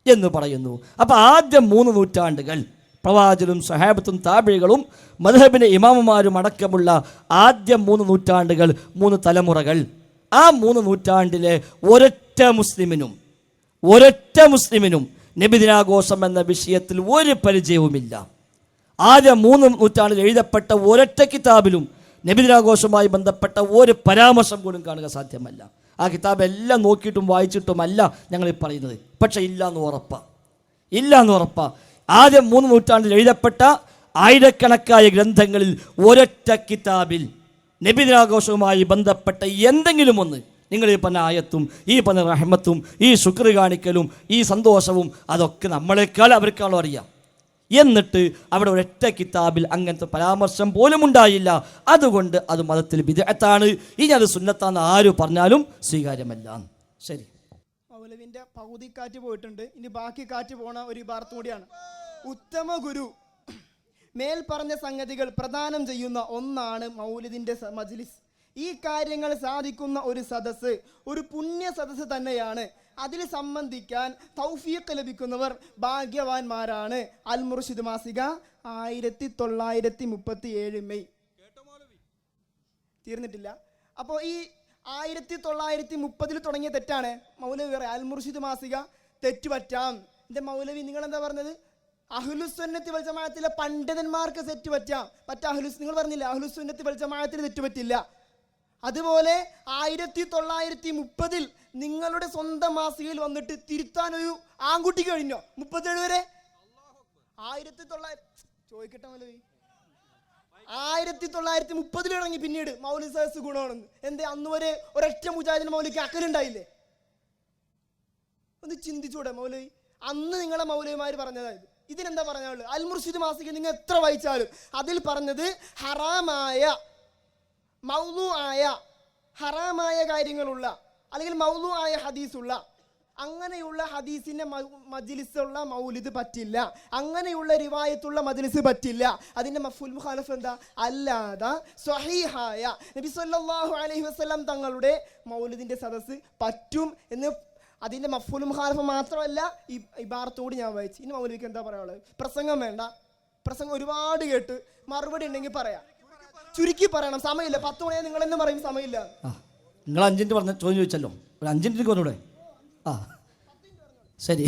എന്ന് പറയുന്നു. അപ്പോൾ ആദ്യം 3 നൂറ്റാണ്ടുകൾ പ്രവാചകരും സ്വഹാബത്തും താബിഈകളും മദ്ഹബിന്റെ ഇമാമുമാരും അടക്കമുള്ള ആദ്യം 3 നൂറ്റാണ്ടുകൾ, 3 തലമുറകൾ. ആ 3 നൂറ്റാണ്ടിലെ ഒരൊറ്റ മുസ്ലിമിനും നബിദിനാഘോഷം എന്ന വിഷയത്തിൽ ഒരു പരിചയവുമില്ല. ആദ്യം 3 നൂറ്റാണ്ടിൽ എഴുതപ്പെട്ട ഒരൊറ്റ കിതാബിലും നബിദിനാഘോഷവുമായി ബന്ധപ്പെട്ട ഒരു പരാമർശം പോലും കാണുക സാധ്യമല്ല. ആ കിതാബ് എല്ലാം നോക്കിയിട്ടും വായിച്ചിട്ടുമല്ല ഞങ്ങൾ പറയുന്നത്. പക്ഷെ ഇല്ല എന്ന് ഉറപ്പാ. ആദ്യം 3 നൂറ്റാണ്ടിൽ എഴുതപ്പെട്ട ആയിരക്കണക്കായ ഗ്രന്ഥങ്ങളിൽ ഒരൊറ്റ കിതാബിൽ നബിദിനാഘോഷവുമായി ബന്ധപ്പെട്ട എന്തെങ്കിലും ഒന്ന്, നിങ്ങൾ ഈ പറഞ്ഞ ആയത്തും ഈ പറഞ്ഞ റഹ്മത്തും ഈ ശുക്ർ കാണിക്കലും ഈ സന്തോഷവും അതൊക്കെ നമ്മളെക്കാൾ അവർക്കാണോ അറിയാം. എന്നിട്ട് അവിടെ ഒരൊറ്റ കിതാബിൽ അങ്ങനത്തെ പരാമർശം പോലും ഉണ്ടായില്ല. അതുകൊണ്ട് അത് മതത്തിൽ ബിദ്അത്താണ്. ഇനി അത് സുന്നത്താന്ന് ആര് പറഞ്ഞാലും സ്വീകാര്യമല്ല. ശരി, മൗലവിന്റെ പകുതി കാറ്റ് പോയിട്ടുണ്ട്. ഇനി ബാക്കി കാറ്റ് പോണ ഒരു ഇബാറത്ത് കൂടിയാണ്. ഉത്തമ ഗുരു മേൽ പറഞ്ഞ സംഗതികൾ പ്രദാനം ചെയ്യുന്ന ഒന്നാണ് മൗലിദിന്റെ മജ്ലിസ്. ഈ കാര്യങ്ങൾ സാധിക്കുന്ന ഒരു സദസ്സ് ഒരു പുണ്യ സദസ്സ് തന്നെയാണ്. അതിൽ സംബന്ധിക്കാൻ തൗഫീഖ് ലഭിക്കുന്നവർ ഭാഗ്യവാന്മാരാണ്. അൽ മുർഷിദ് മാസിക 1937 മെയ്. തീർന്നിട്ടില്ല. അപ്പോൾ ഈ 1930 തുടങ്ങിയ തെറ്റാണ്. മൗലവി പറയാം അൽ മുർഷിദ് മാസിക തെറ്റുപറ്റാം. എൻ്റെ മൗലവി നിങ്ങളെന്താ പറഞ്ഞത്? അഹ്ലുസുന്നത്തി വൽ ജമാഅത്തിലെ പണ്ഡിതന്മാർക്ക് തെറ്റുപറ്റാം. നിങ്ങൾ പറഞ്ഞില്ല അഹ്ലുസുന്നത്തി വൽ ജമാഅത്തിന് തെറ്റുപറ്റില്ല. അതുപോലെ 1930 നിങ്ങളുടെ സ്വന്തം മാസികയിൽ വന്നിട്ട് തിരുത്താൻ ഒരു ആൺകുട്ടിക്ക് കഴിഞ്ഞോ? 37 വരെ 1900 ചോദിക്കട്ടെ മൗലവി. 1930 ഇറങ്ങി പിന്നീട് മൗലിദ് സദസ് ഗുണമാണെന്ന്. എന്തേ അന്ന് വരെ ഒരൊറ്റ മുജാഹിദിന് മൗലിക്ക് അക്കലുണ്ടായില്ലേ? ഒന്ന് ചിന്തിച്ചൂടെ മൗലവി? അന്ന് നിങ്ങളെ മൗലവിമാർ പറഞ്ഞതായത്. ഇതിനെന്താ പറഞ്ഞുള്ളൂ? അൽ മുർഷിദ് മാസിക നിങ്ങൾ എത്ര വായിച്ചാലും അതിൽ പറഞ്ഞത് ഹറാമായ മൗലൂആയ ഹറാമായ കാര്യങ്ങളുള്ള അല്ലെങ്കിൽ മൗലു ആയ ഹദീസുള്ള അങ്ങനെയുള്ള ഹദീസിന്റെ മജ്ലിസുള്ള മൗലിദ് പറ്റില്ല, അങ്ങനെയുള്ള റിവായത്തുള്ള മജ്ലിസ് പറ്റില്ല. അതിന്റെ മഫ്ഹൂൽ മുഖാലഫ് എന്താ? അല്ലാതെ സ്വഹീഹായ നബി സല്ലല്ലാഹു അലൈഹി വസല്ലം തങ്ങളുടെ മൗലിദിന്റെ സദസ്സ് പറ്റും എന്ന് അതിന്റെ മഫ്ഹൂൽ മുഖാലഫ് മാത്രമല്ല ഈ ഇബാറത്തോട് ഞാൻ വായിച്ചു. ഇനി മൗലിദിക്ക് എന്താ പറയാനുള്ളത്? പ്രസംഗം വേണ്ട, പ്രസംഗം ഒരുപാട് കേട്ട് മറുപടി ഉണ്ടെങ്കിൽ പറയാം, ചുരുക്കി പറയണം. സമയമില്ല, 10 മണിയായി നിങ്ങൾ എന്ന് പറയും സമയമില്ല. നിങ്ങൾ 5 മിനിറ്റ് പറഞ്ഞ ചോദ്യം ചോദിച്ചല്ലോ, ഒരു 5 മിനിറ്റ് പറഞ്ഞൂടെ? ആ ശരി.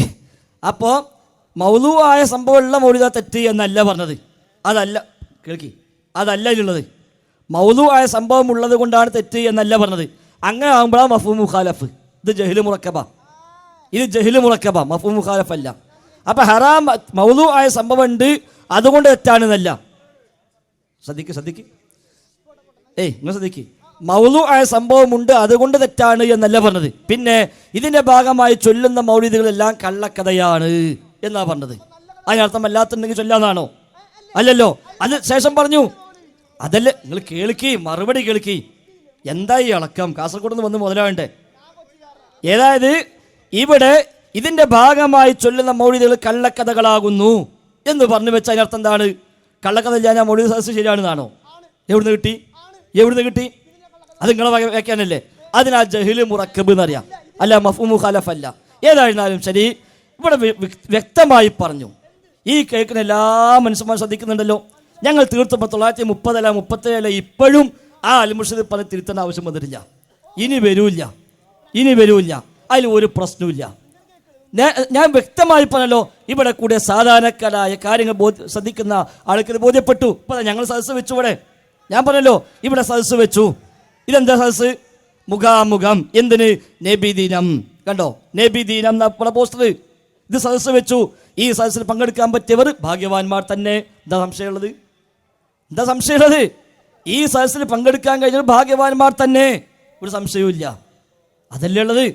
അപ്പോൾ മൗലൂ ആയ സംഭവമുള്ള മൗലിദ തെറ്റ് എന്നല്ല പറഞ്ഞത്, അതല്ല കേൾക്കി, അതല്ല ഇതിലുള്ളത്. മൗലൂ ആയ സംഭവം ഉള്ളത് കൊണ്ടാണ് തെറ്റ് എന്നല്ല പറഞ്ഞത്. അങ്ങനെ ആകുമ്പോഴാണ് മഫ്ഹൂം മുഖാലഫ്. ഇത് ജഹ്ല് മുറക്കബ, ഇത് ജഹ്ല് മുറക്കബ, മഫ്ഹൂം മുഖാലഫ് അല്ല. അപ്പം ഹറാം മൗലൂ ആയ സംഭവം ഉണ്ട് അതുകൊണ്ട് തെറ്റാണെന്നല്ല. ശ്രദ്ധിക്ക് നിങ്ങൾ ശ്രദ്ധിക്ക്. മൗലു ആയ സംഭവമുണ്ട് അതുകൊണ്ട് തെറ്റാണ് എന്നല്ല പറഞ്ഞത്. പിന്നെ ഇതിന്റെ ഭാഗമായി ചൊല്ലുന്ന മൗലിദുകളെല്ലാം കള്ളക്കഥയാണ് എന്നാ പറഞ്ഞത്. അതിനർത്ഥം അല്ലാത്തുണ്ടെങ്കിൽ ചൊല്ലാന്നാണോ? അല്ലല്ലോ. അത് ശേഷം പറഞ്ഞു, അതല്ലേ നിങ്ങൾ കേൾക്കി, മറുപടി കേൾക്കി. എന്താ ഈ ഇളക്കം? കാസർഗോഡ് നിന്ന് വന്ന് മുതലാവേണ്ടേ? ഏതായത് ഇവിടെ ഇതിന്റെ ഭാഗമായി ചൊല്ലുന്ന മൗലിദുകൾ കള്ളക്കഥകളാകുന്നു എന്ന് പറഞ്ഞു വെച്ച അതിനർത്ഥം എന്താണ്? കള്ളക്കഥ ഞാൻ മൗലിദ് സദസ്സ് ശരിയാണെന്നാണോ? എവിടുന്ന് കിട്ടി? അത് നിങ്ങളെ വ്യാഖ്യാനല്ലേ? അതിനാൽ ജഹ്ല് മുറക്കബ് എന്നറിയാം, അല്ല മഫ്ഹൂം മുഖാലഫ് അല്ല. ഏതായിരുന്നാലും ശരി, ഇവിടെ വ്യക്തമായി പറഞ്ഞു. ഈ കേൾക്കുന്ന എല്ലാ മനുഷ്യന്മാരും ശ്രദ്ധിക്കുന്നുണ്ടല്ലോ. ഞങ്ങൾ തീർത്തപ്പോൾ 1930 37 ഇപ്പോഴും ആ അൽമുർഷിദ് പറഞ്ഞ് തിരുത്തേണ്ട ആവശ്യം വന്നിട്ടില്ല. ഇനി വരൂല്ല. അതിൽ ഒരു പ്രശ്നവുമില്ല. ഞാൻ വ്യക്തമായി പറഞ്ഞല്ലോ, ഇവിടെ കൂടെ സാധാരണക്കാരായ കാര്യങ്ങൾ ശ്രദ്ധിക്കുന്ന ആൾക്കാർ ബോധ്യപ്പെട്ടു. ഇപ്പം ഞങ്ങൾ സദസ്സ് വെച്ചു, ഇവിടെ ഞാൻ പറഞ്ഞല്ലോ ഇവിടെ സദസ്സ് വെച്ചു. ഇതെന്താ സദസ്സ്? മുഖാമുഖം. എന്തിന്? നബിദിനം. കണ്ടോ, നബിദിനം നമ്മുടെ പോസ്റ്റർ. ഇത് സദസ്സ് വെച്ചു. ഈ സദസ്സിൽ പങ്കെടുക്കാൻ പറ്റിയവർ ഭാഗ്യവാന്മാർ തന്നെ. എന്താ സംശയമുള്ളത്? ഈ സദസ്സിൽ പങ്കെടുക്കാൻ കഴിഞ്ഞവർ ഭാഗ്യവാന്മാർ തന്നെ, ഒരു സംശയവും. അതല്ലേ ഉള്ളത്.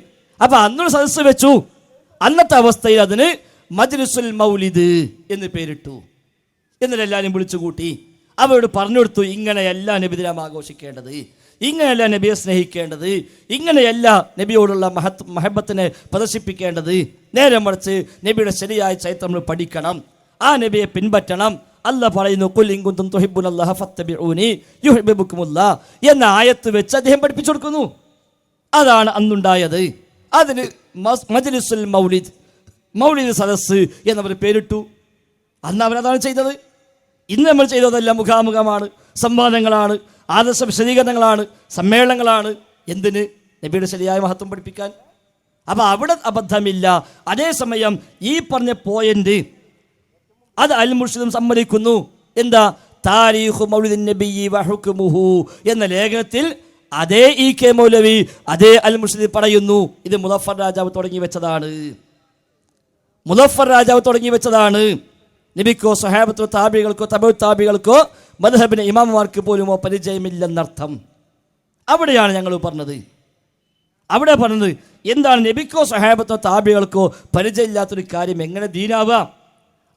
അപ്പൊ അന്നൊരു സദസ്സ് വെച്ചു. അന്നത്തെ അവസ്ഥയിൽ അതിന് മജ്ലിസുൽ മൗലിദ് എന്ന് പേരിട്ടു. എന്നിട്ട് എല്ലാവരും വിളിച്ചുകൂട്ടി. അവരോട് പറഞ്ഞു കൊടുത്തു, ഇങ്ങനെയല്ല നബിദിനം ആഘോഷിക്കേണ്ടത്, ഇങ്ങനെയല്ല നബിയെ സ്നേഹിക്കേണ്ടത്, ഇങ്ങനെയല്ല നബിയോടുള്ള മഹബത്തിനെ പ്രദർശിപ്പിക്കേണ്ടത്. നേരെ മറിച്ച് നബിയുടെ ശരിയായ ചരിത്രം നമ്മൾ പഠിക്കണം, ആ നബിയെ പിൻപറ്റണം. അല്ലാഹ് പറയുന്നു, ഖുൽ ഇൻ കുൻതും തുഹിബ്ബുനല്ലാഹ ഫത്തബിഊനി യുഹിബ്ബുകുമുല്ലാഹ് എന്ന ആയത്ത് വെച്ച് അദ്ദേഹം പഠിപ്പിച്ചു കൊടുക്കുന്നു. അതാണ് അന്നുണ്ടായത്. അതിന് മജ്ലിസുൽ മൗലിദ് സദസ്സ് എന്നവർ പേരിട്ടു. അന്ന് അവരതാണ് ചെയ്തത്. ഇന്ന് നമ്മൾ ചെയ്തതല്ല, മുഖാമുഖമാണ്, സംവാദങ്ങളാണ്, ആദർശ വിശദീകരണങ്ങളാണ്, സമ്മേളനങ്ങളാണ്. എന്തിന്? നബിയുടെ ശരിയായ മഹത്വം പഠിപ്പിക്കാൻ. അപ്പം അവിടെ അബദ്ധമില്ല. അതേസമയം ഈ പറഞ്ഞ പോയിന്റ് അത് അൽ മുർഷിദും സമ്മതിക്കുന്നു. എന്താ? താരീഖു മൗലിദിൻ നബിയ്യി വഹുക്മുഹു എന്ന ലേഖനത്തിൽ അതേ EK മൗലവി അതേ അൽ മുർഷിദ് പറയുന്നു, ഇത് മുദഫർ രാജാവ് തുടങ്ങി വെച്ചതാണ്. നബിക്കോ സ്വഹാബത്തോ താബികൾക്കോ തബഉ താബികൾക്കോ മദ്ഹബിന്റെ ഇമാമമാർക്ക് പോലുമോ പരിചയമില്ലെന്നർത്ഥം. അവിടെയാണ് ഞങ്ങൾ പറഞ്ഞത്. എന്താണ് നബിക്കോ സ്വഹാബത്തോ താബികൾക്കോ പരിചയമില്ലാത്തൊരു കാര്യം എങ്ങനെ ദീനാവുക?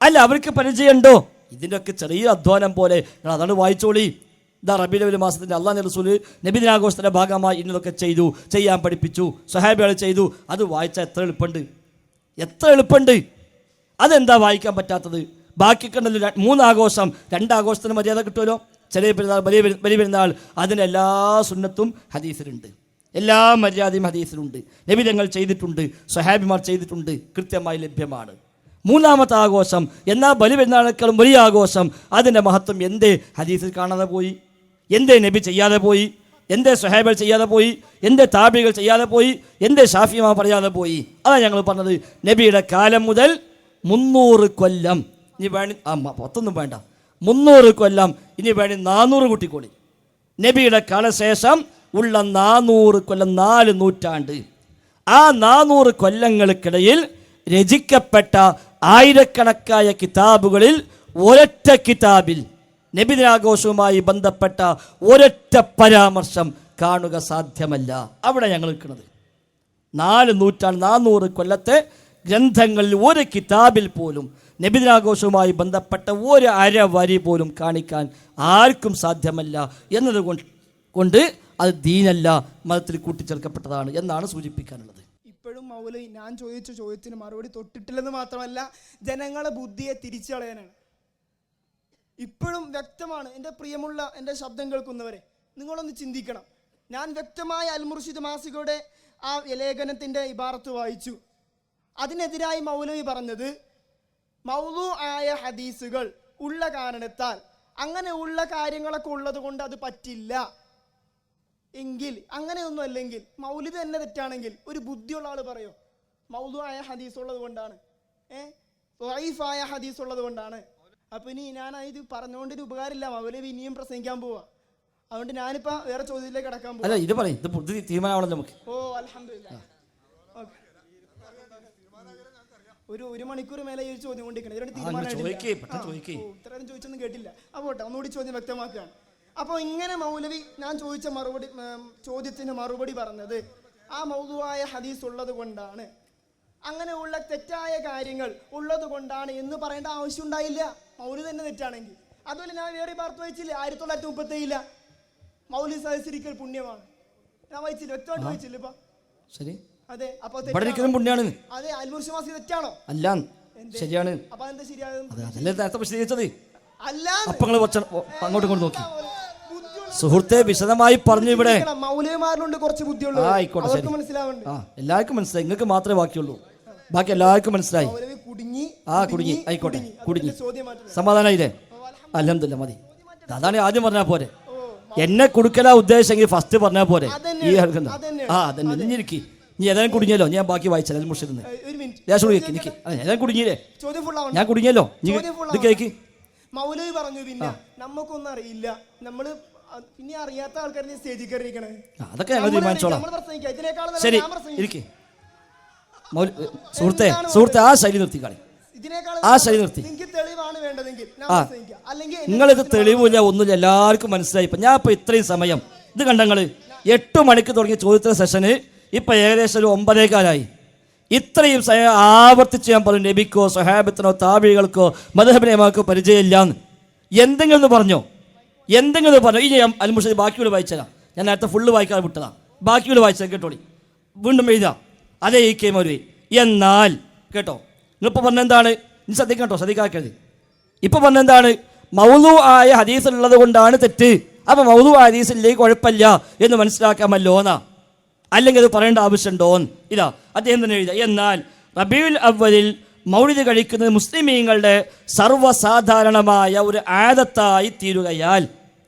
അല്ല, അവർക്ക് പരിചയമുണ്ടോ? ഇതിൻ്റെയൊക്കെ ചെറിയ അധ്വാനം പോലെ നിങ്ങൾ അതാണ് വായിച്ചോളി. ഇതാ റബീഉൽ അവ്വൽ മാസത്തിൻ്റെ അള്ളാഹുവിൻ്റെ റസൂൽ നബിദിനാഘോഷത്തിൻ്റെ ഭാഗമായി ഇന്നതൊക്കെ ചെയ്യാൻ പഠിപ്പിച്ചു, സ്വഹാബികൾ ചെയ്തു. അത് വായിച്ചാൽ എത്ര എളുപ്പമുണ്ട്. അതെന്താ വായിക്കാൻ പറ്റാത്തത്? ബാക്കിക്കണ്ടല്ലോ 3 ആഘോഷം, 2 ആഘോഷത്തിന് മര്യാദ കിട്ടുമല്ലോ. ചെറിയ പെരുന്നാൾ, വലിയ പെരുന്നാൾ, അതിന് എല്ലാ സുന്നത്തും ഹദീസിലുണ്ട്, എല്ലാ മര്യാദയും ഹദീസിലുണ്ട്. നബി തങ്ങൾ ചെയ്തിട്ടുണ്ട്, സ്വഹാബിമാർ ചെയ്തിട്ടുണ്ട്, കൃത്യമായി ലഭ്യമാണ്. 3ാമത്തെ ആഘോഷം, എന്നാൽ ബലി പെരുന്നാളേക്കാളും വലിയ ആഘോഷം, അതിൻ്റെ മഹത്വം എന്തേ ഹദീസിൽ കാണാതെ പോയി? എന്തേ നബി ചെയ്യാതെ പോയി? എന്തേ സ്വഹാബികൾ ചെയ്യാതെ പോയി? എന്തേ താബികൾ ചെയ്യാതെ പോയി? എന്തേ ഷാഫിമാർ പറയാതെ പോയി? അതാണ് ഞങ്ങൾ പറഞ്ഞത്. നബിയുടെ കാലം മുതൽ 300 കൊല്ലം, ഇനി വേണി 10 വേണ്ട, 300 കൊല്ലം, ഇനി വേണി 400 കൂട്ടിക്കോളി. നബിയുടെ കാലശേഷം ഉള്ള 400 കൊല്ലം, 4 നൂറ്റാണ്ട്. ആ 400 കൊല്ലങ്ങൾക്കിടയിൽ രചിക്കപ്പെട്ട ആയിരക്കണക്കായ കിതാബുകളിൽ ഒരൊറ്റ കിതാബിൽ നബിദിനാഘോഷവുമായി ബന്ധപ്പെട്ട ഒരൊറ്റ പരാമർശം കാണുക സാധ്യമല്ല. അവിടെ ഞങ്ങൾ നിൽക്കുന്നത് 4 നൂറ്റാണ്ട്, 400 കൊല്ലത്തെ ഗ്രന്ഥങ്ങളിൽ ഒരു കിതാബിൽ പോലും നബിദിനാഘോഷവുമായി ബന്ധപ്പെട്ട ഒരു അര വരി പോലും കാണിക്കാൻ ആർക്കും സാധ്യമല്ല എന്നതുകൊണ്ട് അത് ദീനല്ല, മതത്തിൽ കൂട്ടിച്ചേർക്കപ്പെട്ടതാണ് എന്നാണ് സൂചിപ്പിക്കാനുള്ളത്. ഇപ്പോഴും മൗലവി ഞാൻ ചോദിച്ച ചോദ്യത്തിന് മറുപടി തൊട്ടിട്ടില്ലെന്ന് മാത്രമല്ല, ജനങ്ങളെ ബുദ്ധിയെ തിരിച്ചു കളയാനാണ്. ഇപ്പോഴും വ്യക്തമാണ്. എൻ്റെ പ്രിയമുള്ള എൻ്റെ ശബ്ദം കേൾക്കുന്നവരെ, നിങ്ങളൊന്ന് ചിന്തിക്കണം. ഞാൻ വ്യക്തമായ അൽ മുർഷിദ് മാസികയുടെ ആ ലേഖനത്തിൻ്റെ ഇബാറത്ത് വായിച്ചു. അതിനെതിരായി മൗലവി പറഞ്ഞത്, മൗലൂ ആയ ഹദീസുകൾ ഉള്ള കാരണത്താൽ, അങ്ങനെ ഉള്ള കാര്യങ്ങളൊക്കെ ഉള്ളത് കൊണ്ട് അത് പറ്റില്ല എങ്കിൽ, അങ്ങനെയൊന്നും അല്ലെങ്കിൽ മൗലിദ് തന്നെ തെറ്റാണെങ്കിൽ ഒരു ബുദ്ധിയുള്ള ആൾ പറയോ മൗലൂ ആയ ഹദീസ് ഉള്ളത് കൊണ്ടാണ്, വഈഫായ ഹദീസ് ഉള്ളത് കൊണ്ടാണ്. അപ്പൊ ഇനി ഞാൻ ഇത് പറഞ്ഞുകൊണ്ടൊരു ഉപകാരമില്ല. മൗലവി ഇനിയും പ്രസംഗിക്കാൻ പോവാ. അതുകൊണ്ട് ഞാനിപ്പോ വേറെ ചോദ്യത്തിലേക്ക് കടക്കാൻ പോവാ. അല്ല, ഇത് പറയും, ഇത് തീരുമാനമാണല്ലോ നമുക്ക്. ഓ അൽഹംദുലില്ലാഹ്. ഒരു മണിക്കൂർ മേലെ ഈ ചോദ്യം കൊണ്ടിരിക്കണം. ഇതിനോട് ഉത്തരം ചോദിച്ചൊന്നും കേട്ടില്ല. അപ്പോട്ടെ, ഒന്നുകൂടി ചോദ്യം വ്യക്തമാക്കുകയാണ്. അപ്പോൾ ഇങ്ങനെ മൗലവി ഞാൻ ചോദിച്ച ചോദ്യത്തിന് മറുപടി പറഞ്ഞത്, ആ മൗദൂആയ ഹദീസ് ഉള്ളത് കൊണ്ടാണ്, അങ്ങനെയുള്ള തെറ്റായ കാര്യങ്ങൾ ഉള്ളത് കൊണ്ടാണ് എന്ന് പറയേണ്ട ആവശ്യം ഉണ്ടായില്ല, മൗലിദ് തന്നെ തെറ്റാണെങ്കിൽ. അതുപോലെ ഞാൻ വേറെ വാർത്ത വായിച്ചില്ലേ, 1937 മൗലിദ് സദസ്സിരിക്കൽ പുണ്യമാണ്. ഞാൻ വായിച്ചില്ല, വ്യക്തമായിട്ട് വായിച്ചില്ല ഇപ്പൊ. ശരി, അതെ. അപ്പൊ പുണ്യാണ്. അതെ, അൽ മുർഷിദ് മാസിക തെറ്റാണോ? അല്ല, ശരിയാണ്. അപ്പൊ എന്താ ശരിയാകും? അല്ല, അങ്ങോട്ടും ഇങ്ങോട്ട് നോക്കി സുഹൃത്തെ വിശദമായി പറഞ്ഞു. ഇവിടെ മൗലവിമാരിലുണ്ട് കുറച്ച് ബുദ്ധിയുള്ളൂ. ആയിക്കോട്ടെ, ശരി. മനസ്സിലാവുന്നുണ്ട്. എല്ലാവർക്കും മനസ്സിലായി, നിങ്ങൾക്ക് മാത്രമേ ബാക്കിയുള്ളൂ. ബാക്കി എല്ലാവർക്കും മനസ്സിലായി. കുടുങ്ങി. ആയിക്കോട്ടെ, കുടുങ്ങി. സമാധാനായില്ലേ? അൽഹംദുലില്ലാ, മതി. അതാണ് ആദ്യം പറഞ്ഞാൽ പോരെ. എന്നെ കൊടുക്കലാ ഉദ്ദേശമെങ്കിൽ ഫസ്റ്റ് പറഞ്ഞാൽ പോരെ. ഈ അതന്നെ ഇഞ്ഞിരിക്കി. നീ ഏതായാലും കുടുങ്ങിയല്ലോ, ഞാൻ ബാക്കി വായിച്ചാൽ മുർഷിദിന് എനിക്ക് ഏതായാലും കുടുങ്ങിയില്ലേ, ഞാൻ കുടുങ്ങിയല്ലോ. നീ ഇത് കേക്ക്. മൗലവി പറഞ്ഞു, പിന്നെ നമുക്കൊന്നും അറിയില്ല, നമ്മള് പിന്നെ അറിയാത്ത ആൾക്കാരെ സ്റ്റേജിൽ കയറിയിരിക്കണേ, അതൊക്കെ ഞങ്ങൾ തീരുമാനിച്ചോളാം. ശരി, ഇരിക്കേ സുഹൃത്തെ, ആ ശൈലി നിർത്തി കളി, ആ ശൈലി നിർത്തി. നിങ്ങളിത് തെളിവില്ല, ഒന്നുമില്ല, എല്ലാവർക്കും മനസ്സിലായി. ഇപ്പൊ ഞാൻ ഇപ്പൊ ഇത്രയും സമയം ഇത് കണ്ടങ്ങള് 8 മണിക്ക് തുടങ്ങിയ ചോദ്യോത്തര സെഷന് ഇപ്പൊ ഏകദേശം ഒരു 9:15. ഇത്രയും സമയം ആവർത്തിച്ച് ഞാൻ പറഞ്ഞു, നബിക്കോ സ്വഹാബത്തിനോ താബികൾക്കോ മദ്ഹബിനെമാർക്കോ പരിചയമില്ലാന്ന്. എന്തെങ്കിലും ഒന്ന് പറഞ്ഞോ? ഇനി അൽ മുർഷിദ് ബാക്കിയുള്ള വായിച്ചതാ. ഞാൻ നേരത്തെ ഫുള്ള് വായിക്കാതെ വിട്ടതാ. ബാക്കിയുള്ള വായിച്ചത് കേട്ടോളി, വീണ്ടും എഴുതാം. അതേ ഈ കെ മൗലവി. എന്നാൽ കേട്ടോ, നിങ്ങളിപ്പോൾ പറഞ്ഞെന്താണ്? ഇനി ശ്രദ്ധിക്കട്ടോ, ശ്രദ്ധിക്കാക്കരുത്. ഇപ്പൊ പറഞ്ഞെന്താണ്? മൗദൂ ആയ ഹദീസ് ഉള്ളത് കൊണ്ടാണ് തെറ്റ്. അപ്പൊ മൗദൂ ആയ ഹദീസിലേക്ക് കുഴപ്പമില്ല എന്ന് മനസ്സിലാക്കാമല്ലോന്നാ, അല്ലെങ്കിൽ അത് പറയേണ്ട ആവശ്യമുണ്ടോന്ന്. ഇതാ അദ്ദേഹം തന്നെ എഴുതുക. എന്നാൽ റബീഉൽ അവ്വലിൽ മൗലിദ് കഴിക്കുന്നത് മുസ്ലിമീങ്ങളുടെ സർവ്വസാധാരണമായ ഒരു ആദത്തായി തീരുകയാൽ,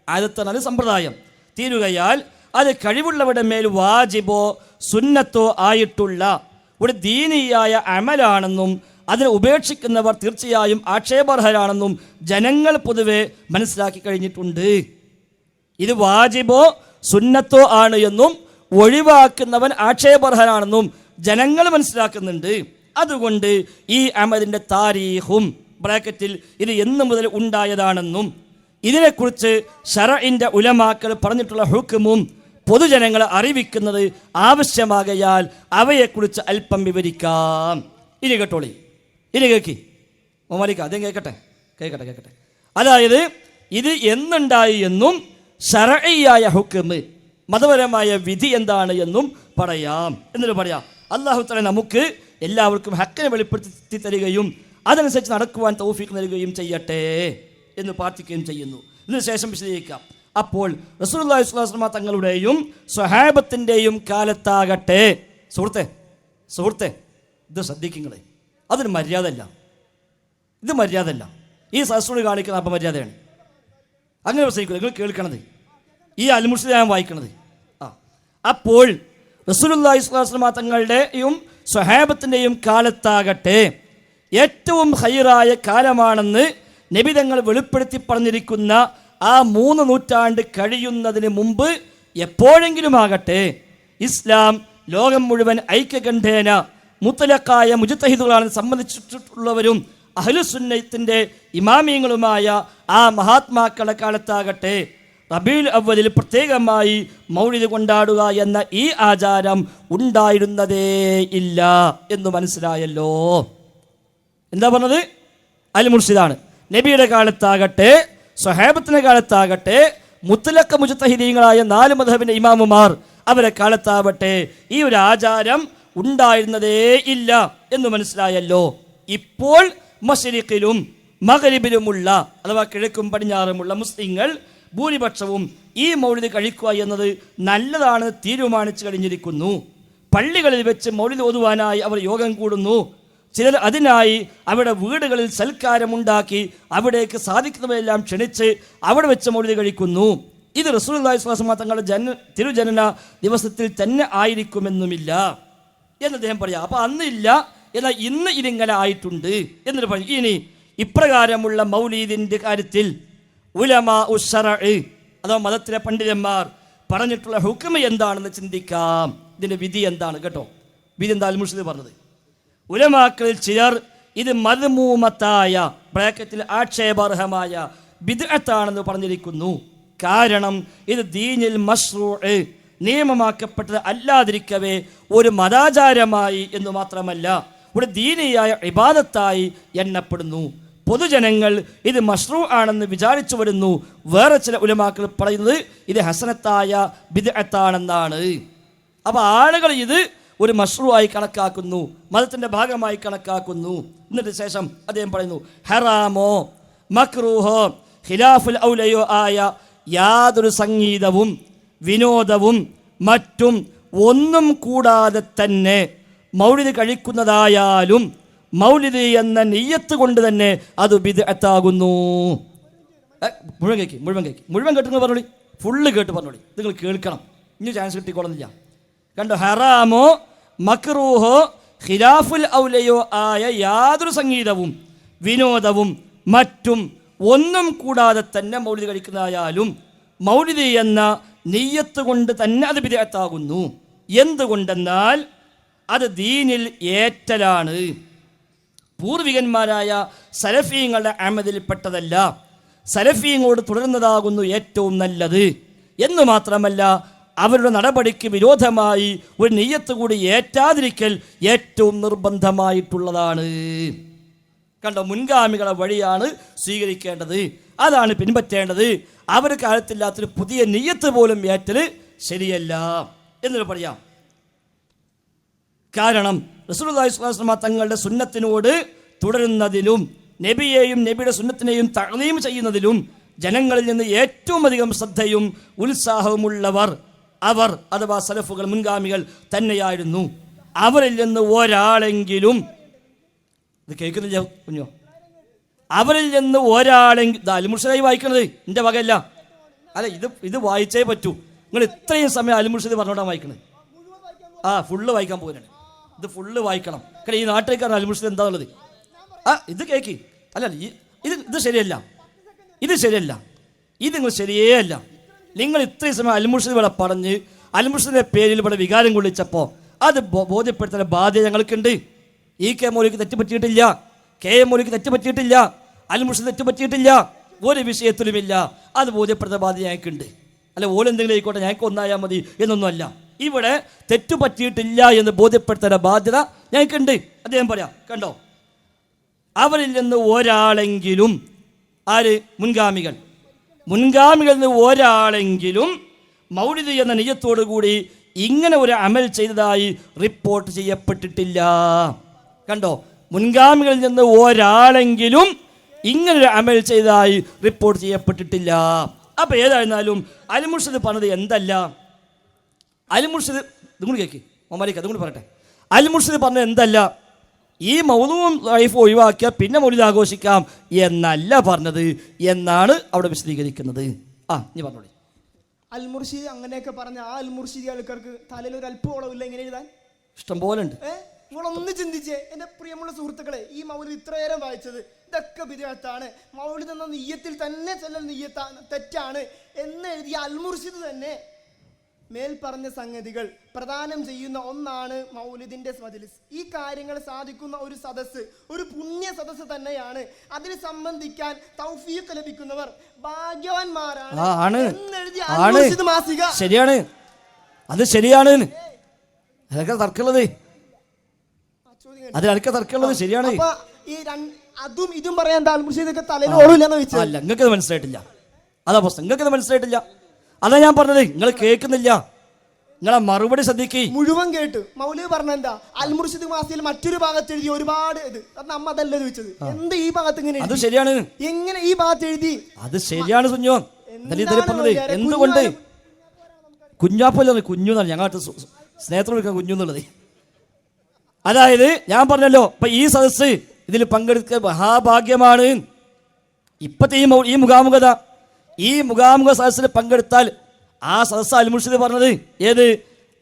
ആദത്താണ് സമ്പ്രദായം, തീരുകയാൽ അത് കഴിവുള്ളവരുടെ മേൽ വാജിബോ സുന്നത്തോ ആയിട്ടുള്ള ഒരു ദീനീയായ അമലാണെന്നും അതിനെ ഉപേക്ഷിക്കുന്നവർ തീർച്ചയായും ആക്ഷേപാർഹരാണെന്നും ജനങ്ങൾ പൊതുവെ മനസ്സിലാക്കി കഴിഞ്ഞിട്ടുണ്ട്. ഇത് വാജിബോ സുന്നത്തോ ആണ് എന്നും ഒഴിവാക്കുന്നവൻ ആക്ഷേപാർഹനാണെന്നും ജനങ്ങൾ മനസ്സിലാക്കുന്നുണ്ട്. അതുകൊണ്ട് ഈ അമലിൻ്റെ താരീഖും ബ്രാക്കറ്റിൽ ഇത് എന്ന് മുതൽ ഉണ്ടായതാണെന്നും ഇതിനെക്കുറിച്ച് ശറഇന്റെ ഉലമാക്കൾ പറഞ്ഞിട്ടുള്ള ഹുക്മും പൊതുജനങ്ങളെ അറിയിക്കുന്നത് ആവശ്യമാകയാൽ അവയെക്കുറിച്ച് അല്പം വിവരിക്കാം. ഇനി കേട്ടോളി, ഇനി കേൾക്കി മോമാലിക്ക, അതേ കേൾക്കട്ടെ. അതായത് ഇത് എന്നുണ്ടായി എന്നും ശറഇയായ ഹുക്മ് മതപരമായ വിധി എന്താണ് എന്നും പറയാം. എന്നിട്ട് പറയാം, അല്ലാഹു തആല നമുക്ക് എല്ലാവർക്കും ഹക്കിനെ വെളിപ്പെടുത്തി തരികയും അതനുസരിച്ച് നടക്കുവാൻ തൗഫീഖ് നൽകുകയും ചെയ്യട്ടെ എന്ന് പ്രാർത്ഥിക്കുകയും ചെയ്യുന്നു. ഇതിനുശേഷം വിശദീകരിക്കാം. അപ്പോൾ റസൂലുള്ളാഹി സ്വല്ലല്ലാഹു അലൈഹി വസല്ലം തങ്ങളുടെയും സ്വഹാബത്തിൻ്റെയും കാലത്താകട്ടെ, സുഹൃത്തെ ഇത് ശ്രദ്ധിക്കുക, അതൊരു മര്യാദയല്ല, ഇത് മര്യാദയല്ല. ഈ സദസ്സോട് കാണിക്കുന്ന അപമര്യാദയാണ്. അങ്ങനെ പ്രസംഗിക്കുക, നിങ്ങൾ കേൾക്കണത് ഈ അൽ മുർഷിദ് ഞാൻ വായിക്കണത്. അപ്പോൾ റസൂലുള്ളാഹി സ്വല്ലല്ലാഹു അലൈഹി വസല്ലം തങ്ങളുടെയും സ്വഹാബത്തിൻ്റെയും കാലത്താകട്ടെ ഏറ്റവും ഖൈറായ കാലമാണെന്ന് നബി തങ്ങൾ വെളിപ്പെടുത്തി പറഞ്ഞിരിക്കുന്ന ആ 3 നൂറ്റാണ്ട് കഴിയുന്നതിന് മുമ്പ് എപ്പോഴെങ്കിലും ആകട്ടെ ഇസ്ലാം ലോകം മുഴുവൻ ഐക്യകണ്ഠേന മുത്തലക്കായ മുജ്തഹിദുകളാണെന്ന് സമ്മതിച്ചിട്ടുള്ളവരും അഹ്ലുസുന്നത്തിന്റെ ഇമാമിയങ്ങളുമായ ആ മഹാത്മാക്കളുടെ കാലത്താകട്ടെ റബീഉൽ അവ്വലിൽ പ്രത്യേകമായി മൗലിദ് കൊണ്ടാടുക എന്ന ഈ ആചാരം ഉണ്ടായിരുന്നതേ ഇല്ല എന്ന് മനസ്സിലായല്ലോ. എന്താ പറഞ്ഞത്? അൽ മുർഷിദാണ്. നബിയുടെ കാലത്താകട്ടെ സ്വഹാബത്തിന്റെ കാലത്താകട്ടെ മുത്തലക്ക മുജ്തഹിദീങ്ങളായ 4 മദ്ഹബിന്റെ ഇമാമുമാർ അവരെ കാലത്താവട്ടെ ഈ ഒരു ആചാരം ഉണ്ടായിരുന്നതേ ഇല്ല എന്ന് മനസ്സിലായല്ലോ. ഇപ്പോൾ മശ്രിഖിലും മഗ്രിബിലുമുള്ള അഥവാ കിഴക്കും പടിഞ്ഞാറുമുള്ള മുസ്ലിങ്ങൾ ഭൂരിപക്ഷവും ഈ മൗലിദ് കഴിക്കുക എന്നത് നല്ലതാണെന്ന് തീരുമാനിച്ചു കഴിഞ്ഞിരിക്കുന്നു. പള്ളികളിൽ വെച്ച് മൗലിദ് ഓതുവാനായി അവർ യോഗം കൂടുന്നു. ചിലർ അതിനായി അവിടെ വീടുകളിൽ സൽക്കാരമുണ്ടാക്കി അവിടേക്ക് സാധിക്കുന്നവരെല്ലാം ക്ഷണിച്ച് അവിടെ വെച്ച് മൗലിദ് കഴിക്കുന്നു. ഇത് റസൂലുള്ളാഹി സ്വല്ലല്ലാഹു അലൈഹി വസല്ലം തങ്ങളുടെ തിരുജനന ദിവസത്തിൽ തന്നെ ആയിരിക്കുമെന്നുമില്ല എന്ന് അദ്ദേഹം പറയാം. അപ്പോൾ അന്നില്ല, എന്നാൽ ഇന്ന് ഇതിങ്ങനെ ആയിട്ടുണ്ട് എന്നിട്ട് പറഞ്ഞു. ഇനി ഇപ്രകാരമുള്ള മൗലീദിൻ്റെ കാര്യത്തിൽ ഉലമാ ഉശ്ശറഅ് അഥവാ മതത്തിലെ പണ്ഡിതന്മാർ പറഞ്ഞിട്ടുള്ള ഹുക്മ എന്താണെന്ന് ചിന്തിക്കാം. ഇതിൻ്റെ വിധി എന്താണ് കേട്ടോ. വിധി എന്താ മുർഷിദ് പറഞ്ഞത്. ഉലമാക്കളിൽ ചിലർ ഇത് മദ്മൂമത്തായ ബ്രാക്കറ്റിൽ ആക്ഷേപാർഹമായ ബിദ്അത്താണെന്ന് പറഞ്ഞിരിക്കുന്നു. കാരണം ഇത് ദീനിൽ മശ്റൂഅ് നിയമമാക്കപ്പെട്ടത് അല്ലാതിരിക്കവേ ഒരു മതാചാരമായി എന്ന് മാത്രമല്ല ഒരു ദീനിയായ ഇബാദത്തായി എണ്ണപ്പെടുന്നു. പൊതുജനങ്ങൾ ഇത് മശ്റൂ ആണെന്ന് വിചാരിച്ചു വരുന്നു. വേറെ ചില ഉലമാക്കൾ പറയുന്നത് ഇത് ഹസനത്തായ ബിദ്അത്താണെന്നാണ്. അപ്പോൾ ആളുകൾ ഇത് ഒരു മശ്റൂ ആയി കണക്കാക്കുന്നു, മതത്തിൻ്റെ ഭാഗമായി കണക്കാക്കുന്നു. എന്നിട്ട് ശേഷം അദ്ദേഹം പറയുന്നു ഹറാമോ മക്രൂഹോ ഖിലാഫുൽ ഔലയോ ആയ യാതൊരു സംഗീതവും വിനോദവും മറ്റും ഒന്നും കൂടാതെ തന്നെ മൗലിദ് കഴിക്കുന്നതായാലും മൗലിദ് എന്ന നിയ്യത്ത് കൊണ്ട് തന്നെ അത് ബിദ്അത്താകുന്നു. മുഴുവൻ കേട്ടെന്ന് പറഞ്ഞോളി, ഫുള്ള് കേട്ട് പറഞ്ഞോളി. നിങ്ങൾ കേൾക്കണം, ഇനി ചാൻസ് കിട്ടിക്കൊള്ളുന്നില്ല. കണ്ടോ, ഹറാമോ മക്രൂഹോ ഖിലാഫുൽ ഔലയോ ആയ യാതൊരു സംഗീതവും വിനോദവും മറ്റും ഒന്നും കൂടാതെ തന്നെ മൗലിദ് കഴിക്കുന്നതായാലും മൗലിദ് എന്ന നിയ്യത്ത് കൊണ്ട് തന്നെ അത് ബിദ്അത്താകുന്നു. എന്തുകൊണ്ടെന്നാൽ അത് ദീനിൽ ഏറ്റലാണ്. പൂർവികന്മാരായ സലഫീങ്ങളുടെ അമലിൽപ്പെട്ടതല്ല. സലഫീങ്ങളോട് തുടരുന്നതാകുന്നു ഏറ്റവും നല്ലത് എന്ന് മാത്രമല്ല അവരുടെ നടപടിക്ക് വിരോധമായി ഒരു നിയ്യത്ത് കൂടി ഏറ്റാതിരിക്കൽ ഏറ്റവും നിർബന്ധമായിട്ടുള്ളതാണ്. കണ്ടോ, മുൻഗാമികളെ വഴിയാണ് സ്വീകരിക്കേണ്ടത്, അതാണ് പിൻപറ്റേണ്ടത്. അവർ കാലത്തില്ലാത്തൊരു പുതിയ നിയ്യത്ത് പോലും ഏറ്റൽ ശരിയല്ല എന്ന് പറയാം. കാരണം റസൂലുള്ളാഹി സ്വല്ലല്ലാഹു അലൈഹി വസല്ലം തങ്ങളുടെ സുന്നത്തിനോട് തുടരുന്നതിലും നബിയെയും നബിയുടെ സുന്നത്തിനെയും തഅ്ലീം ചെയ്യുന്നതിലും ജനങ്ങളിൽ നിന്ന് ഏറ്റവും അധികം ശ്രദ്ധയും ഉത്സാഹവുമുള്ളവർ അവർ അഥവാ സലഫുകൾ മുൻഗാമികൾ തന്നെയായിരുന്നു. അവരിൽ നിന്ന് ഒരാളെങ്കിലും, ഇത് കേൾക്കുന്നില്ല കുഞ്ഞോ, അവരിൽ നിന്ന് ഒരാളെങ്കിലും അൽമുർഷിദായി വായിക്കണത് എൻ്റെ വകയല്ല, അല്ല ഇത് വായിച്ചേ പറ്റൂ. നിങ്ങൾ ഇത്രയും സമയം അൽമുർഷിദ് പറഞ്ഞോണ്ടാണ് വായിക്കണത്. ഫുള്ള് വായിക്കാൻ പോകുന്നത്, ഇത് ഫുള്ള് വായിക്കണം. കാരണം ഈ നാട്ടിലേക്കാണ് അൽമുർഷിദ് എന്താണുള്ളത്. ഇത് കേൾക്ക്, അല്ല ഇത് ശരിയല്ല, ഇത് ശരിയല്ല, ഇത് നിങ്ങൾ ശരിയേ അല്ല. നിങ്ങൾ ഇത്രയും സമയം അൽമുർഷിദ് ഇവിടെ പറഞ്ഞ് അൽമുർഷിദിന്റെ പേരിൽ ഇവിടെ വികാരം കൊള്ളിച്ചപ്പോൾ അത് ബോധ്യപ്പെടുത്തുന്ന ബാധ്യത ഞങ്ങൾക്കുണ്ട്. കെ മൗലവിക്ക് തെറ്റുപറ്റിയിട്ടില്ല, KM മൗലവിക്ക് തെറ്റുപറ്റിയിട്ടില്ല, അൽമുർഷിദ് തെറ്റുപറ്റിയിട്ടില്ല, ഒരു വിഷയത്തിലുമില്ല. അത് ബോധ്യപ്പെടുത്തുന്ന ബാധ്യത ഞങ്ങൾക്കുണ്ട്. അല്ല ഓലെന്തെങ്കിലും ആയിക്കോട്ടെ, ഞങ്ങൾക്ക് ഒന്നായാൽ മതി എന്നൊന്നുമല്ല. ഇവിടെ തെറ്റുപറ്റിയിട്ടില്ല എന്ന് ബോധ്യപ്പെടുത്തേണ്ട ബാധ്യത ഞങ്ങൾക്കുണ്ട്. അദ്ദേഹം പറയാം, കണ്ടോ, അവരിൽ നിന്ന് ഒരാളെങ്കിലും, ആര്, മുൻഗാമികളിൽ നിന്ന് ഒരാളെങ്കിലും മൗലിദ് എന്ന നിയ്യത്തോടു കൂടി ഇങ്ങനെ ഒരു അമൽ ചെയ്തതായി റിപ്പോർട്ട് ചെയ്യപ്പെട്ടിട്ടില്ല. കണ്ടോ, മുൻഗാമികളിൽ നിന്ന് ഒരാളെങ്കിലും ഇങ്ങനൊരു അമൽ ചെയ്തതായി റിപ്പോർട്ട് ചെയ്യപ്പെട്ടിട്ടില്ല. അപ്പോൾ ഏതായിരുന്നാലും അൽമുർഷിദ് പറഞ്ഞത് എന്തല്ല, അൽമുർഷിദ് ഇതുകൊണ്ട് കേൾക്ക് മൊമാലിക്ക്, അതുകൊണ്ട് പറയട്ടെ. അൽമുർഷിദ് പറഞ്ഞത് എന്തല്ല, ഈ മൗലൂം ലൈഫ് ഒഴിവാക്കിയാൽ പിന്നെ മൗലിദ് ആഘോഷിക്കാം എന്നല്ല പറഞ്ഞത് എന്നാണ് അവിടെ വിശദീകരിക്കുന്നത്. ഇനി പറഞ്ഞോളി. അൽമുർഷിദ് അങ്ങനെയൊക്കെ പറഞ്ഞ ആ അൽമുർഷിദി ആൾക്കാർക്ക് തലയിൽ ഒരു അല്പോളമില്ല ഇങ്ങനെ എഴുതാൻ ഇഷ്ടം പോലെ ഉണ്ട്. നിങ്ങളൊന്ന് ചിന്തിച്ചേ എൻ്റെ പ്രിയമുള്ള സുഹൃത്തുക്കളെ, ഈ മൗലിദ് ഇത്രയേരം വായിച്ചത് ഇതൊക്കെ ബിദ്അത്താണ്, മൗലിദ് എന്ന നിയ്യത്തിൽ തന്നെ ചെല്ലൽ നിയ്യത്താണ്, തെറ്റാണ് എന്ന് എഴുതിയ അൽമുർഷിദ് തന്നെ മേൽ പറഞ്ഞ സംഗതികൾ പ്രദാനം ചെയ്യുന്ന ഒന്നാണ് മൗലിദിന്റെ മജ്‌ലിസ്. ഈ കാര്യങ്ങൾ സാധിക്കുന്ന ഒരു സദസ്സ് ഒരു പുണ്യ സദസ്സ് തന്നെയാണ്. അതിന് സംബന്ധിക്കാൻ തൗഫീഖ് ലഭിക്കുന്നവർ ഭാഗ്യവാന്മാരാണ്. ശരിയാണ്, അത് ശരിയാണ്. അതിനൊക്കെ തർക്കമുള്ളത്, അതിനൊക്കെ തർക്കമുള്ളത് ശരിയാണ്. ഈ അതും ഇതും പറയാൻ അൽമുർഷിദൊക്കെ തലയിൽ ഓടില്ലെന്ന് വെച്ചാൽ നിങ്ങൾക്ക് മനസ്സിലായിട്ടില്ല. അതാ പ്രശ്നം. നിങ്ങൾക്കത് മനസ്സിലായിട്ടില്ല. അതാ ഞാൻ പറഞ്ഞത്, നിങ്ങൾ കേൾക്കുന്നില്ല. നിങ്ങളെ മറുപടി ശ്രദ്ധിക്ക്. മുഴുവൻ കേട്ട് മൗലവി പറഞ്ഞ എന്താ, അൽ മുർഷിദ് മാസിയിൽ മറ്റൊരു ഭാഗത്ത് എഴുതി ഒരുപാട് ഇത്. അത് നമ്മ അതല്ല ചോദിച്ചത്, എന്ത് ഈ ഭാഗത്ത് ഇങ്ങനെ അത് ശരിയാണ്, എങ്ങനെ ഈ ഭാഗത്ത് എഴുതി? അത് ശരിയാണ് കുഞ്ഞോ. ഇതിൽ പറഞ്ഞത് എന്തുകൊണ്ട് കുഞ്ഞാപ്പല്ല കുഞ്ഞു എന്നാണ് ഞങ്ങൾ സ്നേഹത്തോട് വിളിക്കാൻ കുഞ്ഞു എന്നുള്ളത്. അതായത് ഞാൻ പറഞ്ഞല്ലോ, ഇപ്പൊ ഈ സദസ്സ് ഇതിൽ പങ്കെടുക്കുക മഹാഭാഗ്യമാണ്. ഇപ്പത്തെ ഈ മുഖാമുഖത, ഈ മുഖാമുഖ സദസ്സിൽ പങ്കെടുത്താൽ ആ സദസ്സ് അൽ മുർഷിദ് പറഞ്ഞത് ഏത്,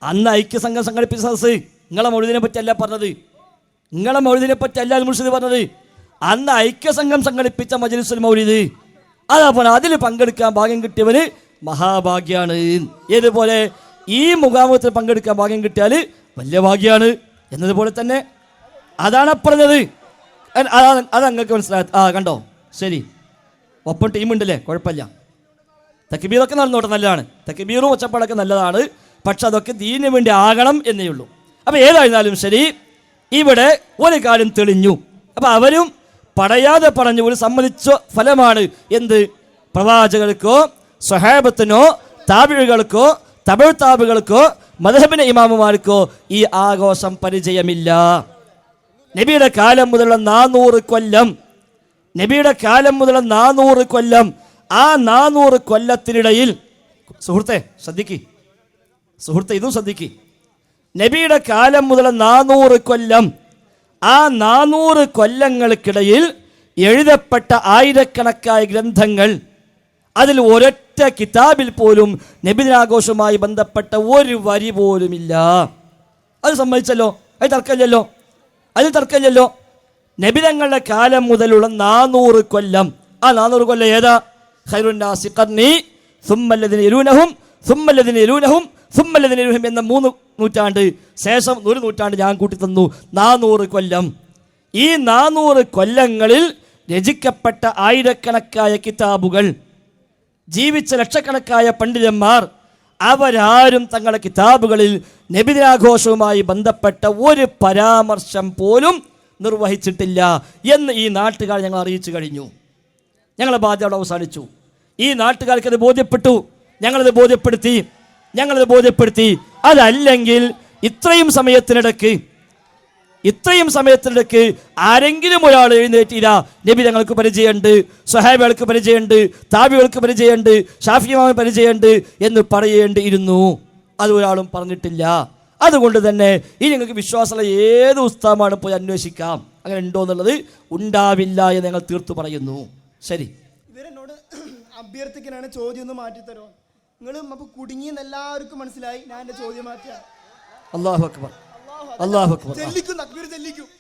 അന്ന് ഐക്യസംഘം സംഘടിപ്പിച്ച സദസ്സ്. നിങ്ങളെ മൗലിദിനെ പറ്റിയല്ല പറഞ്ഞത്, നിങ്ങളെ മൗലിദിനെ പറ്റിയല്ല അൽ മുർഷിദ് പറഞ്ഞത്. അന്ന് ഐക്യസംഘം സംഘടിപ്പിച്ച മജ്ലിസുൽ മൗലിദ്, അതാ പറഞ്ഞ അതിൽ പങ്കെടുക്കാൻ ഭാഗ്യം കിട്ടിയവന് മഹാഭാഗ്യാണ്. ഏതുപോലെ ഈ മുഖാമുഖത്തിൽ പങ്കെടുക്കാൻ ഭാഗ്യം കിട്ടിയാൽ വലിയ ഭാഗ്യമാണ് എന്നതുപോലെ തന്നെ അതാണ് പറഞ്ഞത്. അത് അങ്ങക്ക് മനസ്സിലായി. കണ്ടോ, ശരി, ഒപ്പം ടീമുണ്ടല്ലേ, കുഴപ്പമില്ല. തക്ബീറൊക്കെ നടന്നോട്ടെ, നല്ലതാണ്. തക്ബീറും ഒച്ചപ്പാടൊക്കെ നല്ലതാണ്. പക്ഷെ അതൊക്കെ ദീനിന് വേണ്ടി ആകണം എന്നേ ഉള്ളൂ. അപ്പം ഏതായിരുന്നാലും ശരി, ഇവിടെ ഒരു കാര്യം തെളിഞ്ഞു. അപ്പം അവരും പടയാതെ പറഞ്ഞു ഒരു സമ്മതിച്ച ഫലമാണ് എന്ത്, പ്രവാചകർക്കോ സ്വഹാബത്തിനോ താബിഴുകൾക്കോ തബിഴ് താബികൾക്കോ മദ്ഹബിന്റെ ഇമാമുമാർക്കോ ഈ ആഘോഷം പരിചയമില്ല. നബിയുടെ കാലം മുതലുള്ള 400 കൊല്ലം, നബിയുടെ കാലം മുതലുള്ള 400 കൊല്ലം, ആ 400 കൊല്ലത്തിനിടയിൽ സുഹൃത്തെ ശ്രദ്ധിക്ക്, സുഹൃത്തെ ഇതും ശ്രദ്ധിക്ക്, നബിയുടെ കാലം മുതലുള്ള 400 കൊല്ലം, ആ 400 കൊല്ലങ്ങൾക്കിടയിൽ എഴുതപ്പെട്ട ആയിരക്കണക്കായ ഗ്രന്ഥങ്ങൾ, അതിൽ ഒരൊറ്റ കിതാബിൽ പോലും നബിദിനാഘോഷവുമായി ബന്ധപ്പെട്ട ഒരു വരി പോലുമില്ല. അത് സമ്മതിച്ചല്ലോ, അത് തർക്കമില്ലല്ലോ, അതിൽ തർക്കമില്ലല്ലോ. നബിതങ്ങളുടെ കാലം മുതലുള്ള 400 കൊല്ലം, ആ 400 കൊല്ലം ഏതാ, ഖൈറുന്നാസി ഖർനി സുമ്മല്ലദീന യലൂനഹും സുമ്മല്ലദീന യലൂനഹും സുമ്മല്ലദീന യലൂനഹും എന്ന 3 നൂറ്റാണ്ട് ശേഷം 1 നൂറ്റാണ്ട് ഞാൻ കൂട്ടി തന്നു. 400 കൊല്ലം. ഈ 400 കൊല്ലങ്ങളിൽ രചിക്കപ്പെട്ട ആയിരക്കണക്കായ കിതാബുകൾ, ജീവിച്ച ലക്ഷക്കണക്കായ പണ്ഡിതന്മാർ, അവരാരും തങ്ങളുടെ കിതാബുകളിൽ നബിദിനാഘോഷവുമായി ബന്ധപ്പെട്ട ഒരു പരാമർശം പോലും നിർവഹിച്ചിട്ടില്ല എന്ന് ഈ നാട്ടുകാർ ഞങ്ങൾ അറിയിച്ചു കഴിഞ്ഞു. ഞങ്ങളെ ബാധ്യത അവിടെ അവസാനിച്ചു. ഈ നാട്ടുകാർക്ക് അത് ബോധ്യപ്പെട്ടു, ഞങ്ങളത് ബോധ്യപ്പെടുത്തി. അതല്ലെങ്കിൽ ഇത്രയും സമയത്തിനിടയ്ക്ക് ആരെങ്കിലും ഒരാൾ എഴുന്നേറ്റില്ല, നബി ഞങ്ങൾക്ക് പരിചയമുണ്ട്, സ്വഹാബികൾക്ക് പരിചയമുണ്ട്, താബികൾക്ക് പരിചയമുണ്ട്, ഷാഫി ഇമാമിന് പരിചയമുണ്ട് എന്ന് പറയേണ്ടിയിരുന്നു. അത് ഒരാളും പറഞ്ഞിട്ടില്ല. അതുകൊണ്ട് തന്നെ ഈ നിങ്ങൾക്ക് വിശ്വാസമുള്ള ഏത് ഉസ്താദാണ് പോയി അന്വേഷിക്കാം, അങ്ങനെ ഉണ്ടോ എന്നുള്ളത് ഉണ്ടാവില്ല എന്ന് ഞങ്ങൾ തീർത്തു പറയുന്നു. ശരി, ഇവരെന്നോട് അഭ്യർത്ഥിക്കാനാണ് ചോദ്യം ഒന്ന് മാറ്റിത്തരോ. നിങ്ങൾ അപ്പോൾ കുടുങ്ങിയെന്ന് എല്ലാവർക്കും മനസ്സിലായി, ഞാൻ എൻ്റെ ചോദ്യം മാറ്റിയാണ്. അല്ലാഹു അക്ബർ, അല്ലാഹു അക്ബർ,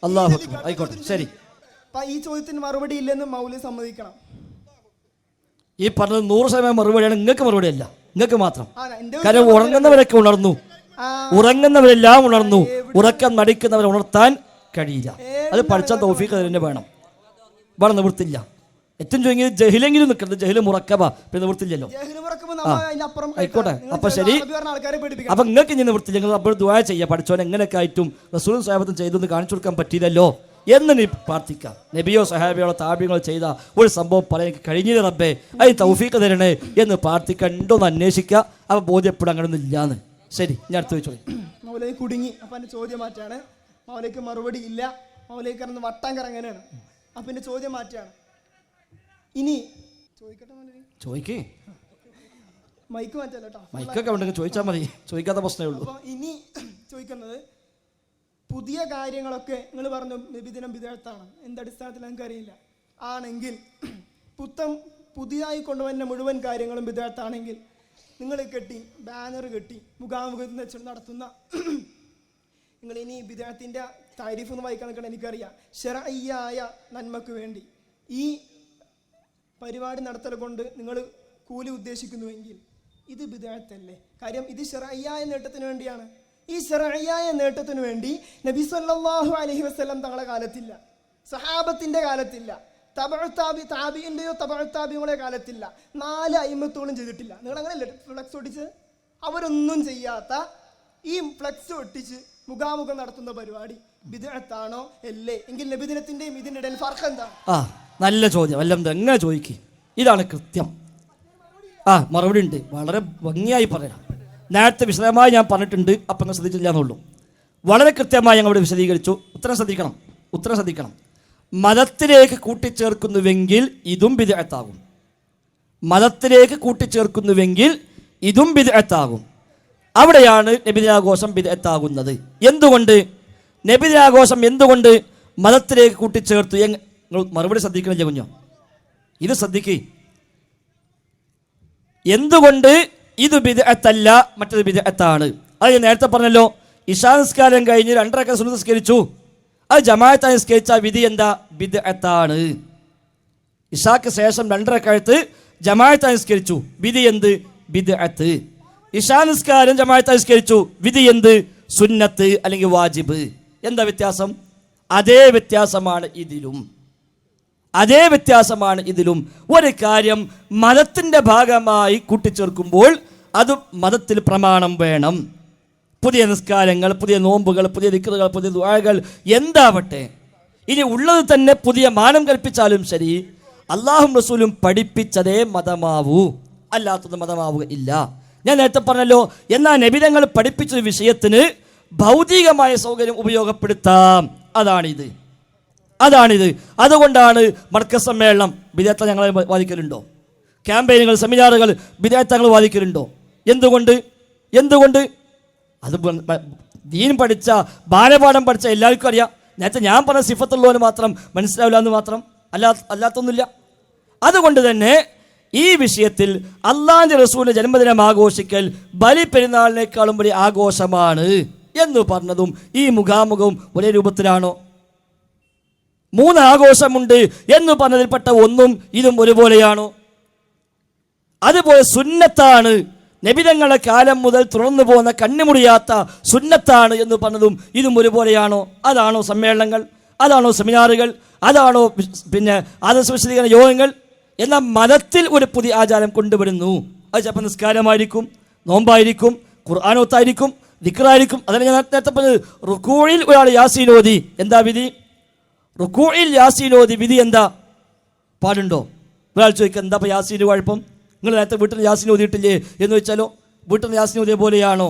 അല്ലാഹു അക്ബർ. ആയിക്കോട്ടെ, ശരി. ഈ ചോദ്യത്തിന് മറുപടി ഇല്ലെന്ന് മൗലവി സമ്മതിക്കണം. ഈ പറഞ്ഞത് 100% മറുപടിയാണ്. നിങ്ങൾക്ക് മറുപടി അല്ല, നിങ്ങൾക്ക് മാത്രം. കാരണം ഉറങ്ങുന്നവരൊക്കെ ഉണർന്നു, ഉറങ്ങുന്നവരെല്ലാം ഉണർന്നു, ഉറക്കം നടിക്കുന്നവരെ ഉണർത്താൻ കഴിയില്ല. അത് പഠിച്ചാൽ തൗഫീഖ് തന്നെ വേണം, നിവൃത്തില്ല. ഏറ്റവും ചുരുങ്ങിയത് ജഹിലെങ്കിലും നിൽക്കുന്നത്, ജഹില് മുറക്കബാ, പിന്നെ നിവൃത്തില്ലല്ലോ. ആയിക്കോട്ടെ, അപ്പൊ ശരി. അപ്പൊ നിങ്ങൾക്ക് ഇനി നിവൃത്തില്ല, നിങ്ങൾ അപ്പോൾ ദുആ ചെയ്യുക, പഠിച്ചോൻ എങ്ങനെയൊക്കെ ആയിട്ടും റസൂലും സ്വഹാബത്തും ചെയ്തെന്ന് കാണിച്ചു കൊടുക്കാൻ പറ്റിയില്ലല്ലോ എന്ന് നീ പ്രാർത്ഥിക്കാം. നബിയോ സഹാബിയോ താബികളോ ചെയ്ത ഒരു സംഭവം പറയാൻ കഴിഞ്ഞില്ല റബ്ബേ, അത് തൗഫീഖ് തരണേ എന്ന് പ്രാർത്ഥിക്കാൻ ഉണ്ടോന്ന് അന്വേഷിക്കുക. അപ്പൊ ബോധ്യപ്പെടാൻ അങ്ങനൊന്നും ഇല്ലാന്ന്. ശരി, ഞാൻ അടുത്ത് ചോദിച്ചോളി. മൗലവി കുടുങ്ങി. അപ്പൊ എന്റെ ചോദ്യം മാറ്റാണ്. മൗലവിക്ക് മറുപടി ഇല്ല, മൗലവി കിടന്ന് വട്ടം കറങ്ങാനാണ്. അപ്പൊ എന്റെ ചോദ്യം മാറ്റാണ്. ഇനി ചോദിക്കട്ടെ മൗലവി? ചോദിക്കേ, മൈക്ക് മാറ്റല്ലോ കേട്ടോ, മൈക്കൊക്കെ ഉണ്ടെങ്കിൽ ചോദിച്ചാൽ മതി, ചോദിക്കാത്ത പ്രശ്നമേ ഉള്ളൂ. അപ്പൊ ഇനി ചോദിക്കുന്നത്, പുതിയ കാര്യങ്ങളൊക്കെ നിങ്ങൾ പറഞ്ഞു നബിദിനം ബിദ്അത്താണ്, എന്തടിസ്ഥാനത്തിൽ നിങ്ങൾക്ക് അറിയില്ല. ആണെങ്കിൽ പുതിയതായി കൊണ്ടുവന്ന മുഴുവൻ കാര്യങ്ങളും ബിദ്അത്താണെങ്കിൽ നിങ്ങൾ ബാനർ കെട്ടി മുഖാമുഖത്ത് വെച്ച് നടത്തുന്ന നിങ്ങൾ ഇനി ബിദ്അത്തിന്റെ താരീഫ് ഒന്ന് വായിക്കാൻ നിൽക്കണം. എനിക്കറിയാം, ശർഈയായ നന്മക്ക് വേണ്ടി ഈ പരിപാടി നടത്തൽ കൊണ്ട് നിങ്ങൾ കൂലി ഉദ്ദേശിക്കുന്നുവെങ്കിൽ ഇത് ബിദ്അത്തല്ലേ? കാര്യം ഇത് ശർഈയായ നേട്ടത്തിന് വേണ്ടിയാണ്. ഈ ശർഈയായ നേട്ടത്തിന് വേണ്ടി നബി സല്ലല്ലാഹു അലൈഹി വസല്ലം തങ്ങളുടെ കാലത്തില്ല, സഹാബത്തിന്റെ കാലത്തില്ല, താബിഈന്റെയോ തബഅത്താബിയുടെ കാലത്തില്ല, 4 അയിമത്തോളം ചെയ്തിട്ടില്ല. നിങ്ങൾ അങ്ങനെയല്ലേ ഫ്ലക്സ് ഒട്ടിച്ച്? അവരൊന്നും ചെയ്യാത്ത ഈ ഫ്ലക്സ് ഒട്ടിച്ച് മുഖാമുഖം നടത്തുന്ന പരിപാടി ബിദ്അത്താണോ അല്ലേ? എങ്കിൽ നബിദിനത്തിന്റെയും ഇതിന്റെ ഇടയിൽ ഫർഖ് എന്താ? നല്ല ചോദ്യം. എല്ലാം എങ്ങനെ ചോദിക്കും, ഇതാണ് കൃത്യം. മറുപടി ഉണ്ട്, വളരെ ഭംഗിയായി പറയാം. നേരത്തെ വിശദമായി ഞാൻ പറഞ്ഞിട്ടുണ്ട്, അപ്പം നിങ്ങൾ ശ്രദ്ധിച്ചില്ല എന്നുള്ളൂ. വളരെ കൃത്യമായി ഞങ്ങൾ ഇവിടെ വിശദീകരിച്ചു. ഉത്തരം ശ്രദ്ധിക്കണം. മതത്തിലേക്ക് കൂട്ടിച്ചേർക്കുന്നുവെങ്കിൽ ഇതും ബിദ്അത്താകും. മതത്തിലേക്ക് കൂട്ടിച്ചേർക്കുന്നുവെങ്കിൽ ഇതും ബിദ്അത്താകും. അവിടെയാണ് നബിദിനാഘോഷം ബിദ്അത്താകുന്നത്. എന്തുകൊണ്ട് നബിദിനാഘോഷം എന്തുകൊണ്ട് മതത്തിലേക്ക് കൂട്ടിച്ചേർത്തു? നിങ്ങൾ മറുപടി ശ്രദ്ധിക്കണില്ല കുഞ്ഞോ, ഇത് ശ്രദ്ധിക്കേ. എന്തുകൊണ്ട് ഇത് ബിദ്അത്തല്ല, മറ്റത് ബിദ്അത്താണ്? അത് ഞാൻ നേരത്തെ പറഞ്ഞല്ലോ. ഇശാ നിസ്കാരം കഴിഞ്ഞ് 2 റക്അത്ത് സുന്നത്ത് നിസ്കരിച്ചു, അത് ജമാഅത്തായി നിസ്കരിച്ച വിധി എന്താ? ബിദ്അത്താണ്. ഇശാക്ക് ശേഷം 2 റക്അത്ത് ജമാഅത്തായി നിസ്കരിച്ചു, വിധി എന്ത്? ബിദ്അത്ത്. ഇശാ നിസ്കാരം ജമാഅത്തായി നിസ്കരിച്ചു, വിധി എന്ത്? സുന്നത്ത് അല്ലെങ്കിൽ വാജിബ്. എന്താ വ്യത്യാസം? അതേ വ്യത്യാസമാണ് ഇതിലും. ഒരു കാര്യം മതത്തിൻ്റെ ഭാഗമായി കൂട്ടിച്ചേർക്കുമ്പോൾ അത് മതത്തിൽ പ്രമാണം വേണം. പുതിയ നിസ്കാരങ്ങൾ, പുതിയ നോമ്പുകൾ, പുതിയ ദിക്റുകൾ, പുതിയ ദുആകൾ എന്താവട്ടെ, ഇനി ഉള്ളത് തന്നെ പുതിയ മാനം കൽപ്പിച്ചാലും ശരി, അല്ലാഹും റസൂലും പഠിപ്പിച്ചതേ മതമാവൂ, അല്ലാത്തത് മതമാവുക ഇല്ല. ഞാൻ നേരത്തെ പറഞ്ഞല്ലോ, എന്നാൽ നബിതങ്ങൾ പഠിപ്പിച്ച വിഷയത്തിന് ഭൗതികമായ സൗകര്യം ഉപയോഗപ്പെടുത്താം. അതാണിത്. അതുകൊണ്ടാണ് മർക്കസ് സമ്മേളനം ബിദ്അത്ത് ഞങ്ങളെ വാദിക്കലുണ്ടോ? ക്യാമ്പയിനുകൾ, സെമിനാറുകൾ ബിദ്അത്ത് ഞങ്ങൾ വാദിക്കലുണ്ടോ? എന്തുകൊണ്ട്? അത് ദീൻ പഠിച്ച, ബാലപാഠം പഠിച്ച എല്ലാവർക്കും അറിയാം. നേരത്തെ ഞാൻ പറഞ്ഞ സിഫത്തുള്ളവന് മാത്രം മനസ്സിലാവില്ല എന്ന് മാത്രം, അല്ലാത്തൊന്നുമില്ല. അതുകൊണ്ട് തന്നെ ഈ വിഷയത്തിൽ അള്ളാഹുവിന്റെ റസൂലിന്റെ ജന്മദിനം ആഘോഷിക്കൽ ബലി പെരുന്നാളിനേക്കാളും വലിയ ആഘോഷമാണ് എന്ന് പറഞ്ഞതും ഈ മുഖാമുഖവും ഒരേ രൂപത്തിലാണോ? 3 ആഘോഷമുണ്ട് എന്ന് പറഞ്ഞതിൽപ്പെട്ട ഒന്നും ഇതും ഒരുപോലെയാണോ? അതുപോലെ സുന്നത്താണ്, നബിതങ്ങളുടെ കാലം മുതൽ തുടർന്നു പോകുന്ന കണ്ണിമുടിയാത്ത സുന്നത്താണ് എന്ന് പറഞ്ഞതും ഇതും ഒരുപോലെയാണോ? അതാണോ സമ്മേളനങ്ങൾ? അതാണോ സെമിനാറുകൾ? അതാണോ ആദർശ വിശദീകരണ യോഗങ്ങൾ? എന്നാൽ മതത്തിൽ ഒരു പുതിയ ആചാരം കൊണ്ടുവരുന്നു. അത് ചിലപ്പോൾ നിസ്കാരമായിരിക്കും, നോമ്പായിരിക്കും, ഖുർആനോത്തായിരിക്കും, ദിക്റായിരിക്കും. അതല്ല ഞാൻ നേരത്തെ പറഞ്ഞത്. റുക്കൂഇൽ ഒരാൾ യാസീൻ ഓതി, എന്താ വിധി? റുക്കൂഇൽ യാസീൻ ഓതി വിധി എന്താ? പാടുണ്ടോ? ഒരാൾ ചോദിക്കുക, എന്താ ഇപ്പോൾ യാസീന് കുഴപ്പം? നിങ്ങൾ നേരത്തെ വീട്ടിൽ യാസീൻ ഓതിയിട്ടില്ലേ എന്ന് വെച്ചാലോ? വീട്ടിൽ യാസീൻ ഓതിയ പോലെയാണോ?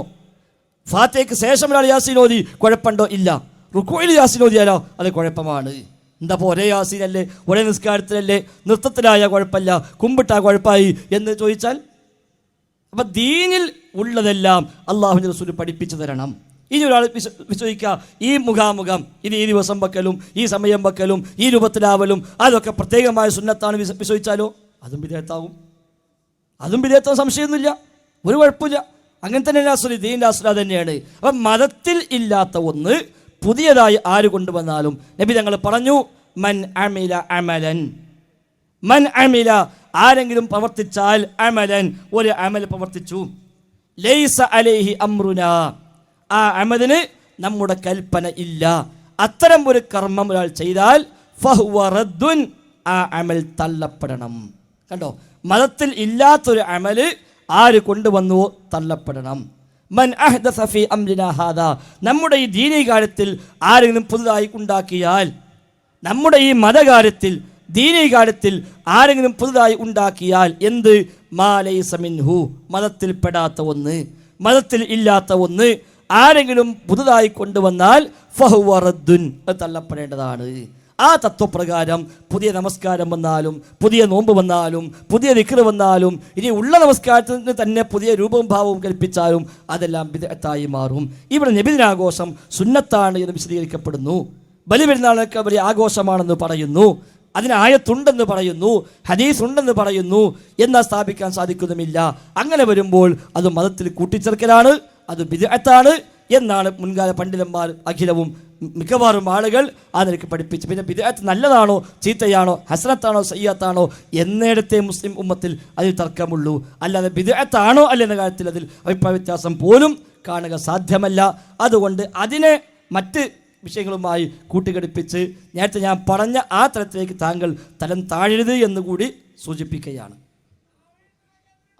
ഫാത്തിഹയ്ക്ക് ശേഷം ഒരാൾ യാസീൻ ഓതി കുഴപ്പമുണ്ടോ? ഇല്ല. റുക്കൂഇൽ യാസീൻ ഓതിയാലോ? അത് കുഴപ്പമാണ്. എന്താ ഇപ്പോൾ ഒരേ യാസീനല്ലേ, ഒരേ നിസ്കാരത്തിലല്ലേ, നൃത്തത്തിലായ കുഴപ്പമില്ല, കുമ്പിട്ടാ കുഴപ്പമായി എന്ന് ചോദിച്ചാൽ, അപ്പം ദീനിൽ ഉള്ളതെല്ലാം അള്ളാഹുവിൻ്റെ റസൂൽ പഠിപ്പിച്ചു തരണം. ഇനി ഒരാൾ വിശ്വസിക്കുക, ഈ മുഖാമുഖം ഇനി ഈ ദിവസം വെക്കലും ഈ സമയം വെക്കലും ഈ രൂപത്തിലാവലും അതൊക്കെ പ്രത്യേകമായ സുന്നത്താണ് വിശ്വസിച്ചാലോ? അതും ബിദ്അത്താവും. സംശയമൊന്നുമില്ല, ഒരു കുഴപ്പമില്ല. അങ്ങനെ തന്നെയാണ് അസ്ലി, ദീനിൻ്റെ അസ്ല തന്നെയാണ്. അപ്പം മതത്തിൽ ഇല്ലാത്ത ഒന്ന് പുതിയതായി ആര് കൊണ്ടുവന്നാലും നബി തങ്ങൾ പറഞ്ഞു, മൻ അമില ആരെങ്കിലും പ്രവർത്തിച്ചാൽ, അമലൻ ഒരു അമൽ പ്രവർത്തിച്ചു, ലൈസ അലൈഹി അംറുനാ ആ അമലിന് നമ്മുടെ കൽപ്പന ഇല്ല, അത്തരം ഒരു കർമ്മം ഒരാൾ ചെയ്താൽ ഫഹുവ റദ്ദുൻ ആ അമൽ തള്ളപ്പെടണം. കണ്ടോ, മതത്തിൽ ഇല്ലാത്തൊരു അമല് ആര് കൊണ്ടുവന്നുവോ തള്ളപ്പെടണം. മൻ അഹ്ദസ ഫീ അംരിനാ ഹാദാ നമ്മുടെ ഈ ദീനീ കാര്യത്തിൽ ആരെങ്കിലും പുതുതായി ഉണ്ടാക്കിയാൽ, നമ്മുടെ ഈ മതകാര്യത്തിൽ ദീനീ കാര്യത്തിൽ ആരെങ്കിലും പുതുതായി ഉണ്ടാക്കിയാൽ, എന്ത്? മാ ലൈസ മിൻഹു മതത്തിൽ പെടാത്ത ഒന്ന്, മതത്തിൽ ഇല്ലാത്ത ഒന്ന് ആരെങ്കിലും പുതുതായി കൊണ്ടുവന്നാൽ ഫഹുവ റദ്ദുൻ അത് തള്ളപ്പെടേണ്ടതാണ്. ആ തത്വപ്രകാരം പുതിയ നമസ്കാരം വന്നാലും, പുതിയ നോമ്പ് വന്നാലും, പുതിയ ദിക്ർ വന്നാലും, ഇനി ഉള്ള നമസ്കാരത്തിന് തന്നെ പുതിയ രൂപവും ഭാവവും കൽപ്പിച്ചാലും അതെല്ലാം ബിദ്അത്തായി മാറും. ഇവിടെ നബിദിനാഘോഷം സുന്നത്താണ് എന്ന് വിശദീകരിക്കപ്പെടുന്നു. ബലിപെരുന്നാളൊക്കെ വലിയ ആഘോഷമാണെന്ന് പറയുന്നു, അതിന് ആയത്തുണ്ടെന്ന് പറയുന്നു, ഹദീസ് ഉണ്ടെന്ന് പറയുന്നു, എന്നാൽ സ്ഥാപിക്കാൻ സാധിക്കുന്നുമില്ല. അങ്ങനെ വരുമ്പോൾ അത് മതത്തിൽ കൂട്ടിച്ചേർക്കലാണ്, അത് ബിദ്അത്താണ് എന്നാണ് മുൻകാല പണ്ഡിതന്മാർ അഖിലവും മിക്കവാറും ആളുകൾ ആ നിലയ്ക്ക് പഠിപ്പിച്ചു. പിന്നെ ബിദ്അത്ത് നല്ലതാണോ ചീത്തയാണോ, ഹസനത്താണോ സയ്യത്താണോ എന്നിടത്തെ മുസ്ലിം ഉമ്മത്തിൽ അതിൽ തർക്കമുള്ളൂ. അല്ലാതെ ബിദ്അത്താണോ അല്ലെന്ന കാര്യത്തിൽ അതിൽ അഭിപ്രായ വ്യത്യാസം പോലും കാണുക സാധ്യമല്ല. അതുകൊണ്ട് അതിനെ മറ്റ് വിഷയങ്ങളുമായി കൂട്ടിഘടിപ്പിച്ച് നേരത്തെ ഞാൻ പറഞ്ഞ ആ തലത്തിലേക്ക് താങ്കൾ തലം താഴരുത് എന്നുകൂടി സൂചിപ്പിക്കുകയാണ്.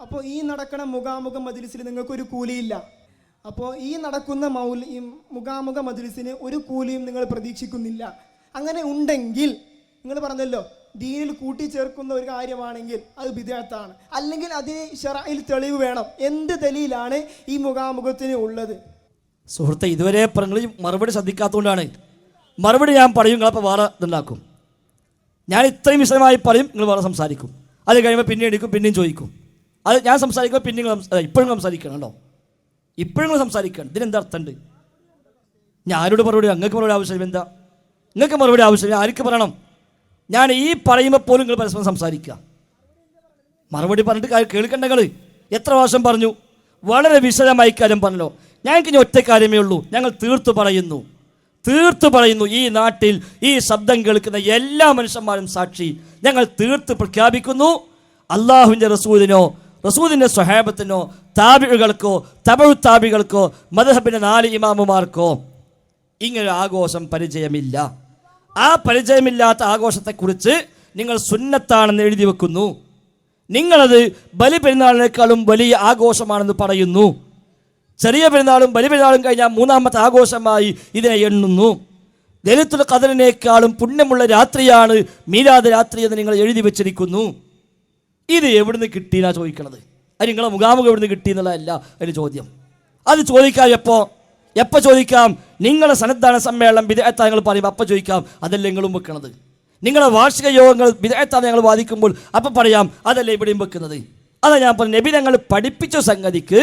അപ്പോൾ ഈ നടക്കണ മുഖാമുഖ മജ്ലിസിൽ നിങ്ങൾക്കൊരു കൂലിയില്ല. അപ്പോൾ ഈ നടക്കുന്ന മുഖാമുഖ മജ്ലിസിന് ഒരു കൂലിയും നിങ്ങൾ പ്രതീക്ഷിക്കുന്നില്ല. അങ്ങനെ ഉണ്ടെങ്കിൽ നിങ്ങൾ പറഞ്ഞല്ലോ ദീനിൽ കൂട്ടിച്ചേർക്കുന്ന ഒരു കാര്യമാണെങ്കിൽ അത് ബിദ്അത്താണ്. അല്ലെങ്കിൽ അതിന് ശറഇൽ തെളിവ് വേണം. എന്ത് ദലീലാണ് ഈ മുഖാമുഖത്തിന് ഉള്ളത്? സുഹൃത്തെ, ഇതുവരെ പറഞ്ഞ മറുപടി ശ്രദ്ധിക്കാത്തതുകൊണ്ടാണ്. മറുപടി ഞാൻ പറയും, നിങ്ങളപ്പോൾ വേറെ ഇതുണ്ടാക്കും. ഞാൻ ഇത്രയും വിശദമായി പറയും, നിങ്ങൾ വേറെ സംസാരിക്കും. അത് കഴിയുമ്പോൾ പിന്നെ എടുക്കും, പിന്നെയും ചോദിക്കും. അത് ഞാൻ സംസാരിക്കുമ്പോൾ പിന്നെ ഇപ്പോഴും സംസാരിക്കണം കേട്ടോ. ഇപ്പോഴും നിങ്ങൾ സംസാരിക്കണം. ഇതിനെന്താ അർത്ഥമുണ്ട്? ഞാൻ ആരോട് മറുപടി? നിങ്ങൾക്ക് മറുപടി ആവശ്യം എന്താ? നിങ്ങൾക്ക് മറുപടി ആവശ്യം ആർക്ക് പറയണം? ഞാൻ ഈ പറയുമ്പോൾ പോലും നിങ്ങൾ പരസ്പരം സംസാരിക്കുക. മറുപടി പറഞ്ഞിട്ട് കേൾക്കണ്ട. നിങ്ങൾ എത്ര പ്രാവശ്യം പറഞ്ഞു? വളരെ വിശദമായി കാര്യം പറഞ്ഞല്ലോ. ഞങ്ങൾക്ക് ഇനി ഒറ്റ കാര്യമേ ഉള്ളൂ. ഞങ്ങൾ തീർത്തു പറയുന്നു. ഈ നാട്ടിൽ ഈ ശബ്ദം കേൾക്കുന്ന എല്ലാ മനുഷ്യന്മാരും സാക്ഷി. ഞങ്ങൾ തീർത്ത് പ്രഖ്യാപിക്കുന്നു, അള്ളാഹുവിൻ്റെ റസൂലിനോ റസൂലിൻ്റെ സ്വഹാബത്തിനോ താബിഉകൾക്കോ തബഉ താബികൾക്കോ മദ്ഹബിൻ്റെ 4 ഇമാമുമാർക്കോ ഇങ്ങനൊരു ആഘോഷം പരിചയമില്ല. ആ പരിചയമില്ലാത്ത ആഘോഷത്തെക്കുറിച്ച് നിങ്ങൾ സുന്നത്താണെന്ന് എഴുതി വെക്കുന്നു. നിങ്ങളത് ബലിപെരുന്നാളിനേക്കാളും വലിയ ആഘോഷമാണെന്ന് പറയുന്നു. ചെറിയ പെരുന്നാളും ബലിപെരുന്നാളും കഴിഞ്ഞാൽ 3ാമത്തെ ആഘോഷമായി ഇതിനെ എണ്ണുന്നു. ലൈലത്തുൽ ഖദറിനേക്കാളും പുണ്യമുള്ള രാത്രിയാണ് മീലാദ് രാത്രി എന്ന് നിങ്ങൾ എഴുതി വെച്ചിരിക്കുന്നു. ഇത് എവിടുന്ന് കിട്ടിയെന്നാണ് ചോദിക്കണത്. അത് നിങ്ങളെ മുഖാമുഖം എവിടുന്ന് കിട്ടി എന്നുള്ളതല്ല അതിന് ചോദ്യം. അത് ചോദിക്കാം എപ്പോൾ ചോദിക്കാം? നിങ്ങളുടെ സന്നദ്ധാന സമ്മേളനം ബിദ്അത്താ നിങ്ങൾ പറയുമ്പോൾ അപ്പം ചോദിക്കാം, അതല്ല നിങ്ങളും വെക്കണത്. നിങ്ങളുടെ വാർഷിക യോഗങ്ങൾ ബിദ്അത്താ ഞങ്ങൾ വാദിക്കുമ്പോൾ അപ്പം പറയാം, അതല്ല ഇവിടെയും വെക്കുന്നത്. അതാ ഞാൻ പറഞ്ഞു, നബി ഞങ്ങൾ പഠിപ്പിച്ച സംഗതിക്ക്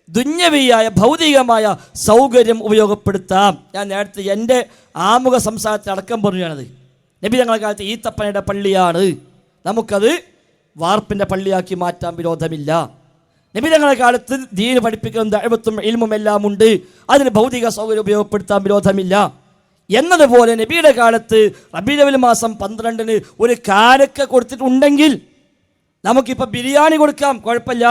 ദുന്യവിയായ ഭൗതികമായ സൗകര്യം ഉപയോഗപ്പെടുത്താം. ഞാൻ നേരത്തെ എൻ്റെ ആമുഖ സംസാരത്തിൽ അടക്കം പറഞ്ഞാണത്. നബി ഞങ്ങളുടെ കാലത്ത് ഈത്തപ്പനയുടെ പള്ളിയാണ്, നമുക്കത് വാർപ്പിൻ്റെ പള്ളിയാക്കി മാറ്റാൻ വിരോധമില്ല. നബി ഞങ്ങളുടെ കാലത്ത് ദീന് പഠിപ്പിക്കുന്ന ദഅവത്തും ഇൽമും എല്ലാം ഉണ്ട്, അതിന് ഭൗതിക സൗകര്യം ഉപയോഗപ്പെടുത്താൻ വിരോധമില്ല. എന്നതുപോലെ നബിയുടെ കാലത്ത് റബീഉൽ അവ്വൽ മാസം 12-ന് ഒരു കാരക്ക കൊടുത്തിട്ടുണ്ടെങ്കിൽ നമുക്കിപ്പോൾ ബിരിയാണി കൊടുക്കാം, കുഴപ്പമില്ല.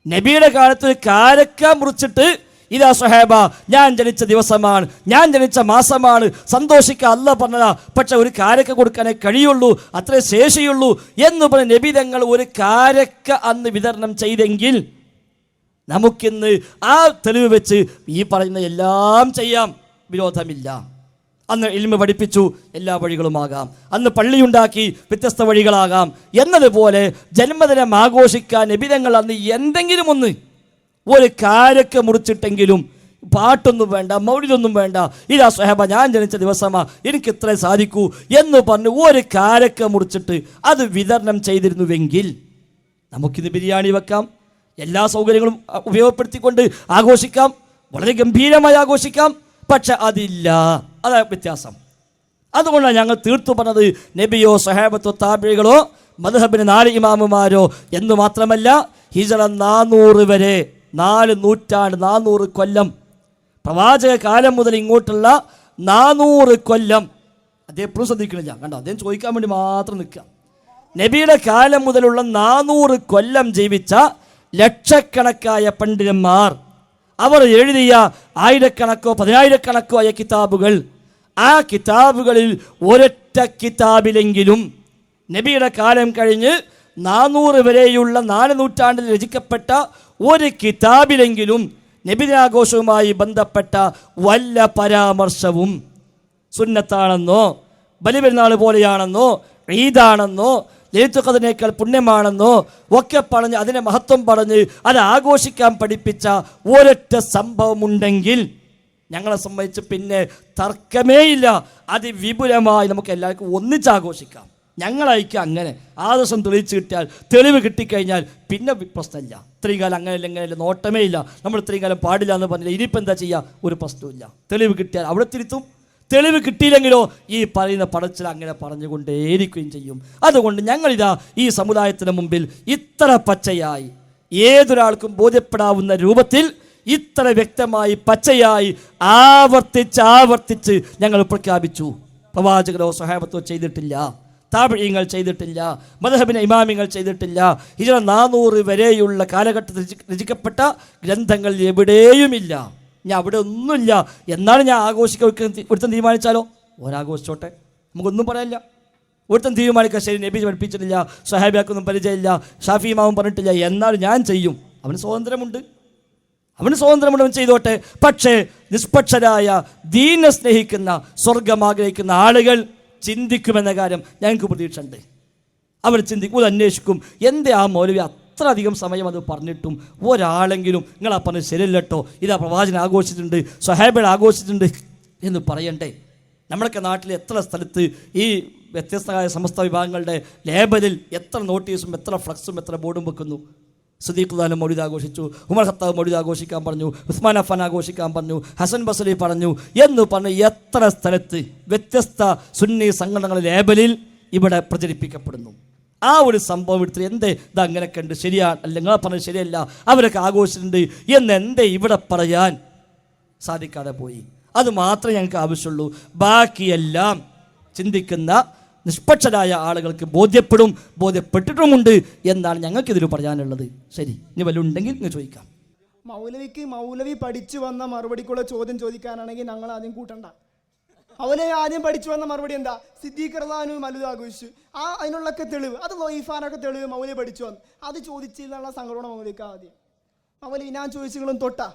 നബിയുടെ കാലത്ത് ഒരു കാരക്ക മുറിച്ചിട്ട്, ഇതാ സ്വഹാബ, ഞാൻ ജനിച്ച ദിവസമാണ്, ഞാൻ ജനിച്ച മാസമാണ്, സന്തോഷിക്കുക അല്ലാഹ് പറഞ്ഞതാ, പക്ഷെ ഒരു കാരക്ക കൊടുക്കാനേ കഴിയുള്ളൂ, അത്രേ ശേഷിയുള്ളൂ എന്ന് പറഞ്ഞ് നബി തങ്ങൾ ഒരു കാരക്ക അന്ന് വിതരണം ചെയ്തെങ്കിൽ നമുക്കിന്ന് ആ തെളിവ് വെച്ച് ഈ പറയുന്ന എല്ലാം ചെയ്യാം, വിരോധമില്ല. അന്ന് ഇൽമ പഠിപ്പിച്ചു, എല്ലാ വഴികളുമാകാം. അന്ന് പള്ളിയുണ്ടാക്കി, വ്യത്യസ്ത വഴികളാകാം. എന്നതുപോലെ ജന്മദിനം ആഘോഷിക്കാൻ നബിതങ്ങൾ അന്ന് എന്തെങ്കിലും ഒന്ന് ഒരു കാരക്ക മുറിച്ചിട്ടെങ്കിലും, പാട്ടൊന്നും വേണ്ട, മൗലിദൊന്നും വേണ്ട, ഇതാ സ്വഹാബ ഞാൻ ജനിച്ച ദിവസമാ, എനിക്ക് ഇത്രേ സാധിക്കൂ എന്ന് പറഞ്ഞ് ഒരു കാരക്ക മുറിച്ചിട്ട് അത് വിതരണം ചെയ്തിരുന്നുവെങ്കിൽ നമുക്കിത് ബിരിയാണി വെക്കാം, എല്ലാ സൗകര്യങ്ങളും ഉപയോഗപ്പെടുത്തിക്കൊണ്ട് ആഘോഷിക്കാം, വളരെ ഗംഭീരമായി ആഘോഷിക്കാം. പക്ഷെ അതില്ല, അതാണ് വ്യത്യാസം. അതുകൊണ്ടാണ് ഞങ്ങൾ തീർത്തു പറഞ്ഞത്, നബിയോ സ്വഹാബത്തോ താബികളോ മദ്ഹബിന് 4 ഇമാമുമാരോ എന്ന് മാത്രമല്ല, ഹിജ്റ 400 വരെ 4 നൂറ്റാണ്ട് 400 കൊല്ലം, പ്രവാചക കാലം മുതൽ ഇങ്ങോട്ടുള്ള 400 കൊല്ലം അദ്ദേഹം എപ്പോഴും ശ്രദ്ധിക്കണില്ല. കണ്ടോ, അദ്ദേഹം ചോദിക്കാൻ വേണ്ടി മാത്രം നിൽക്കുക. നബിയുടെ കാലം മുതലുള്ള 400 കൊല്ലം ജീവിച്ച ലക്ഷക്കണക്കായ പണ്ഡിതന്മാർ, അവർ എഴുതിയ ആയിരക്കണക്കോ 10,000-കണക്കോ ആയ കിതാബുകൾ, ആ കിതാബുകളിൽ ഒരൊറ്റ കിതാബിലെങ്കിലും നബിയുടെ കാലം കഴിഞ്ഞ് 400 വരെയുള്ള 4 നൂറ്റാണ്ടിൽ രചിക്കപ്പെട്ട ഒരു കിതാബിലെങ്കിലും നബിദിനാഘോഷവുമായി ബന്ധപ്പെട്ട വല്ല പരാമർശവും സുന്നത്താണെന്നോ ബലിപെരുന്നാൾ പോലെയാണെന്നോ ഈദാണെന്നോ ലൈലത്തുൽ ഖദറിനേക്കാൾ പുണ്യമാണെന്നോ ഒക്കെ പറഞ്ഞ് അതിനെ മഹത്വം പറഞ്ഞ് അത് ആഘോഷിക്കാൻ പഠിപ്പിച്ച ഒരൊറ്റ സംഭവമുണ്ടെങ്കിൽ ഞങ്ങളെ സംബന്ധിച്ച് പിന്നെ തർക്കമേയില്ല. അതിവിപുലമായി നമുക്ക് എല്ലാവർക്കും ഒന്നിച്ചാഘോഷിക്കാം. ഞങ്ങളയക്കാം. അങ്ങനെ ആദർശം തെളിയിച്ച് കിട്ടിയാൽ, തെളിവ് കിട്ടിക്കഴിഞ്ഞാൽ പിന്നെ പ്രശ്നമില്ല. ഇത്രയും കാലം അങ്ങനെയല്ല ഇങ്ങനെയല്ല നോട്ടമേ ഇല്ല, നമ്മൾ ഇത്രയും കാലം പാടില്ല എന്ന് പറഞ്ഞില്ല, ഇനിയിപ്പോൾ എന്താ ചെയ്യുക? ഒരു പ്രശ്നമില്ല. തെളിവ് കിട്ടിയാൽ അവിടെ തിരുത്തും, തെളിവ് കിട്ടിയില്ലെങ്കിലോ ഈ പറയുന്ന പടച്ചിൽ അങ്ങനെ പറഞ്ഞുകൊണ്ടേയിരിക്കുകയും ചെയ്യും. അതുകൊണ്ട് ഞങ്ങളിതാ ഈ സമുദായത്തിന് മുമ്പിൽ ഇത്ര പച്ചയായി, ഏതൊരാൾക്കും ബോധ്യപ്പെടാവുന്ന രൂപത്തിൽ ഇത്ര വ്യക്തമായി പച്ചയായി ആവർത്തിച്ച് ഞങ്ങൾ പ്രഖ്യാപിച്ചു. പ്രവാചകരോ സ്വഹാബത്തോ ചെയ്തിട്ടില്ല, താബിഈങ്ങൾ ചെയ്തിട്ടില്ല, മദ്ഹബിന്റെ ഇമാമിങ്ങൾ ചെയ്തിട്ടില്ല. ഹിജ്റ 400 വരെയുള്ള കാലഘട്ടത്തിൽ രചിക്കപ്പെട്ട ഗ്രന്ഥങ്ങൾ എവിടെയുമില്ല. ഞാൻ അവിടെ ഒന്നുമില്ല. എന്നാലും ഞാൻ ആഘോഷിക്കാൻ ഒരുത്തൻ തീരുമാനിച്ചാലോ, ഒരാഘോഷിച്ചോട്ടെ, നമുക്കൊന്നും പറയാനില്ല. ഒരുത്തൻ തീരുമാനിക്കാൻ, ശരി നബി പഠിപ്പിച്ചിട്ടില്ല, സ്വഹാബിയാക്കൊന്നും പരിചയമില്ല, ഷാഫി ഇമാമും പറഞ്ഞിട്ടില്ല, എന്നാലും ഞാൻ ചെയ്യും. അവന് സ്വാതന്ത്ര്യമുണ്ട്, അവൻ ചെയ്തോട്ടെ. പക്ഷേ നിഷ്പക്ഷരായ ദീനെ സ്നേഹിക്കുന്ന സ്വർഗം ആഗ്രഹിക്കുന്ന ആളുകൾ ചിന്തിക്കുമെന്ന കാര്യം ഞങ്ങൾക്ക് പ്രതീക്ഷ ഉണ്ട്. അവർ ചിന്തിക്കും, അത് അന്വേഷിക്കും. എന്തേ ആ മൗലവി അത്ര അധികം സമയം അത് പറഞ്ഞിട്ടും ഒരാളെങ്കിലും നിങ്ങളാ പറഞ്ഞത് ശരിയല്ലട്ടോ, ഇതാ പ്രവാചകൻ ആഘോഷിച്ചിട്ടുണ്ട്, സ്വഹാബികൾ ആഘോഷിച്ചിട്ടുണ്ട് എന്ന് പറയണ്ടേ? നമ്മളൊക്കെ നാട്ടിൽ എത്ര സ്ഥലത്ത് ഈ വ്യത്യസ്തമായ സമസ്ത വിഭാഗങ്ങളുടെ ലേബലിൽ എത്ര നോട്ടീസും എത്ര ഫ്ലക്സും എത്ര ബോർഡും വെക്കുന്നു. സദീഖ് ഖാൻ മൗലിദ് ആഘോഷിച്ചു, ഉമർ ഖത്താബ് മൗലിദ് ആഘോഷിക്കാൻ പറഞ്ഞു, ഉസ്മാൻ അഫ്ഫാൻ ആഘോഷിക്കാൻ പറഞ്ഞു, ഹസൻ ബസരി പറഞ്ഞു എന്ന് പറഞ്ഞ് എത്ര സ്ഥലത്ത് വ്യത്യസ്ത സുന്നി സംഘടനകളുടെ ലേബലിൽ ഇവിടെ പ്രചരിപ്പിക്കപ്പെടുന്നു. ആ ഒരു സംഭവം എടുത്തിട്ട് എന്തേ ഇത് അങ്ങനെയൊക്കെ ഉണ്ട്, ശരിയാണ് അല്ല നിങ്ങൾ പറഞ്ഞത് ശരിയല്ല, അവരൊക്കെ ആഘോഷിച്ചിട്ടുണ്ട് എന്ന് എന്തേ ഇവിടെ പറയാൻ സാധിക്കാതെ പോയി? അത് മാത്രമേ ഞങ്ങൾക്ക് ആവശ്യമുള്ളൂ. ബാക്കിയെല്ലാം ചിന്തിക്കുന്ന നിഷ്പക്ഷരായ ആളുകൾക്ക് ബോധ്യപ്പെടും, ബോധ്യപ്പെട്ടിട്ടുമുണ്ട് എന്നാണ് ഞങ്ങൾക്കിതിൽ പറയാനുള്ളത്. ശരി, ഇനി വല്ലതും ഉണ്ടെങ്കിൽ നിങ്ങൾ ചോദിക്കാം. മൗലവി പഠിച്ചു വന്ന മറുപടിക്കുള്ള ചോദ്യം ചോദിക്കാനാണെങ്കിൽ ഞങ്ങൾ ആദ്യം കൂട്ടണ്ട. മൗലവി ആദ്യം പഠിച്ചു വന്ന മറുപടി എന്താ? സിദ്ദീഖ് റളിയല്ലാഹു അൻഹു മൗലിദ് ആഘോഷിച്ചു, അതിനുള്ളൊക്കെ തെളിവ്, അത് ലൊയ്ഫാനൊക്കെ തെളിവ് മൗലവി പഠിച്ചു വന്നു, അത് ചോദിച്ചില്ല സംഘടന മൗലിക്ക് ആദ്യം. മൗലവി ഞാൻ ചോദിച്ചുകളും തൊട്ടാ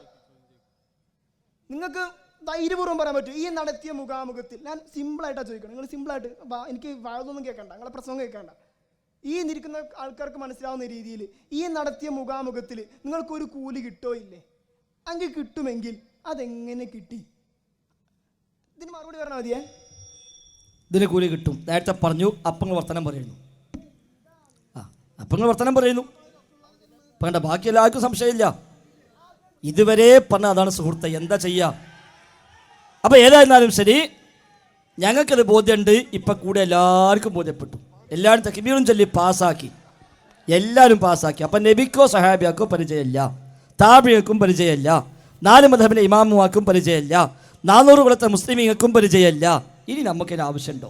നിങ്ങൾക്ക് ധൈര്യപൂർവ്വം പറയാൻ പറ്റും. ഈ നടത്തിയ മുഖാമുഖത്തിൽ ഞാൻ സിമ്പിളായിട്ടാണ് ചോദിക്കണം, നിങ്ങൾ സിമ്പിളായിട്ട്, എനിക്ക് വഴതൊന്നും കേൾക്കണ്ട, നിങ്ങളെ പ്രസംഗം കേൾക്കണ്ട, ഈ നിൽക്കുന്ന ആൾക്കാർക്ക് മനസ്സിലാവുന്ന രീതിയിൽ ഈ നടത്തിയ മുഖാമുഖത്തിൽ നിങ്ങൾക്കൊരു കൂലി കിട്ടോ ഇല്ലേ? അങ്ങനെ കിട്ടുമെങ്കിൽ അതെങ്ങനെ കിട്ടി? ഇതിന് മറുപടി പറഞ്ഞാൽ മതിയേ. ഇതിന് കൂലി കിട്ടും. നേരത്തെ പറഞ്ഞു അപ്പങ്ങൾ വർത്തനം പറയുന്നു. അപ്പങ്ങൾ വർത്തനം പറയുന്നു വേണ്ട, ബാക്കി എല്ലാവർക്കും സംശയമില്ല. ഇതുവരെ പറഞ്ഞ അതാണ് സുഹൃത്തെ, എന്താ ചെയ്യുക? അപ്പോൾ ഏതായിരുന്നാലും ശരി, ഞങ്ങൾക്കത് ബോധ്യമുണ്ട്. ഇപ്പം കൂടെ എല്ലാവർക്കും ബോധ്യപ്പെട്ടു. എല്ലാവരും തക്ബീറും ചൊല്ലി പാസ്സാക്കി, എല്ലാവരും പാസ്സാക്കി. അപ്പം നബിക്കോ സഹാബിയാക്കോ പരിചയമില്ല, താബിയക്കും പരിചയമില്ല, 4 മദ്ഹബിലെ ഇമാമുമാക്കും പരിചയമില്ല, 400 കുലത്തെ മുസ്ലിമീങ്ങൾക്കും പരിചയമില്ല. ഇനി നമുക്കതിന് ആവശ്യമുണ്ടോ?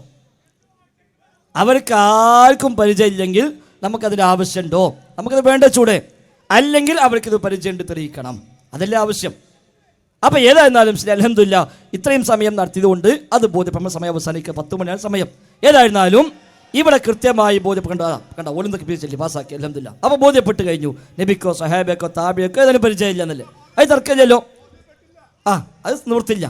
അവർക്ക് ആർക്കും പരിചയമില്ലെങ്കിൽ നമുക്കതിന് ആവശ്യമുണ്ടോ? നമുക്കത് വേണ്ട ചൂടെ, അല്ലെങ്കിൽ അവർക്കിത് പരിചയം തെളിയിക്കണം, അതല്ലേ ആവശ്യം. അപ്പോൾ ഏതായിരുന്നാലും ശരി, അൽഹംദുലില്ലാ ഇത്രയും സമയം നടത്തിയതുകൊണ്ട് അത് ബോധ്യപ്പെടുന്ന സമയം അവസാനിക്കുക, 10 മണിയാണ് സമയം. ഏതായിരുന്നാലും ഇവിടെ കൃത്യമായി കണ്ട ഓരോന്നൊക്കെ പിരിച്ചല്ലേ പാസ്സാക്കി, അൽഹംദുലില്ലാ. അപ്പോൾ ബോധ്യപ്പെട്ട് കഴിഞ്ഞു, നബിക്കോ സഹാബിക്കോ താബിയക്കോ ഏതായാലും പരിചയമില്ല എന്നല്ലേ, അത് തർക്കമില്ലല്ലോ. അത് നിവൃത്തില്ല.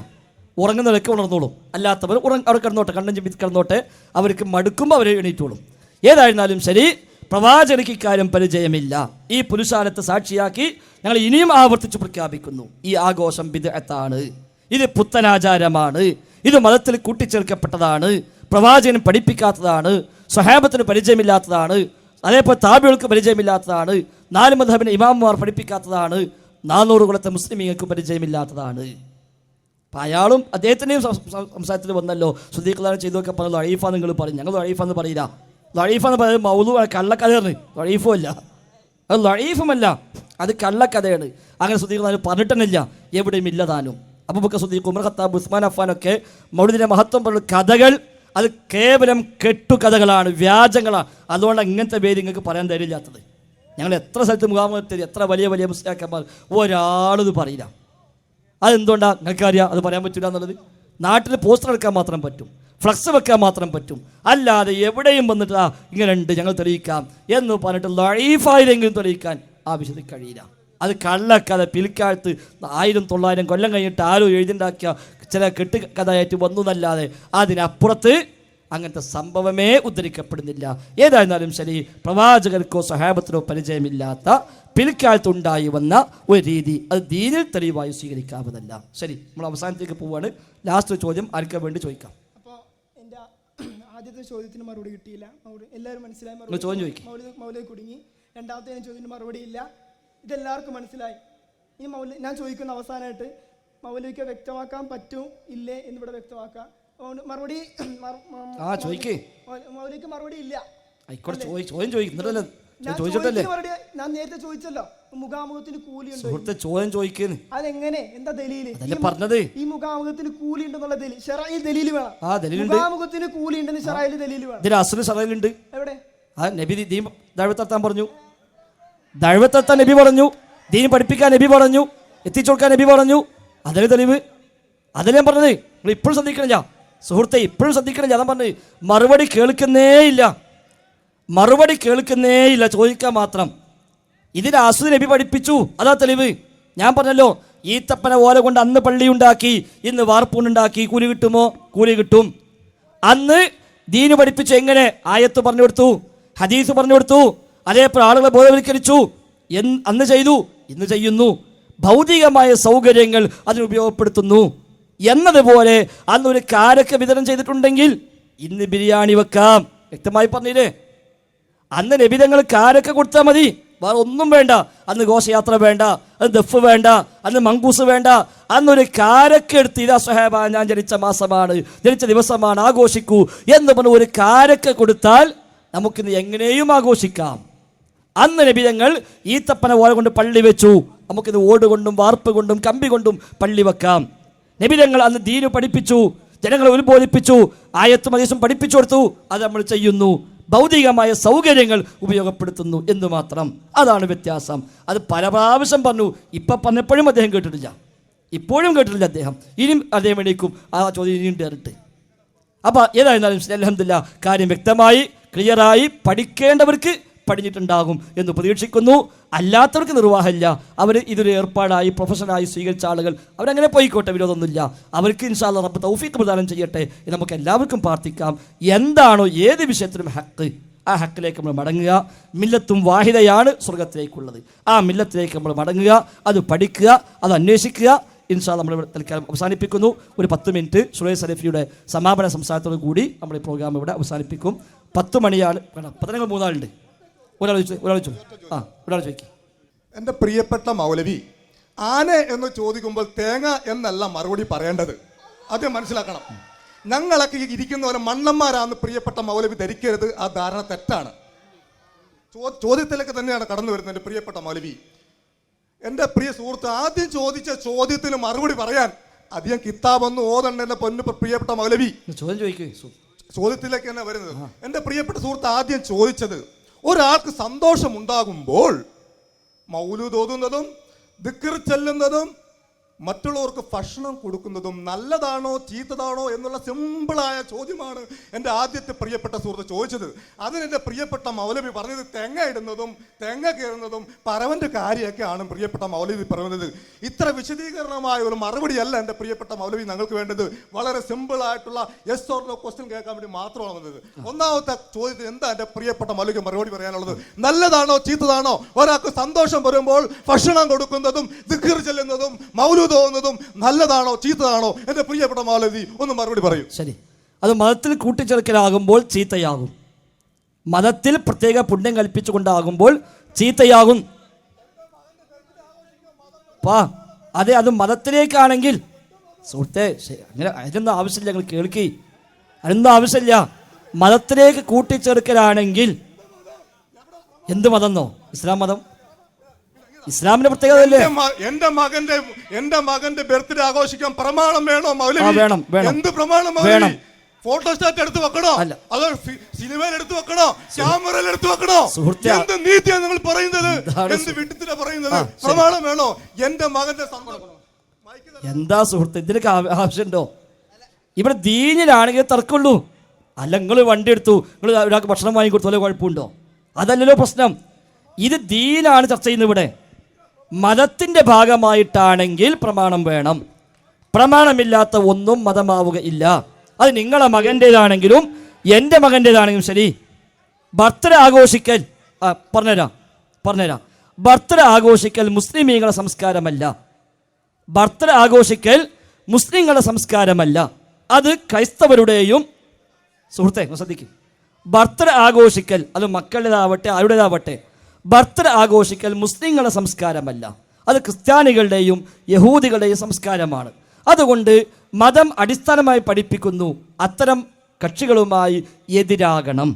ഉറങ്ങുന്നവരൊക്കെ ഉണർന്നോളും, അല്ലാത്തവർ അവർ കിടന്നോട്ടെ, കണ്ണഞ്ചി കിടന്നോട്ടെ, അവർക്ക് മടുക്കുമ്പോൾ അവർ എണീറ്റോളും. ഏതായിരുന്നാലും ശരി, പ്രവാചകർക്ക് ഇക്കാര്യം പരിചയമില്ല. ഈ പുരുഷാരത്തെ സാക്ഷിയാക്കി ഞങ്ങൾ ഇനിയും ആവർത്തിച്ച് പ്രഖ്യാപിക്കുന്നു, ഈ ആഘോഷം ബിദ്അത്താണ്, ഇത് പുത്തനാചാരമാണ്, ഇത് മതത്തിൽ കൂട്ടിച്ചേർക്കപ്പെട്ടതാണ്, പ്രവാചകൻ പഠിപ്പിക്കാത്തതാണ്, സ്വഹാബത്തിന് പരിചയമില്ലാത്തതാണ്, അതേപോലെ താബികൾക്ക് പരിചയമില്ലാത്തതാണ്, 4 മദ്ഹബിലെ ഇമാമുമാർ പഠിപ്പിക്കാത്തതാണ്, 400 കുലത്തെ മുസ്ലിമീങ്ങൾക്ക് പരിചയമില്ലാത്തതാണ്. അപ്പം അയാളും അദ്ദേഹത്തിൻ്റെയും സംസാരത്തിൽ വന്നല്ലോ, സദീഖ് ഖാൻ ചെയ്തൊക്കെ പറഞ്ഞു ലഈഫ നിങ്ങൾ പറയും, ഞങ്ങൾ ലഈഫ എന്ന് പറയില്ല. ലഈഫ എന്ന് പറയുന്നത് മൗലൂ കള്ളക്കഥയാണ്, ലഈഫുമല്ല, അത് ലഈഫുമല്ല, അത് കള്ളക്കഥയാണ്. അങ്ങനെ സദീഖ് ഖാൻ പറഞ്ഞിട്ടന്നില്ല, എവിടെയും ഇല്ലതാനും. അബൂബക്കർ സിദ്ദീഖ്, ഉമർ ഖത്താബ്, ഉസ്മാൻ അഫ്ഫാനൊക്കെ മൗലിദിൻ്റെ മഹത്വം പറഞ്ഞ കഥകൾ അത് കേവലം കെട്ടുകഥകളാണ്, വ്യാജങ്ങളാണ്. അതുകൊണ്ട് ഇങ്ങനത്തെ പേര് നിങ്ങൾക്ക് പറയാൻ ധൈര്യമില്ലാത്തത്. ഞങ്ങൾ എത്ര സ്ഥലത്ത് മുഖാമുഖത്തിൽ എത്ര വലിയ വലിയ മുസ്ലിയാക്കന്മാർ ഒരാളിത് പറയില്ല. അതെന്തുകൊണ്ടാണ് നിങ്ങൾക്കറിയാം അത് പറയാൻ പറ്റില്ല എന്നുള്ളത്? നാട്ടിൽ പോസ്റ്റർ എടുക്കാൻ മാത്രം പറ്റും, ഫ്ലക്സ് വെക്കാൻ മാത്രം പറ്റും, അല്ലാതെ എവിടെയും വന്നിട്ട് ഇങ്ങനെ ഉണ്ട് ഞങ്ങൾ തെളിയിക്കാം എന്ന് പറഞ്ഞിട്ട് ലഈഫായിലെങ്കിലും തെളിയിക്കാൻ ആവശ്യത്തിൽ കഴിയില്ല. അത് കള്ളക്കഥ, പിൽക്കാലത്ത് 1900 കൊല്ലം കഴിഞ്ഞിട്ട് ആരോ എഴുതിണ്ടാക്കിയ ചില കെട്ടുകഥയായിട്ട് വന്നതല്ലാതെ അതിനപ്പുറത്ത് അങ്ങനത്തെ സംഭവമേ ഉദ്ധരിക്കപ്പെടുന്നില്ല. ഏതായിരുന്നാലും ശരി, പ്രവാചകർക്കോ സഹാബത്തിനോ പരിചയമില്ലാത്ത പിൽക്കാലത്ത് ഉണ്ടായി വന്ന ഒരു രീതി അത് ദീനിൽ തെളിവായി സ്വീകരിക്കാവുന്നതല്ല. ശരി, നമ്മൾ അവസാനത്തേക്ക് പോവുകയാണ്. ലാസ്റ്റ് ചോദ്യം ആർക്കാ വേണ്ടി ചോദിക്കാം. അപ്പോൾ എൻ്റെ ആദ്യത്തെ ചോദ്യത്തിന് മറുപടി കിട്ടിയില്ല, എല്ലാവരും മനസ്സിലായി, ചോദ്യം ചോദിക്കും. മൗലവി കുടുങ്ങി. രണ്ടാമത്തെ ചോദ്യത്തിന് മറുപടി ഇല്ല, ഇതെല്ലാവർക്കും മനസ്സിലായി. ഈ ഞാൻ ചോദിക്കുന്ന അവസാനമായിട്ട് മൗലവിക്ക് വ്യക്തമാക്കാൻ പറ്റും ഇല്ലേ എന്നിവിടെ വ്യക്തമാക്കാം. മറുപടി മൗലവിക്ക് മറുപടി ഇല്ല. ഞാൻ നേരത്തെ ചോദിച്ചല്ലോ, മുഖാമുഖത്തിന് കൂലി ഉണ്ട്, അതെങ്ങനെ, എന്താ ദലീല്? ഈ മുഖാമുഖത്തിന് കൂലി ഉണ്ടെന്നുള്ള ശറഈ ദലീല് വേണം. മുഖാമുഖത്തിന് കൂലി ഉണ്ടെന്ന് ശറഈൽ ദലീല് വേണം. എവിടെ? ദഅവത്താൻ പറഞ്ഞു, ദഅവത്താൻ നബി പറഞ്ഞു, ദീൻ പഠിപ്പിക്കാൻ നബി പറഞ്ഞു, എത്തിച്ചു കൊടുക്കാൻ നബി പറഞ്ഞു. അതിന് തെളിവ് അതല്ലേ ഞാൻ പറഞ്ഞത്. നിങ്ങൾ ഇപ്പോഴും ശ്രദ്ധിക്കണില്ല സുഹൃത്തെ, ഇപ്പോഴും ശ്രദ്ധിക്കണില്ല. ഞാൻ പറഞ്ഞത് മറുപടി കേൾക്കുന്നേയില്ല, ചോദിക്കാൻ മാത്രം. ഇതിന് അസ്ലു നബി പഠിപ്പിച്ചു, അതാ തെളിവ്. ഞാൻ പറഞ്ഞല്ലോ, ഈത്തപ്പന ഓല കൊണ്ട് അന്ന് പള്ളി ഉണ്ടാക്കി, ഇന്ന് വാർപ്പൂണ്ടുണ്ടാക്കി, കൂലി കിട്ടുമോ? കൂലി കിട്ടും. അന്ന് ദീന് പഠിപ്പിച്ചു. എങ്ങനെ? ആയത്ത് പറഞ്ഞു കൊടുത്തു, ഹദീസ് പറഞ്ഞു കൊടുത്തു, അതേപോലെ ആളുകളെ ബോധവൽക്കരിച്ചു. അന്ന് ചെയ്തു, ഇന്ന് ചെയ്യുന്നു. ഭൗതികമായ സൗകര്യങ്ങൾ അതിനുപയോഗപ്പെടുത്തുന്നു. എന്നതുപോലെ അന്നൊരു കാരക്ക വിതരണം ചെയ്തിട്ടുണ്ടെങ്കിൽ ഇന്ന് ബിരിയാണി വെക്കാം. വ്യക്തമായി പറഞ്ഞില്ലേ? അന്ന് നബിതങ്ങൾ കാരക്ക കൊടുത്താൽ മതി, വേറെ ഒന്നും വേണ്ട. അന്ന് ഘോഷയാത്ര വേണ്ട, അന്ന് ദഫ് വേണ്ട, അന്ന് മങ്കൂസ് വേണ്ട. അന്നൊരു കാരക്ക എടുത്ത് ഇതാ സ്വഹാബ, ഞാൻ ജനിച്ച മാസമാണ്, ജനിച്ച ദിവസമാണ്, ആഘോഷിക്കൂ എന്ന് പറഞ്ഞ് ഒരു കാരക്ക കൊടുത്താൽ നമുക്കിന്ന് എങ്ങനെയും ആഘോഷിക്കാം. അന്ന് നബിതങ്ങൾ ഈത്തപ്പന ഓല കൊണ്ട് പള്ളി വെച്ചു, നമുക്കിത് ഓട് കൊണ്ടും വാർപ്പ് കൊണ്ടും കമ്പി കൊണ്ടും പള്ളി വെക്കാം. നബിതങ്ങൾ അന്ന് ദീന് പഠിപ്പിച്ചു, ജനങ്ങളെ ഉത്ബോധിപ്പിച്ചു, ആയത്തും ഹദീസും പഠിപ്പിച്ചു കൊടുത്തു. അത് നമ്മൾ ചെയ്യുന്നു. ഭൗതികമായ സൗകര്യങ്ങൾ ഉപയോഗപ്പെടുത്തുന്നു എന്ന് മാത്രം. അതാണ് വ്യത്യാസം. അത് പല പ്രാവശ്യം പറഞ്ഞു. ഇപ്പം പറഞ്ഞപ്പോഴും അദ്ദേഹം കേട്ടിട്ടില്ല, ഇപ്പോഴും കേട്ടിട്ടില്ല അദ്ദേഹം. ഇനിയും അദ്ദേഹം എണീക്കും ആ ചോദ്യം ഇനിയും ഡയറക്റ്റ്. അപ്പോൾ ഏതായിരുന്നാലും അൽഹംദുലില്ലാ കാര്യം വ്യക്തമായി ക്ലിയറായി. പഠിക്കേണ്ടവർക്ക് പഠിച്ചിട്ടുണ്ടാകും എന്ന് പ്രതീക്ഷിക്കുന്നു. അല്ലാത്തവർക്ക് നിർവാഹമില്ല. അവർ ഇതൊരു ഏർപ്പാടായി പ്രൊഫഷനായി സ്വീകരിച്ച ആളുകൾ അവരങ്ങനെ പോയിക്കോട്ടെ, വിരോധമൊന്നുമില്ല. അവർക്ക് ഇൻഷാ അല്ലാഹ് റബ്ബ് തൗഫീഖ് പ്രദാനം ചെയ്യട്ടെ എന്ന് നമുക്ക് എല്ലാവർക്കും പ്രാർത്ഥിക്കാം. എന്താണോ ഏത് വിഷയത്തിലും ഹക്ക്, ആ ഹക്കിലേക്ക് നമ്മൾ മടങ്ങുക. മില്ലത്തും വാഹിദയാണ് സ്വർഗത്തിലേക്കുള്ളത്. ആ മില്ലത്തിലേക്ക് നമ്മൾ മടങ്ങുക, അത് പഠിക്കുക, അത് അന്വേഷിക്കുക. ഇൻഷാ അല്ലാഹ് നമ്മൾ തൽക്കാലം അവസാനിപ്പിക്കുന്നു. ഒരു 10 മിനിറ്റ് സുറൈ സലഫിയുടെ സമാപന സംസാരത്തോടു കൂടി നമ്മൾ ഈ പ്രോഗ്രാം ഇവിടെ അവസാനിപ്പിക്കും. 10 മണിയാണ്. 3 ഒരാൾ ചോദിക്കും. എൻ്റെ പ്രിയപ്പെട്ട മൗലവി, ആന എന്ന് ചോദിക്കുമ്പോൾ തേങ്ങ എന്നല്ല മറുപടി പറയേണ്ടത്. ആദ്യം മനസ്സിലാക്കണം. ഞങ്ങളൊക്കെ ഇരിക്കുന്നവരെ മണ്ണന്മാരാണെന്ന് പ്രിയപ്പെട്ട മൗലവി ധരിക്കരുത്. ആ ധാരണ തെറ്റാണ്. ചോദ്യത്തിലേക്ക് തന്നെയാണ് കടന്നു വരുന്നത്. എൻ്റെ പ്രിയപ്പെട്ട മൗലവി, എൻ്റെ പ്രിയ സുഹൃത്ത്, ആദ്യം ചോദിച്ച ചോദ്യത്തിന് മറുപടി പറയാൻ അധികം കിതാബൊന്നും ഓതണ്ട. എൻ്റെ പൊന്നു പ്രിയപ്പെട്ട മൗലവി, ചോദ്യത്തിലേക്ക് തന്നെ വരുന്നത്. എൻ്റെ പ്രിയപ്പെട്ട സുഹൃത്ത് ആദ്യം ചോദിച്ചത്, ഒരാൾക്ക് സന്തോഷമുണ്ടാകുമ്പോൾ മൗലൂദ് ഓതുന്നതും ദിക്ർ ചെല്ലുന്നതും മറ്റുള്ളവർക്ക് ഭക്ഷണം കൊടുക്കുന്നതും നല്ലതാണോ ചീത്തതാണോ എന്നുള്ള സിമ്പിളായ ചോദ്യമാണ് എൻ്റെ ആദ്യത്തെ പ്രിയപ്പെട്ട സുഹൃത്ത് ചോദിച്ചത്. അതിനെൻ്റെ പ്രിയപ്പെട്ട മൗലവി പറഞ്ഞത് തേങ്ങ ഇടുന്നതും തേങ്ങ കയറുന്നതും പരവൻ്റെ കാര്യമൊക്കെയാണ് പ്രിയപ്പെട്ട മൗലവി പറയുന്നത്. ഇത്ര വിശദീകരണമായ ഒരു മറുപടിയല്ല എൻ്റെ പ്രിയപ്പെട്ട മൗലവി ഞങ്ങൾക്ക് വേണ്ടത്. വളരെ സിമ്പിളായിട്ടുള്ള യെസ് ഓർ നോ ക്വസ്റ്റ്യൻ കേൾക്കാൻ വേണ്ടി മാത്രമാണ് വന്നത്. ഒന്നാമത്തെ ചോദ്യത്തിന് എന്താ എൻ്റെ പ്രിയപ്പെട്ട മൗലവിക്ക് മറുപടി പറയാനുള്ളത്? നല്ലതാണോ ചീത്തതാണോ ഒരാൾക്ക് സന്തോഷം വരുമ്പോൾ ഭക്ഷണം കൊടുക്കുന്നതും ദിക്ർ ചെല്ലുന്നതും മൗലൂദ് തോന്നുന്നതും നല്ലതാണോ ചീത്തതാണോ? എന്റെ പ്രിയപ്പെട്ട മൗലവി ഒന്ന് മറുപടി പറയൂ. ശരി, അത് മതത്തിൽ കൂട്ടിച്ചേർക്കലാകുമ്പോൾ ചീത്തയാകും. മതത്തിൽ പ്രത്യേക പുണ്യം കൽപ്പിച്ചുകൊണ്ടാകുമ്പോൾ ചീത്തയാകും. അതെ, അത് മതത്തിലേക്കാണെങ്കിൽ സുഹൃത്തെ അങ്ങനെ അതിനൊന്നും ആവശ്യമില്ല. ഞങ്ങൾ കേൾക്കി, അതിനൊന്നും ആവശ്യമില്ല. മതത്തിലേക്ക് കൂട്ടിച്ചേർക്കലാണെങ്കിൽ എന്ത് മതമെന്നോ? ഇസ്ലാം മതം. ഇസ്ലാമിന്റെ പ്രത്യേകത. എന്റെ മകന്റെ ബർത്ത്ഡേ ആഘോഷിക്കാൻ പ്രമാണം വേണോ മൗലവി? വേണം. എന്ത് പ്രമാണം വേണം? ഫോട്ടോസ്റ്റാറ്റ് എടുത്ത് വെക്കണോ? അതോ സിനിമയിൽ എടുത്ത് വെക്കണോ? ക്യാമറയിൽ എടുത്ത് വെക്കണോ? എന്ത് നീതിയാണ് നിങ്ങൾ പറയുന്നത്? എന്ത് വിട്ടിട്ടാ പറയുന്നത്? പ്രമാണം വേണോ? എന്റെ മകന്റെ എന്താ സുഹൃത്ത് ഇതിനൊക്കെ ആവശ്യമുണ്ടോ? ഇവിടെ ദീനിലാണെങ്കിൽ തർക്കമുള്ളൂ. അല്ല, നിങ്ങൾ വണ്ടി എടുത്തു, നിങ്ങൾ ഒരാൾക്ക് ഭക്ഷണം വാങ്ങിക്കൊടുത്തു, വല്ല കുഴപ്പമുണ്ടോ? അതല്ലല്ലോ പ്രശ്നം. ഇത് ദീനാണ് ചർച്ച ചെയ്യുന്നത്. ഇവിടെ മതത്തിൻ്റെ ഭാഗമായിട്ടാണെങ്കിൽ പ്രമാണം വേണം. പ്രമാണമില്ലാത്ത ഒന്നും മതമാവുകയില്ല. അത് നിങ്ങളെ മകൻ്റേതാണെങ്കിലും എൻ്റെ മകൻ്റേതാണെങ്കിലും ശരി. ബർത്ത്ഡേ ആഘോഷിക്കൽ പറഞ്ഞുതരാം. ബർത്ത്ഡേ ആഘോഷിക്കൽ മുസ്ലിമീങ്ങളുടെ സംസ്കാരമല്ല. ബർത്ത്ഡേ ആഘോഷിക്കൽ മുസ്ലിങ്ങളുടെ സംസ്കാരമല്ല. അത് ക്രൈസ്തവരുടെയും, സുഹൃത്തെ ശ്രദ്ധിക്കും, ബർത്ത്ഡേ ആഘോഷിക്കൽ അത് മക്കളുടേതാവട്ടെ ആരുടേതാവട്ടെ, ബർത്ത്ഡേ ആഘോഷിക്കൽ മുസ്ലിങ്ങളുടെ സംസ്കാരമല്ല. അത് ക്രിസ്ത്യാനികളുടെയും യഹൂദികളുടെയും സംസ്കാരമാണ്. അതുകൊണ്ട് മതം അടിസ്ഥാനമായി പഠിപ്പിക്കുന്നു അത്തരം കക്ഷികളുമായി എതിരാകണം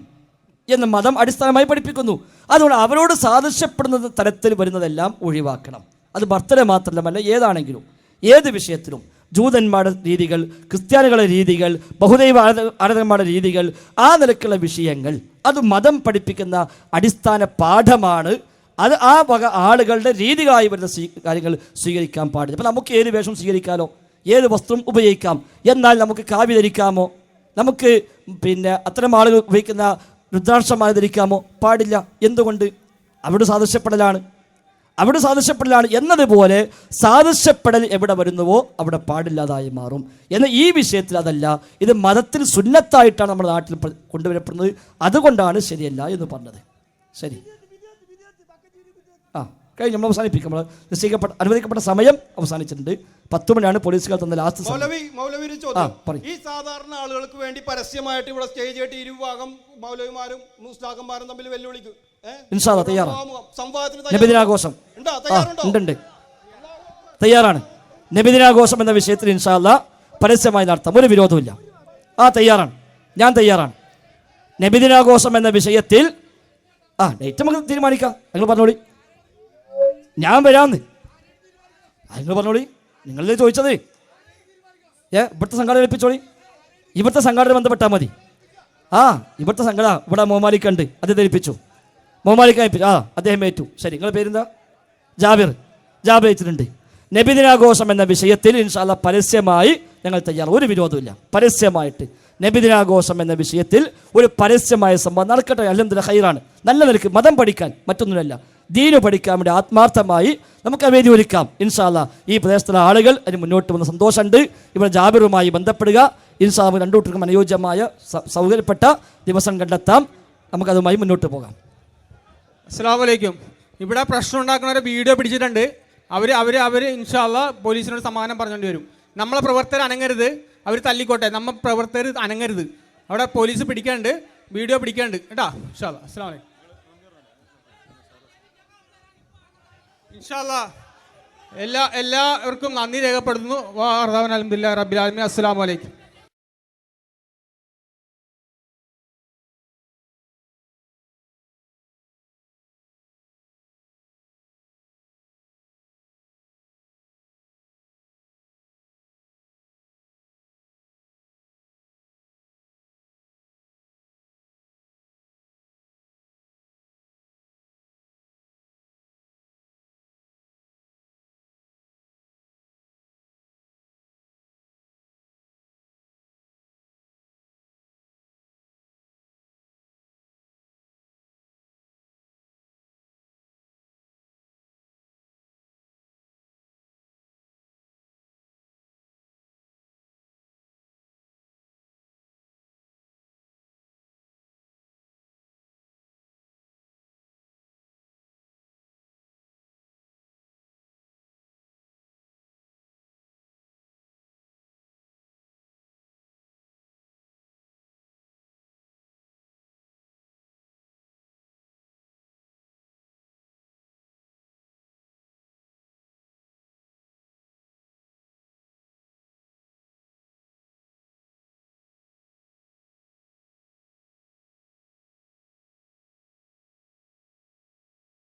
എന്ന് മതം അടിസ്ഥാനമായി പഠിപ്പിക്കുന്നു. അതുകൊണ്ട് അവരോട് സാദൃശ്യപ്പെടുന്ന തരത്തിൽ വരുന്നതെല്ലാം ഒഴിവാക്കണം. അത് ബർത്ത്ഡേ മാത്രമല്ല, ഏതാണെങ്കിലും ഏത് വിഷയത്തിലും ജൂതന്മാരുടെ രീതികൾ, ക്രിസ്ത്യാനികളുടെ രീതികൾ, ബഹുദൈവ ആരാധകന്മാരുടെ രീതികൾ, ആ നിലക്കുള്ള വിഷയങ്ങൾ അത് മതം പഠിപ്പിക്കുന്ന അടിസ്ഥാന പാഠമാണ്. അത് ആ വക ആളുകളുടെ രീതികളായി വരുന്ന കാര്യങ്ങൾ സ്വീകരിക്കാൻ പാടില്ല. ഇപ്പം നമുക്ക് ഏത് വേഷം സ്വീകരിക്കാമോ, ഏത് വസ്ത്രം ഉപയോഗിക്കാം. എന്നാൽ നമുക്ക് കാവ്യ ധരിക്കാമോ? നമുക്ക് അത്തരം ആളുകൾ ഉപയോഗിക്കുന്ന രുദ്രാക്ഷമായി ധരിക്കാമോ? പാടില്ല. എന്തുകൊണ്ട്? അവരുടെ സാദൃശ്യപ്പെടലാണ്. അവിടെ സാദൃശ്യപ്പെടലാണ് എന്നതുപോലെ സാദൃശ്യപ്പെടൽ എവിടെ വരുന്നുവോ അവിടെ പാടില്ലാതായി മാറും. എന്നാൽ ഈ വിഷയത്തിൽ അതല്ല, ഇത് മതത്തിൽ സുന്നത്തായിട്ടാണ് നമ്മുടെ നാട്ടിൽ കൊണ്ടുവരപ്പെടുന്നത്, അതുകൊണ്ടാണ് ശരിയല്ല എന്ന് പറഞ്ഞത്. ശരി, കഴിഞ്ഞ് നമ്മൾ അവസാനിപ്പിക്കും. നമ്മൾ നിശ്ചയിക്കപ്പെട്ട അനുവദിക്കപ്പെട്ട സമയം അവസാനിച്ചിട്ടുണ്ട്. 10 മണിയാണ് പോലീസുകാർ തന്ന ലാസ്റ്റ് സമയം. മൗലവി ചോദ്യം, ഈ സാധാരണ ആളുകൾക്ക് വേണ്ടി പരസ്യമായിട്ട് ഇവിടെ സ്റ്റേജ് ആയിട്ട് ഇരുഭാഗം മൗലവിമാരും മുസ്താഖന്മാരും തമ്മിൽ വെല്ലുവിളിക്കും. ഇൻഷാ അല്ലാഹ് തയ്യാറാണ്. സംവാദത്തിന് നബിദിനാഘോഷം ഉണ്ട്, തയ്യാറാണ്. നബിദിനാഘോഷം എന്ന വിഷയത്തിൽ ഇൻഷാ അല്ലാഹ് പരസ്യമായി നടത്താം, ഒരു വിരോധമില്ല. തയ്യാറാണ്, ഞാൻ തയ്യാറാണ്. നബിദിനാഘോഷം എന്ന വിഷയത്തിൽ ഡേറ്റ് നമുക്ക് തീരുമാനിക്കാം. നിങ്ങൾ പറഞ്ഞോളി, ഞാൻ വരാമെന്ന്. നിങ്ങൾ പറഞ്ഞോളി, നിങ്ങളല്ലേ ചോദിച്ചത്. ഇവിടുത്തെ സംഘടന ഏൽപ്പിച്ചോളി, ഇവിടുത്തെ സംഘടന ബന്ധപ്പെട്ടാൽ മതി. ഇവിടുത്തെ സംഘടന ഇവിടെ മോമാലിക്കുണ്ട്, അത് ധരിപ്പിച്ചു. മോമാലിക്ക ഏൽപ്പിച്ചു, അദ്ദേഹം ഏറ്റു. ശരി, നിങ്ങളുടെ പേരെന്താ? ജാബിർ ഏറ്റിട്ടുണ്ട്. നബിദിനാഘോഷം എന്ന വിഷയത്തിൽ ഇൻഷാ അല്ലാഹ് പരസ്യമായി ഞങ്ങൾ തയ്യാറാണ്, ഒരു വിരോധമില്ല. പരസ്യമായിട്ട് നബിദിനാഘോഷം എന്ന വിഷയത്തിൽ ഒരു പരസ്യമായ സംഭവം നടക്കട്ടെ. അൽഹംദുലില്ലാഹ്, ഖൈറാണ്. നല്ല നിലയ്ക്ക് മതം പഠിക്കാൻ, മറ്റൊന്നുമല്ല, ദീന് പഠിക്കാൻ വേണ്ടി ആത്മാർത്ഥമായി നമുക്ക് വേദി ഒരുക്കാം. ഇൻഷാ അല്ലാഹ് ഈ പ്രദേശത്തുള്ള ആളുകൾ അതിന് മുന്നോട്ട് വന്ന സന്തോഷമുണ്ട്. ഇവിടെ ജാബിറുമായി ബന്ധപ്പെടുക. ഇൻഷാ അല്ലാഹ് രണ്ടു കൂട്ടർക്കും അനുയോജ്യമായ സൗകര്യപ്പെട്ട ദിവസം കണ്ടെത്താം, നമുക്കതുമായി മുന്നോട്ട് പോകാം. അസ്സലാമു അലൈക്കും. ഇവിടെ പ്രശ്നം ഉണ്ടാക്കുന്ന വീഡിയോ പിടിച്ചിട്ടുണ്ട്. അവർ ഇൻഷാ അല്ലാഹ് പോലീസിനോട് സമാധാനം പറഞ്ഞുകൊണ്ട് വരും. നമ്മളെ പ്രവർത്തകർ അനങ്ങരുത്, അവർ തല്ലിക്കോട്ടെ, നമ്മൾ പ്രവർത്തകർ അനങ്ങരുത്. അവിടെ പോലീസ് പിടിക്കാണ്ട്, വീഡിയോ പിടിക്കാണ്ട് കേട്ടോ. ഇൻഷാ അല്ലാഹ്. അസ്സലാമു അലൈക്കും. ഇൻഷാ അല്ലാഹ് എല്ലാവർക്കും നന്ദി രേഖപ്പെടുത്തുന്നു. അൽഹംദുലില്ലാഹി റബ്ബിൽ ആലമീൻ. അസ്സലാമു അലൈക്കും.